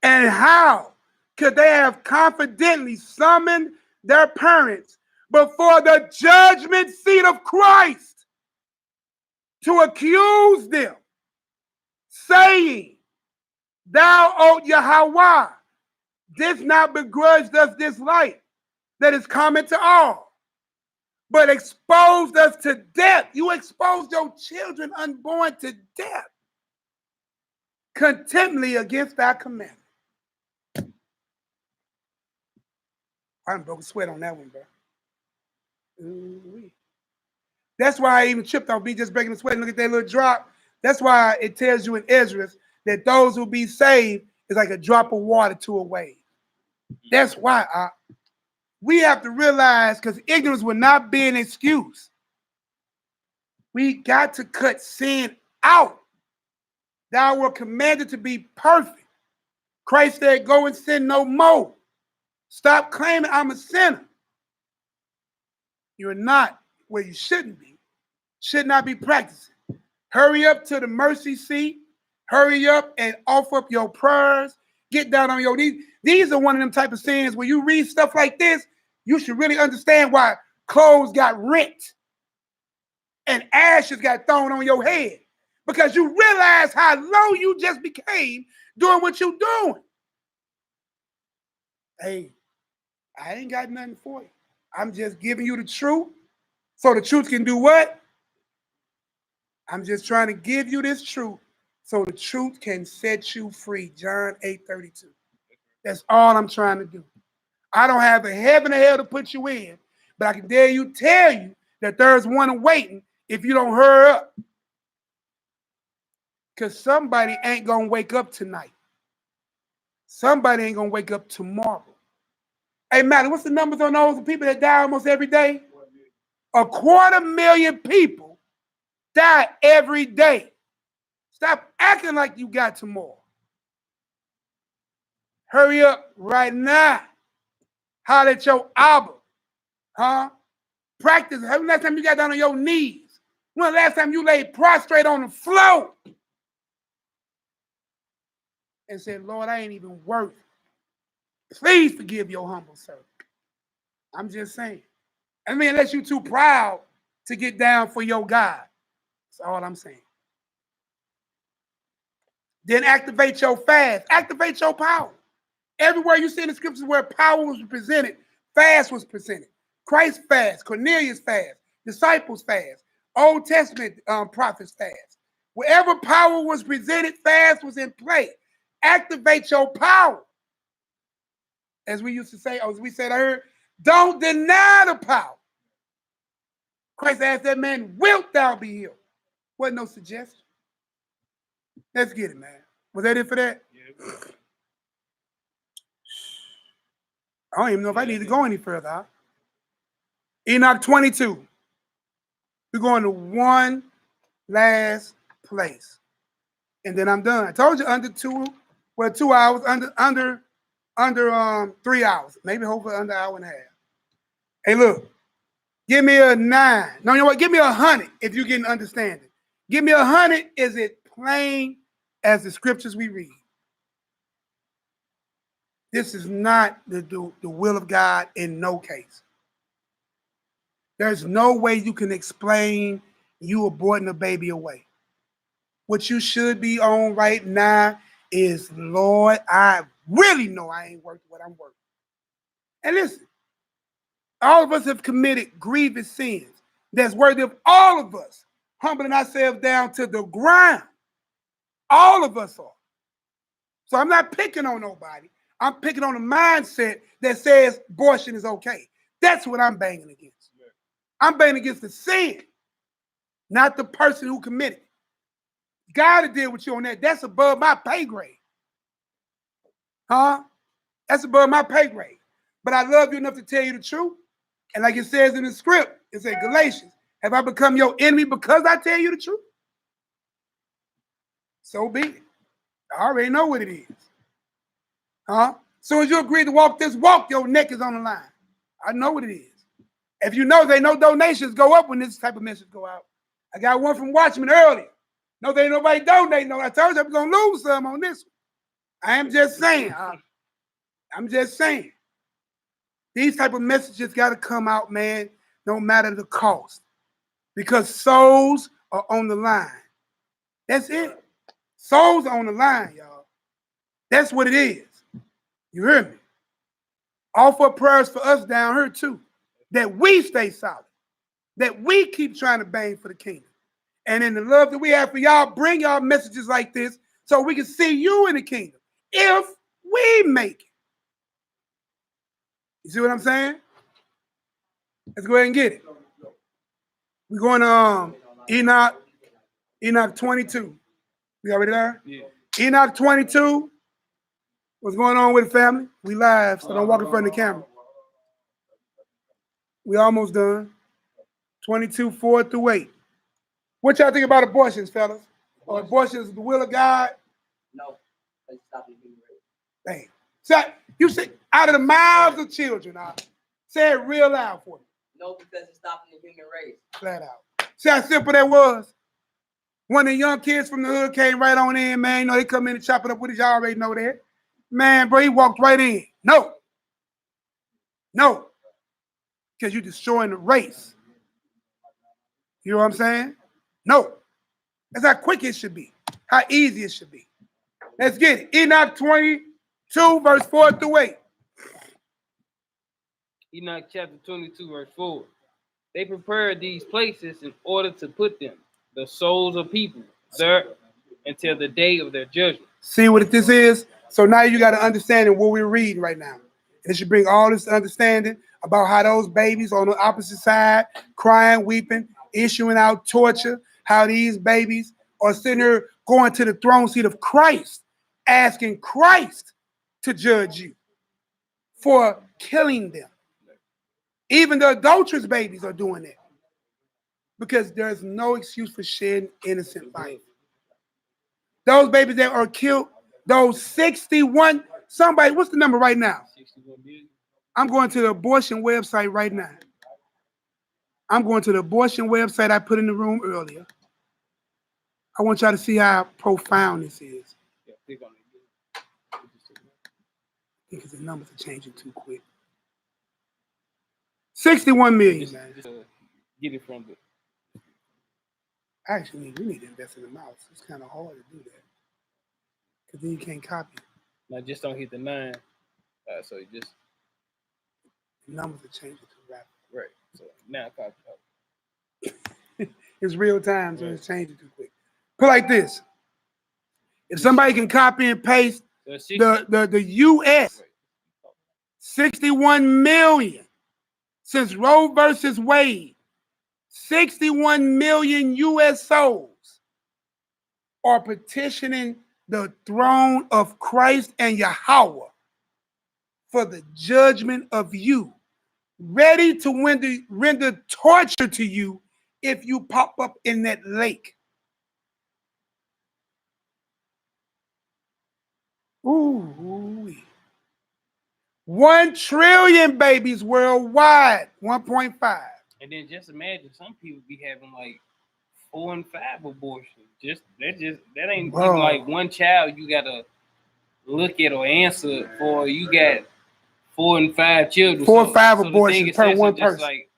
And how could they have confidently summoned their parents before the judgment seat of Christ to accuse them, saying, thou, O Yahweh, didst not begrudge us this light that is common to all, but exposed us to death. You exposed your children unborn to death, contemnibly against thy commandment. I done broke a sweat on that one, bro. Ooh-wee. That's why I even tripped off me just breaking the sweat and look at that little drop. That's why it tells you in Ezra that those who be saved is like a drop of water to a wave. That's why we have to realize, because ignorance will not be an excuse. We got to cut sin out. Thou were commanded to be perfect. Christ said, go and sin no more. Stop claiming I'm a sinner. You're not where you shouldn't be. Should not be practicing. Hurry up to the mercy seat. Hurry up and offer up your prayers. Get down on your knees. These are one of them type of sins where you read stuff like this, you should really understand why clothes got rent and ashes got thrown on your head. Because you realize how low you just became doing what you're doing. Hey, I ain't got nothing for you. I'm just giving you the truth so the truth can do what? I'm just trying to give you this truth so the truth can set you free. John 8:32. That's all I'm trying to do. I don't have a heaven or hell to put you in, but I can tell you that there's one waiting if you don't hurry up. Because somebody ain't going to wake up tonight. Somebody ain't going to wake up tomorrow. Hey, Malaki, what's the numbers on those people that die almost every day? 250,000 people die every day. Stop acting like you got tomorrow. Hurry up right now. Holler at your Abba. Huh? Practice. When the last time you got down on your knees? When the last time you laid prostrate on the floor and said, Lord, I ain't even worth it. Please forgive your humble servant. I'm just saying. I mean, unless you're too proud to get down for your God. That's all I'm saying. Then activate your fast. Activate your power. Everywhere you see in the scriptures where power was presented, fast was presented. Christ fast, Cornelius fast, disciples fast, Old Testament prophets fast. Wherever power was presented, fast was in play. Activate your power. As we used to say, or as we said, I heard, don't deny the power. Christ asked that man, wilt thou be healed? Wasn't no suggestion. Let's get it, man. Was that it for that? Yeah. I don't even know if I need to go any further. Huh? Enoch 22. We're going to one last place. And then I'm done. I told you under 2 hours, under 3 hours. Maybe hopefully under an hour and a half. Hey, look. Give me a 9. No, you know what? Give me 100 if you get an understanding. Give me 100. Is it plain as the scriptures we read? This is not the will of God in no case. There's no way you can explain you aborting a baby away. What you should be on right now is, Lord, I really know I ain't worth what I'm worth. And listen, all of us have committed grievous sins that's worthy of all of us humbling ourselves down to the ground. All of us are. So I'm not picking on nobody. I'm picking on a mindset that says abortion is okay. That's what I'm banging against. I'm banging against the sin, not the person who committed it. God to deal with you on that. That's above my pay grade. Huh? That's above my pay grade. But I love you enough to tell you the truth. And like it says in the script, it says Galatians, have I become your enemy because I tell you the truth? So be it. I already know what it is. Huh? So as you agree to walk this walk, your neck is on the line. I know what it is. If you know, they know donations go up when this type of message go out. I got one from Watchman earlier. No, there ain't nobody donating. No, I told you I'm going to lose some on this one. I am just saying. I'm just saying. These type of messages got to come out, man, no matter the cost. Because souls are on the line. That's it. Souls are on the line, y'all. That's what it is. You hear me? Offer prayers for us down here, too. That we stay solid. That we keep trying to bang for the kingdom. And in the love that we have for y'all, bring y'all messages like this so we can see you in the kingdom. If we make it. You see what I'm saying? Let's go ahead and get it. We're going to Enoch 22. We already there? Yeah. Enoch 22. What's going on with the family? We live, so don't walk in front of the camera. We almost done. 22, 4 through 8. What y'all think about abortions, fellas? Or abortions the will of God? No. They stop the human race. Hey. So you say out of the mouths of children, say it real loud for me. No, because it's stopping the human race. Flat out. See how simple that was? One of the young kids from the hood came right on in, man. You know, they come in and chop it up with us. Y'all already know that. Man, bro, he walked right in. No. No. Because you're destroying the race. You know what I'm saying? No. That's how quick it should be. How easy it should be. Let's get it. Enoch 22, verse 4 through 8. Enoch chapter 22, verse 4. They prepared these places in order to put them, the souls of people, there until the day of their judgment. See what this is? So now you got to understand what we're reading right now. It should bring all this understanding about how those babies on the opposite side, crying, weeping, issuing out torture, how these babies are sitting here going to the throne seat of Christ, asking Christ to judge you for killing them. Even the adulterous babies are doing it because there's no excuse for shedding innocent life. Those babies that are killed, those 61, somebody, what's the number right now? 61 million. I'm going to the abortion website right now. I'm going to the abortion website I put in the room earlier. I want y'all to see how profound this is. Yeah, click on it. I think the numbers are changing too quick. 61 million, man. Just get it from the. Actually, we need to invest in the mouse. It's kind of hard to do that because then you can't copy it. Now just don't hit the 9. So you just The numbers are changing too rapidly. right. So now copy. It's real time, so it's changing too quick. Put it like this. If somebody can copy and paste So 60, the US, 61 million since Roe versus Wade, 61 million US souls are petitioning the throne of Christ and Yahweh for the judgment of you, ready to render torture to you if you pop up in that lake. Ooh. 1 trillion babies worldwide, 1.5. and then just imagine some people be having like 4 and 5 abortions. That ain't Bro. even like one child you gotta look at or answer for. You got 4 and 5 children. 4 or 5 so the abortions thing is per just one just person. Like,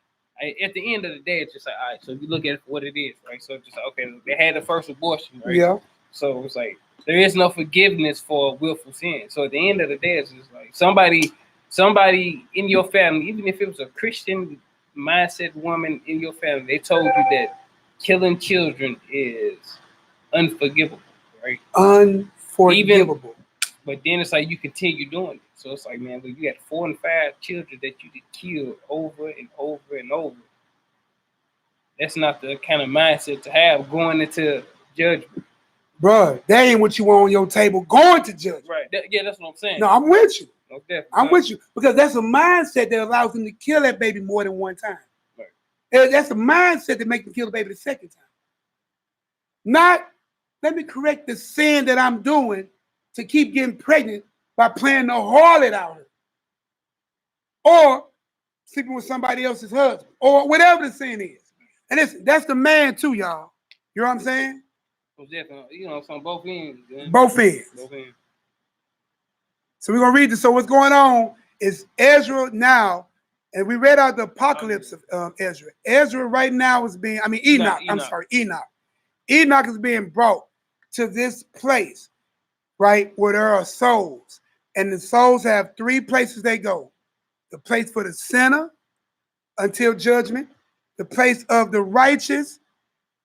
at the end of the day, it's just like, all right, so you look at it for what it is, right? So just like, okay, they had the first abortion, right? Yeah. So it's like there is no forgiveness for willful sin. So at the end of the day, it's just like somebody in your family, even if it was a Christian mindset woman in your family, they told you that killing children is unforgivable, right? Unforgivable. But then it's like you continue doing it. So it's like, man, you got 4 and 5 children that you did kill over and over and over. That's not the kind of mindset to have going into judgment. Bruh, that ain't what you want on your table going to judge. Right. Yeah, that's what I'm saying. No, I'm with you. No, definitely. I'm with you because that's a mindset that allows them to kill that baby more than one time. Right. That's a mindset that makes them kill the baby the second time. Not, let me correct the sin that I'm doing to keep getting pregnant by playing the harlot out here. Or sleeping with somebody else's husband. Or whatever the sin is. And that's the man too, y'all. You know what I'm saying? So definitely, it's on both ends. Man. Both ends. Both ends. So we're going to read this. So what's going on is Ezra now, and we read out the apocalypse of Ezra. Ezra right now is being, Enoch. Enoch. Enoch is being brought to this place, right, where there are souls. And the souls have 3 places they go. The place for the sinner until judgment, the place of the righteous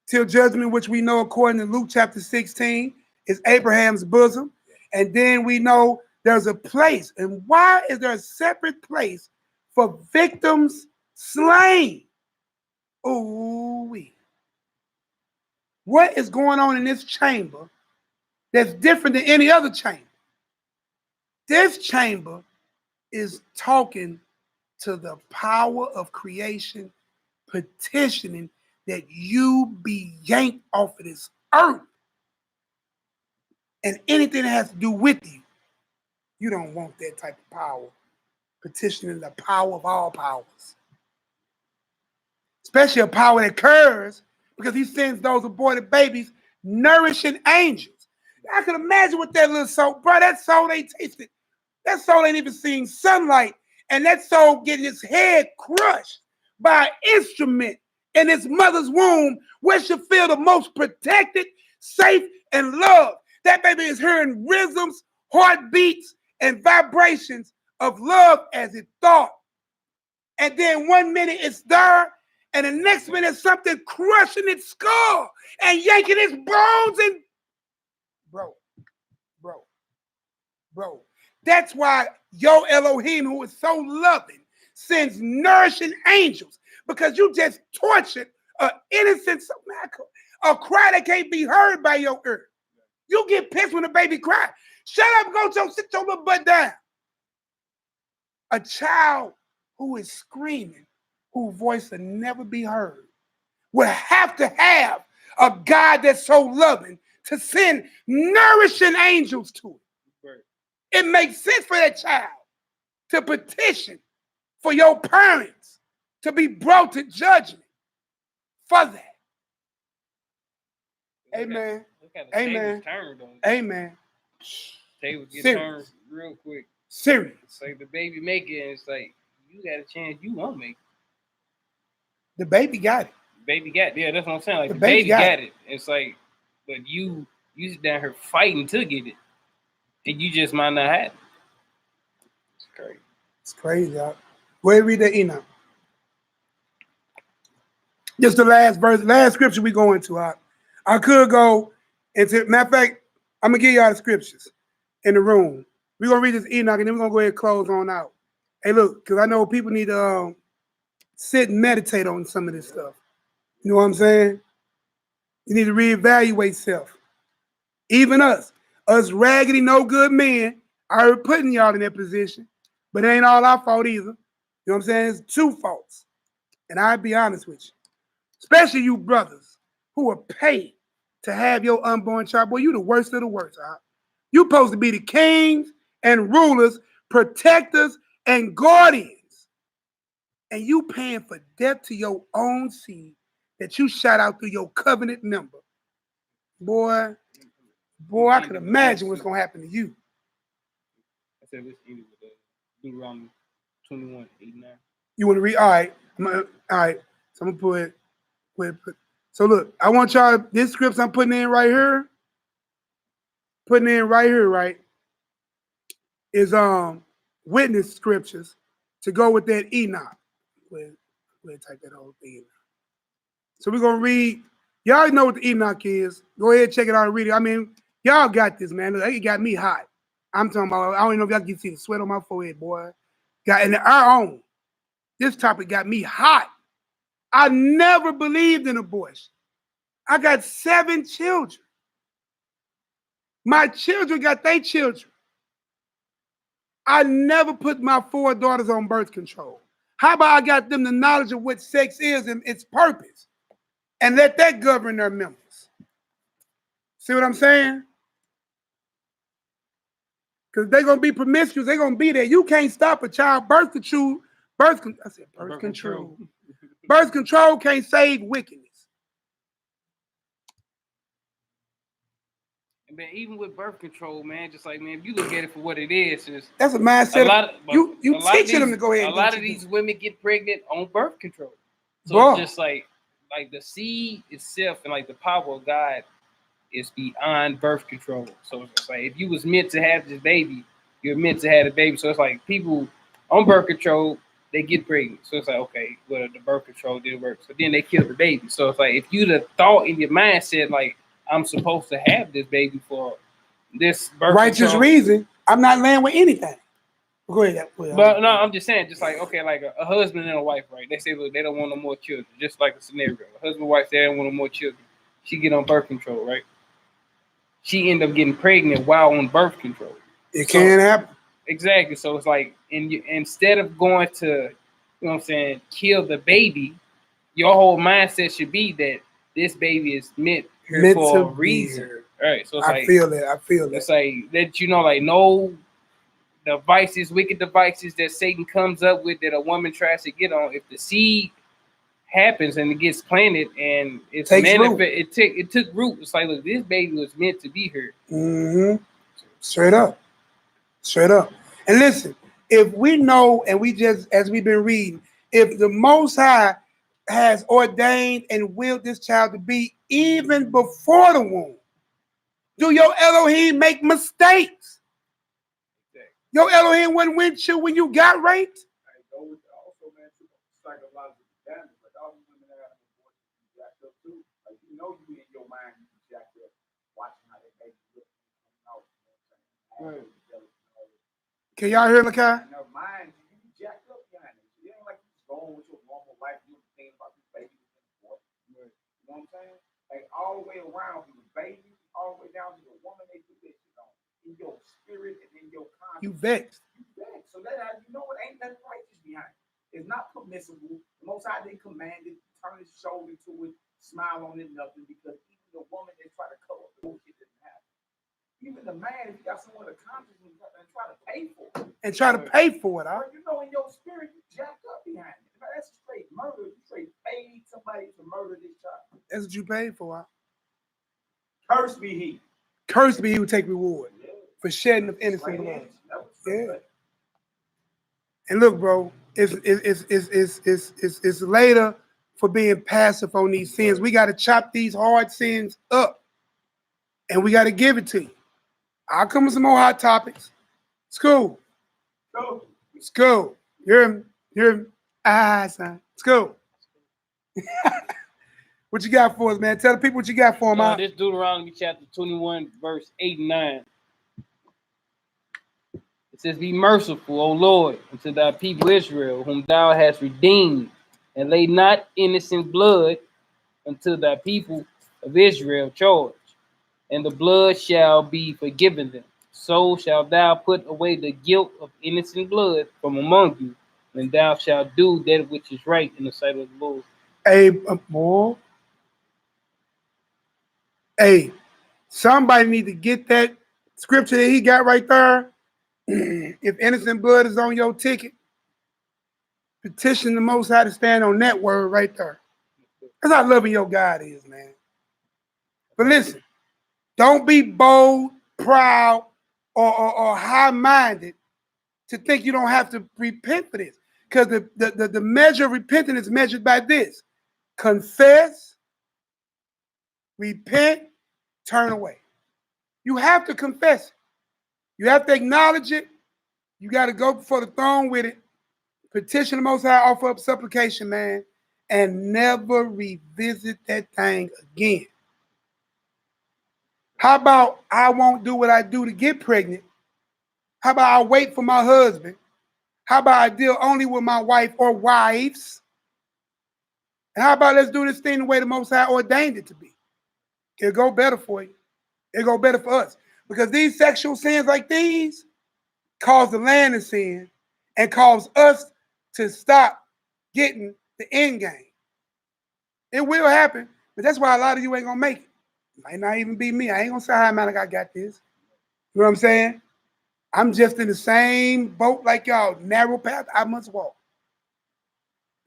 till judgment, which we know according to Luke chapter 16 is Abraham's bosom. And then we know there's a place. And why is there a separate place for victims slain? Ooh-wee. What is going on in this chamber that's different than any other chamber? This chamber is talking to the power of creation, petitioning that you be yanked off of this earth. And anything that has to do with you, you don't want that type of power. Petitioning the power of all powers. Especially a power that curses, because he sends those aborted babies nourishing angels. I can imagine what that little soul, bro, that soul ain't tasted. That soul ain't even seen sunlight. And that soul getting its head crushed by an instrument in its mother's womb, where she feel the most protected, safe, and loved. That baby is hearing rhythms, heartbeats, and vibrations of love as it thought. And then one minute it's there, and the next minute something crushing its skull and yanking its bones and Bro. That's why your Elohim, who is so loving, sends nourishing angels, because you just tortured an innocent soul. A cry that can't be heard by your ear. You get pissed when a baby cries. Shut up, go sit your little butt down. A child who is screaming, whose voice will never be heard, will have to have a God that's so loving to send nourishing angels to it. It makes sense for that child to petition for your parents to be brought to judgment for that. Amen. Amen. Amen. Tables get Serious. turned real quick. Serious. It's like the baby make it, and it's like you got a chance, you won't make it. The baby got it. Baby got it. Yeah, that's what I'm saying. Like The the baby baby got got it. It's like, but you down here fighting to get it, and you just might not have it. It's crazy. It's crazy, y'all. Go ahead and read that Enoch. Just the last verse, last scripture we go into. I could go into, matter of fact, I'm going to give y'all the scriptures in the room. We're going to read this Enoch, and then we're going to go ahead and close on out. Hey, look, because I know people need to sit and meditate on some of this stuff. You know what I'm saying? You need to reevaluate self. Even us raggedy, no good men, are putting y'all in that position, but it ain't all our fault either. You know what I'm saying? It's two faults. And I'll be honest with you, especially you brothers who are paid to have your unborn child. Boy, you the worst of the worst. You supposed to be the kings and rulers, protectors and guardians. And you paying for death to your own seed that you shot out through your covenant member. Boy, I can imagine what's going to happen to you. I said let's end it with Deuteronomy 21, 8, 9. You want to read? All right. All right. So I'm going to put. So look, I want y'all, this scripts I'm putting in right here, right, is witness scriptures to go with that Enoch. We'll type that whole thing in. So we're going to read. Y'all already know what the Enoch is. Go ahead, check it out and read it. I mean, y'all got this, man. It got me hot. I'm talking about, I don't even know if y'all can see the sweat on my forehead, boy. And our own. This topic got me hot. I never believed in abortion. I got 7 children. My children got their children. I never put my 4 daughters on birth control. How about I got them the knowledge of what sex is and its purpose and let that govern their members? See what I'm saying? Because they're going to be promiscuous. They're going to be there. You can't stop a child birth control. Birth control. Birth control can't save wickedness. Man, even with birth control, man, just like, man, if you look at it for what it is, that's a mindset. You teaching them to go ahead. A lot of these women get pregnant on birth control. So it's just like the seed itself and like the power of God is beyond birth control. So it's like if you was meant to have this baby, you're meant to have a baby. So it's like people on birth control, they get pregnant. So it's like, okay, well, the birth control didn't work. So then they kill the baby. So it's like if you'd have thought in your mindset, like, I'm supposed to have this baby for this birth righteous control reason, I'm not laying with anything. Go ahead. But no, I'm just saying, just like, okay, like a husband and a wife, right? They say, look, they don't want no more children. Just like a scenario. A husband and wife, they don't want no more children. She get on birth control, right? She end up getting pregnant while on birth control. It can happen. Exactly. So it's like, instead of going to, you know what I'm saying, kill the baby, your whole mindset should be that this baby is meant for a reason. All right. So it's I feel that. It's like that, you know, like no devices, wicked devices that Satan comes up with that a woman tries to get on. If the seed happens and it gets planted and it's manifest, it took root. It's like, look, this baby was meant to be here. Mm-hmm. Straight up. And listen, if we know, and we just, as we've been reading, if the Most High has ordained and willed this child to be even before the womb, do your Elohim make mistakes? Your Elohim wasn't with you when you got raped? Also, man, psychological damage. Like all these women that have abortions jacked up too. Like you in your mind you jacked up watching how they make you look Can y'all hear Lakai? And their minds, you be jacked up behind it. It ain't like you just going with your normal life, you thinking about this baby. You know what I'm saying? Like all the way around from the baby, all the way down to the woman they do this shit on. In your spirit and in your conscience. You vexed. You vexed. So that how you know it ain't nothing righteous behind it. It's not permissible. The Most High didn't command it, turn his shoulder to it, smile on it, nothing, because even the woman that try to cover up the bullshit didn't happen. Even the man, if you got someone to conscience and try to pay for it. And try to pay for it, huh? You know, in your spirit, you jacked up behind it. That's straight murder. You straight paid somebody to murder this child. That's what you paid for, huh? Curse be he. Cursed be he who take reward Yeah. for shedding of innocent Like blood. that was Yeah. And look, bro, it's later for being passive on these sins. We got to chop these hard sins up, and we got to give it to you. I'll come with some more hot topics. It's cool. Go. It's cool. You hear me? You hear me? Son. It's cool. What you got for us, man? Tell the people what you got for them. This Deuteronomy chapter 21, verse 8 and 9. It says, be merciful, O Lord, unto thy people Israel, whom thou hast redeemed, and lay not innocent blood unto thy people of Israel charge, and the blood shall be forgiven them. So shalt thou put away the guilt of innocent blood from among you, and thou shalt do that which is right in the sight of the Lord. Hey, somebody need to get that scripture that he got right there. If innocent blood is on your ticket, petition the Most High to stand on that word right there. That's how loving your God is, man. But listen, don't be bold, proud, or high-minded to think you don't have to repent for this. Because the measure of repentance is measured by this. Confess, repent, turn away. You have to confess it. You have to acknowledge it. You got to go before the throne with it. Petition the Most High, offer up supplication, man, and never revisit that thing again. How about I won't do what I do to get pregnant? How about I wait for my husband? How about I deal only with my wife or wives? And how about let's do this thing the way the Most High ordained it to be? It'll go better for you. It'll go better for us. Because these sexual sins like these cause the land to sin and cause us to stop getting the end game. It will happen, but that's why a lot of you ain't gonna make it. It might not even be me. I ain't gonna say, hi, Malaki, I got this. You know what I'm saying? I'm just in the same boat like y'all, narrow path I must walk.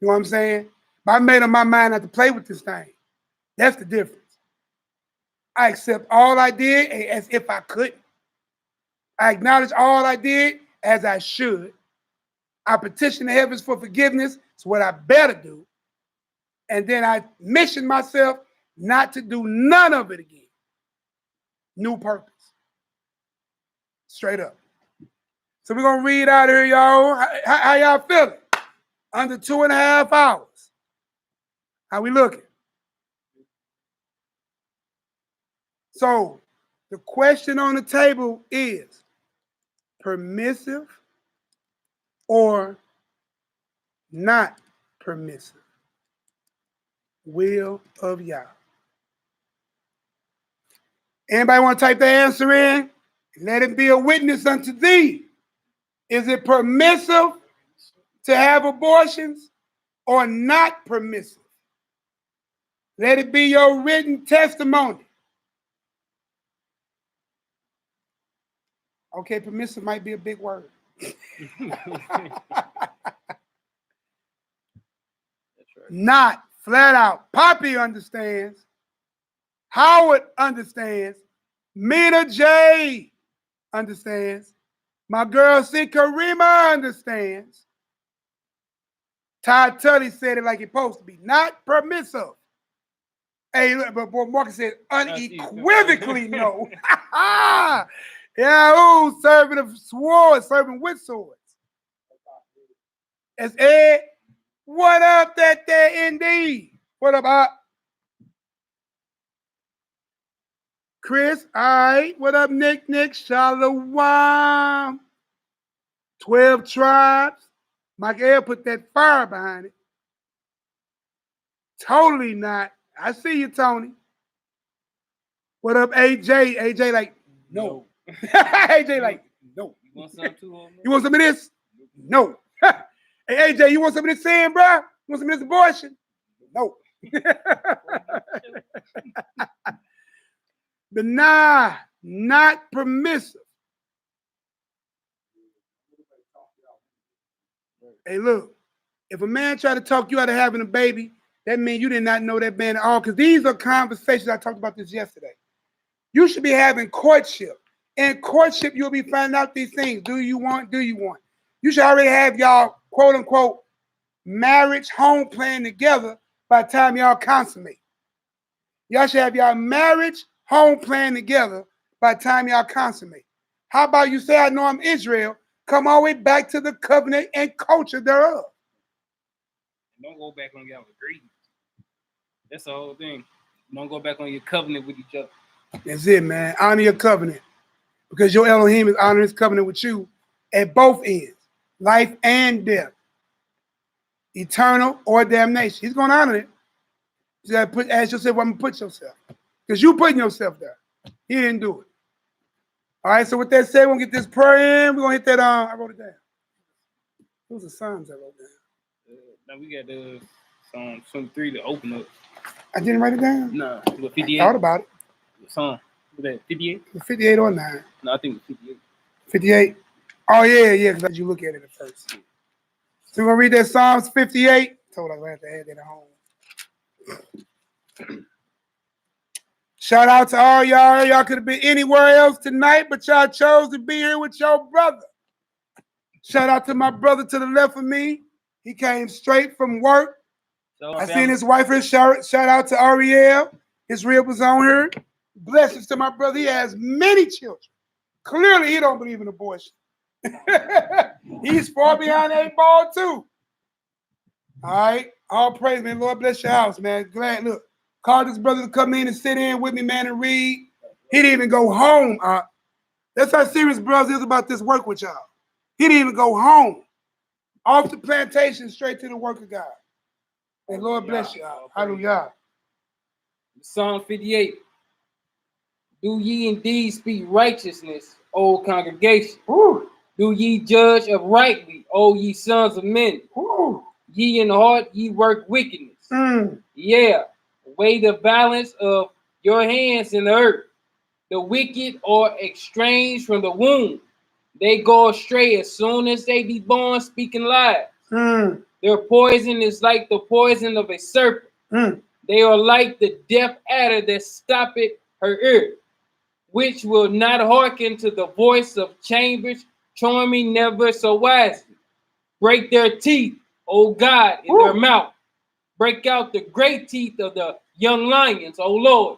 You know what I'm saying? But I made up my mind not to play with this thing. That's the difference. I accept all I did as if I couldn't. I acknowledge all I did as I should. I petition the heavens for forgiveness. It's what I better do. And then I mission myself not to do none of it again. New purpose. Straight up. So we're going to read out here, y'all. How y'all feeling? Under 2.5 hours. How we looking? So the question on the table is permissive or not permissive? Will of Yah. Anybody want to type the answer in? Let it be a witness unto thee. Is it permissive to have abortions or not permissive? Let it be your written testimony. Okay, permissive might be a big word. Not flat out. Poppy understands. Howard understands. Mina J understands. My girl C. Karima understands. Todd Tully said it like it's supposed to be. Not permissive. Hey, look, but boy, Marcus said unequivocally no. Yeah, serving of swords, serving with swords. It's Ed. What up, that there indeed? What up, Chris? All right. What up, Nick? Shalom. 12 tribes. Michael put that fire behind it. Totally not. I see you, Tony. What up, AJ? AJ like, no. AJ like, no. You want some too, homie? You want some of this? No. Hey, AJ, you want some of this sin, bro? You want some of this abortion? No. But nah, not permissive. Hey, look, if a man try to talk you out of having a baby, that means you did not know that man at all. Because these are conversations. I talked about this yesterday. You should be having courtship. In courtship, you'll be finding out these things. Do you want? Do you want? You should already have y'all, quote unquote, marriage home plan together by the time y'all consummate. Y'all should have y'all marriage home plan together by the time y'all consummate. How about you say, I know I'm Israel, come all the way back to the covenant and culture thereof. Don't go back on your agreement. That's the whole thing. Don't go back on your covenant with each other. That's it, man. Honor your covenant. Because your Elohim is honoring his covenant with you at both ends, life and death, eternal or damnation. He's going to honor it. You got to ask yourself, where I'm going to put yourself. Because you putting yourself there. He didn't do it. All right, so with that said, we're going to get this prayer in. We're going to hit that, I wrote it down. Those are Psalms I wrote down. Now we got the Psalm 23 to open up. I didn't write it down? No, I 58. thought about it. Psalm, what that, 58? 58 or 9. No, I think it's 58. 58? Oh, yeah, because you look at it at first. So we're going to read that Psalms 58. Told I was going to have to add that at home. Shout out to all y'all. Y'all could have been anywhere else tonight, but y'all chose to be here with your brother. Shout out to my brother to the left of me. He came straight from work. So, I seen his wife here. Shout out to Ariel. His rib was on her. Blessings to my brother. He has many children. Clearly, he don't believe in abortion. He's far behind 8 ball too. All right. All praise, man. Lord bless your house, man. Glad. Look, called his brother to come in and sit in with me, man, and read. He didn't even go home. That's how serious brothers is about this work with y'all. He didn't even go home. Off the plantation, straight to the work of God. And Lord bless y'all. Hallelujah. Psalm 58. Do ye indeed speak righteousness, O congregation? Woo. Do ye judge uprightly, O ye sons of men? Woo. Ye in heart, ye work wickedness. Yeah, weigh the balance of your hands in the earth. The wicked are estranged from the womb. They go astray as soon as they be born, speaking lies. Their poison is like the poison of a serpent. They are like the deaf adder that stoppeth her ear, which will not hearken to the voice of chambers, charming never so wisely. Break their teeth, O God, in their mouth. Break out the great teeth of the young lions, O Lord.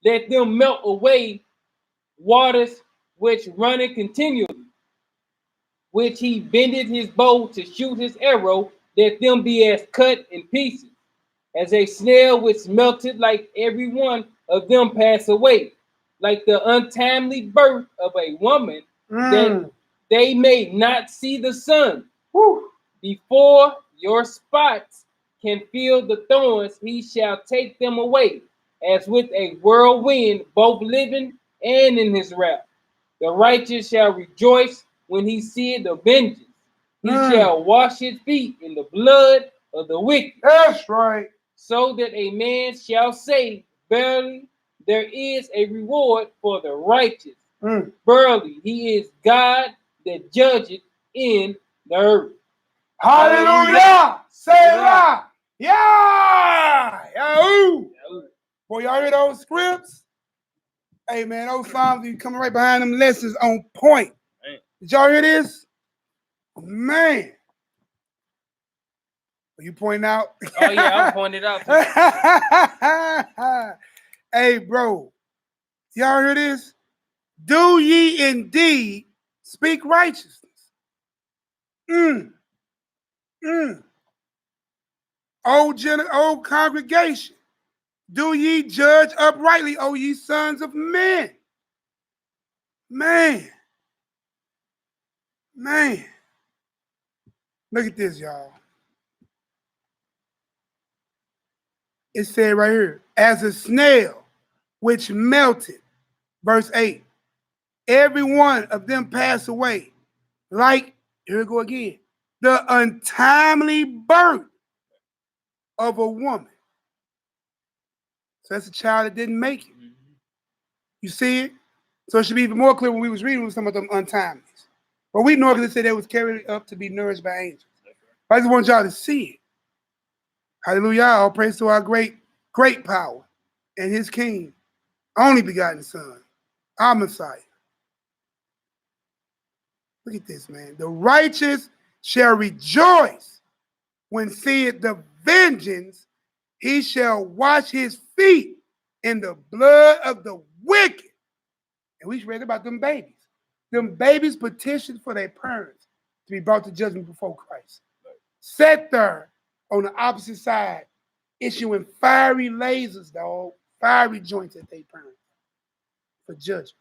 Let them melt away waters which runneth continually, which he bendeth his bow to shoot his arrow. Let them be as cut in pieces, as a snail which melted, like every one of them pass away, like the untimely birth of a woman, that they may not see the sun. Before your spots can feel the thorns, he shall take them away, as with a whirlwind, both living and in his wrath. The righteous shall rejoice when he seeth the vengeance. He shall wash his feet in the blood of the wicked. That's right. So that a man shall say, verily, there is a reward for the righteous. Verily, he is God that judgeth in the earth. Hallelujah. Selah. Yeah. Yahoo. Boy, y'all hear those scripts? Hey, man, those Psalms be coming right behind them lessons on point. Did y'all hear this? Man. Are you pointing out? Oh, yeah, I'm pointing it out. Hey, bro. Y'all hear this? Do ye indeed speak righteousness? O congregation, do ye judge uprightly, O ye sons of men? Man. Look at this, y'all. It said right here, as a snail which melted, verse 8, every one of them passed away, like, here we go again, the untimely birth of a woman. So that's a child that didn't make it. You see it? So it should be even more clear when we was reading some of them untimelies. But we know because it said they was carried up to be nourished by angels. But I just want y'all to see it. Hallelujah. All praise to our great power and his King, only begotten Son, our Messiah. Look at this, man. The righteous shall rejoice when seeth the vengeance. He shall wash his feet in the blood of the wicked. And we read about them babies. Them babies petitioned for their parents to be brought to judgment before Christ. Sat there on the opposite side, issuing fiery lasers, dog, fiery joints at their parents for judgment.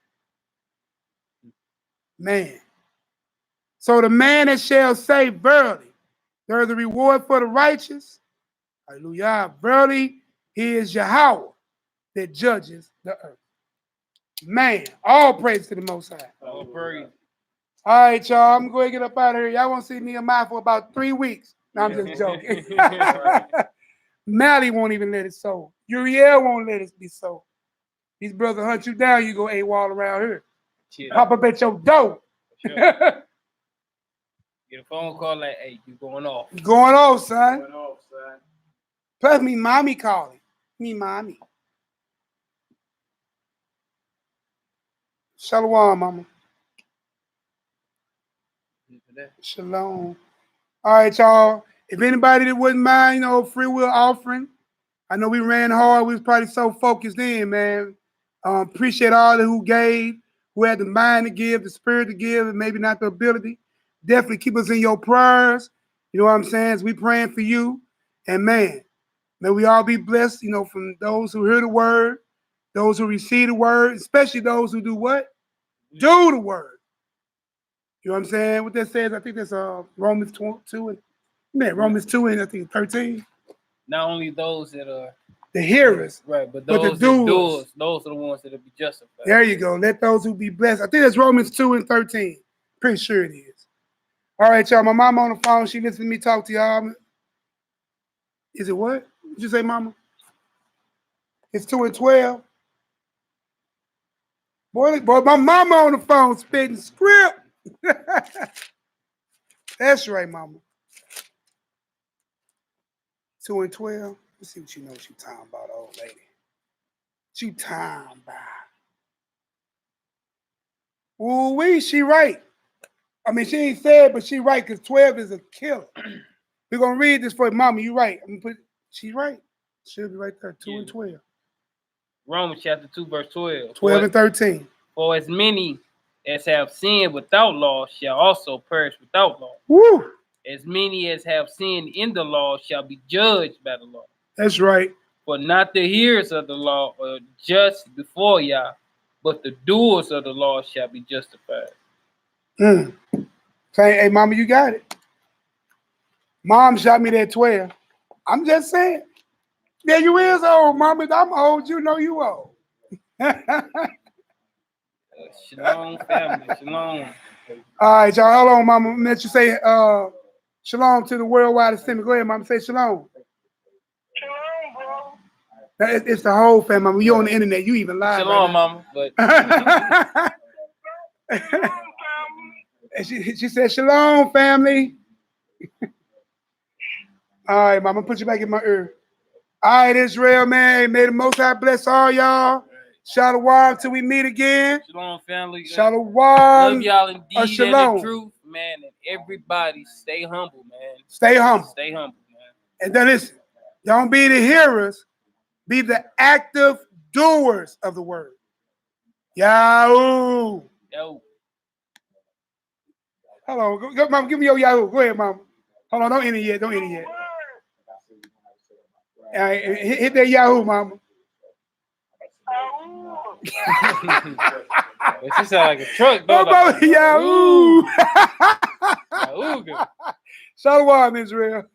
Man. So the man that shall say, verily, there is a reward for the righteous. Hallelujah. Verily, he is Yahweh that judges the earth. Man, all praise to the Most High. All praise. All right, y'all. I'm going to get up out of here. Y'all won't see NehemiYAH for about 3 weeks. No, I'm just joking. Mally won't even let it sow. Uriel won't let it be sold. These brothers hunt you down, you go AWOL around here. Shit. Pop up at your door. Sure. Get a phone call like, hey, you going off. Going off, son. Going off, son. Plus me mommy calling. Me mommy. Shalom, mama. Shalom. All right, y'all. If anybody that wouldn't mind, free will offering. I know we ran hard. We was probably so focused in, man. Appreciate all who gave, who had the mind to give, the spirit to give, and maybe not the ability. Definitely keep us in your prayers. You know what I'm saying? As we praying for you. And man, may we all be blessed, from those who hear the word, those who receive the word, especially those who do what? Do the word. You know what I'm saying? What that says, I think that's Romans 2 and Romans 2 and I think 13. Not only those that are the hearers, right, but the those that doers, those are the ones that will be justified. There you go. Let those who be blessed. I think that's Romans 2 and 13. Pretty sure it is. All right, y'all. My mama on the phone. She listens to me talk to y'all. Is it what? Did you say, mama? It's 2 and 12. Boy, my mama on the phone spitting script. That's right, mama. 2 and 12. Let's see what you know what you talking about, old lady. What you talking about? Ooh-wee, she right. I mean, she ain't said, but she right, because 12 is a killer. We're going to read this for you. Mama, you right. I'm gonna put. She's right. She'll be right there, 2 and 12. Romans chapter 2, verse 12. 12 and 13. For as many as have sinned without law shall also perish without law. Woo! As many as have sinned in the law shall be judged by the law. That's right. For not the hearers of the law are just before Yah, but the doers of the law shall be justified. Say, hey, mama, you got it. Mom shot me that 12. I'm just saying. Yeah, you is old, mama. I'm old. You know you old. Shalom, family. Shalom. All right, y'all. Hold on, mama. Let you say shalom to the worldwide assembly. Go ahead, mama. Say shalom. Shalom, bro. It's the whole family, mama. You on the internet. You even live. Shalom, right mama. But she said, shalom, family. All right, mama. Put you back in my ear. All right, Israel, man. May the Most High bless all y'all. Shalom till we meet again. Shalom, family. Shalom. Love y'all indeed. Shalom. And the truth, man. And everybody stay humble, man. Stay humble. Stay humble, man. And then listen, don't be the hearers, be the active doers of the word. Yahoo. Yo. Hold on. Go, mama, give me your Yahoo. Go ahead, mama. Hold on. Don't enter yet. Don't enter yet. All right, hit that Yahoo, mama. She sound like a truck, though. Yahoo. Yahoo. Shalom, Israel.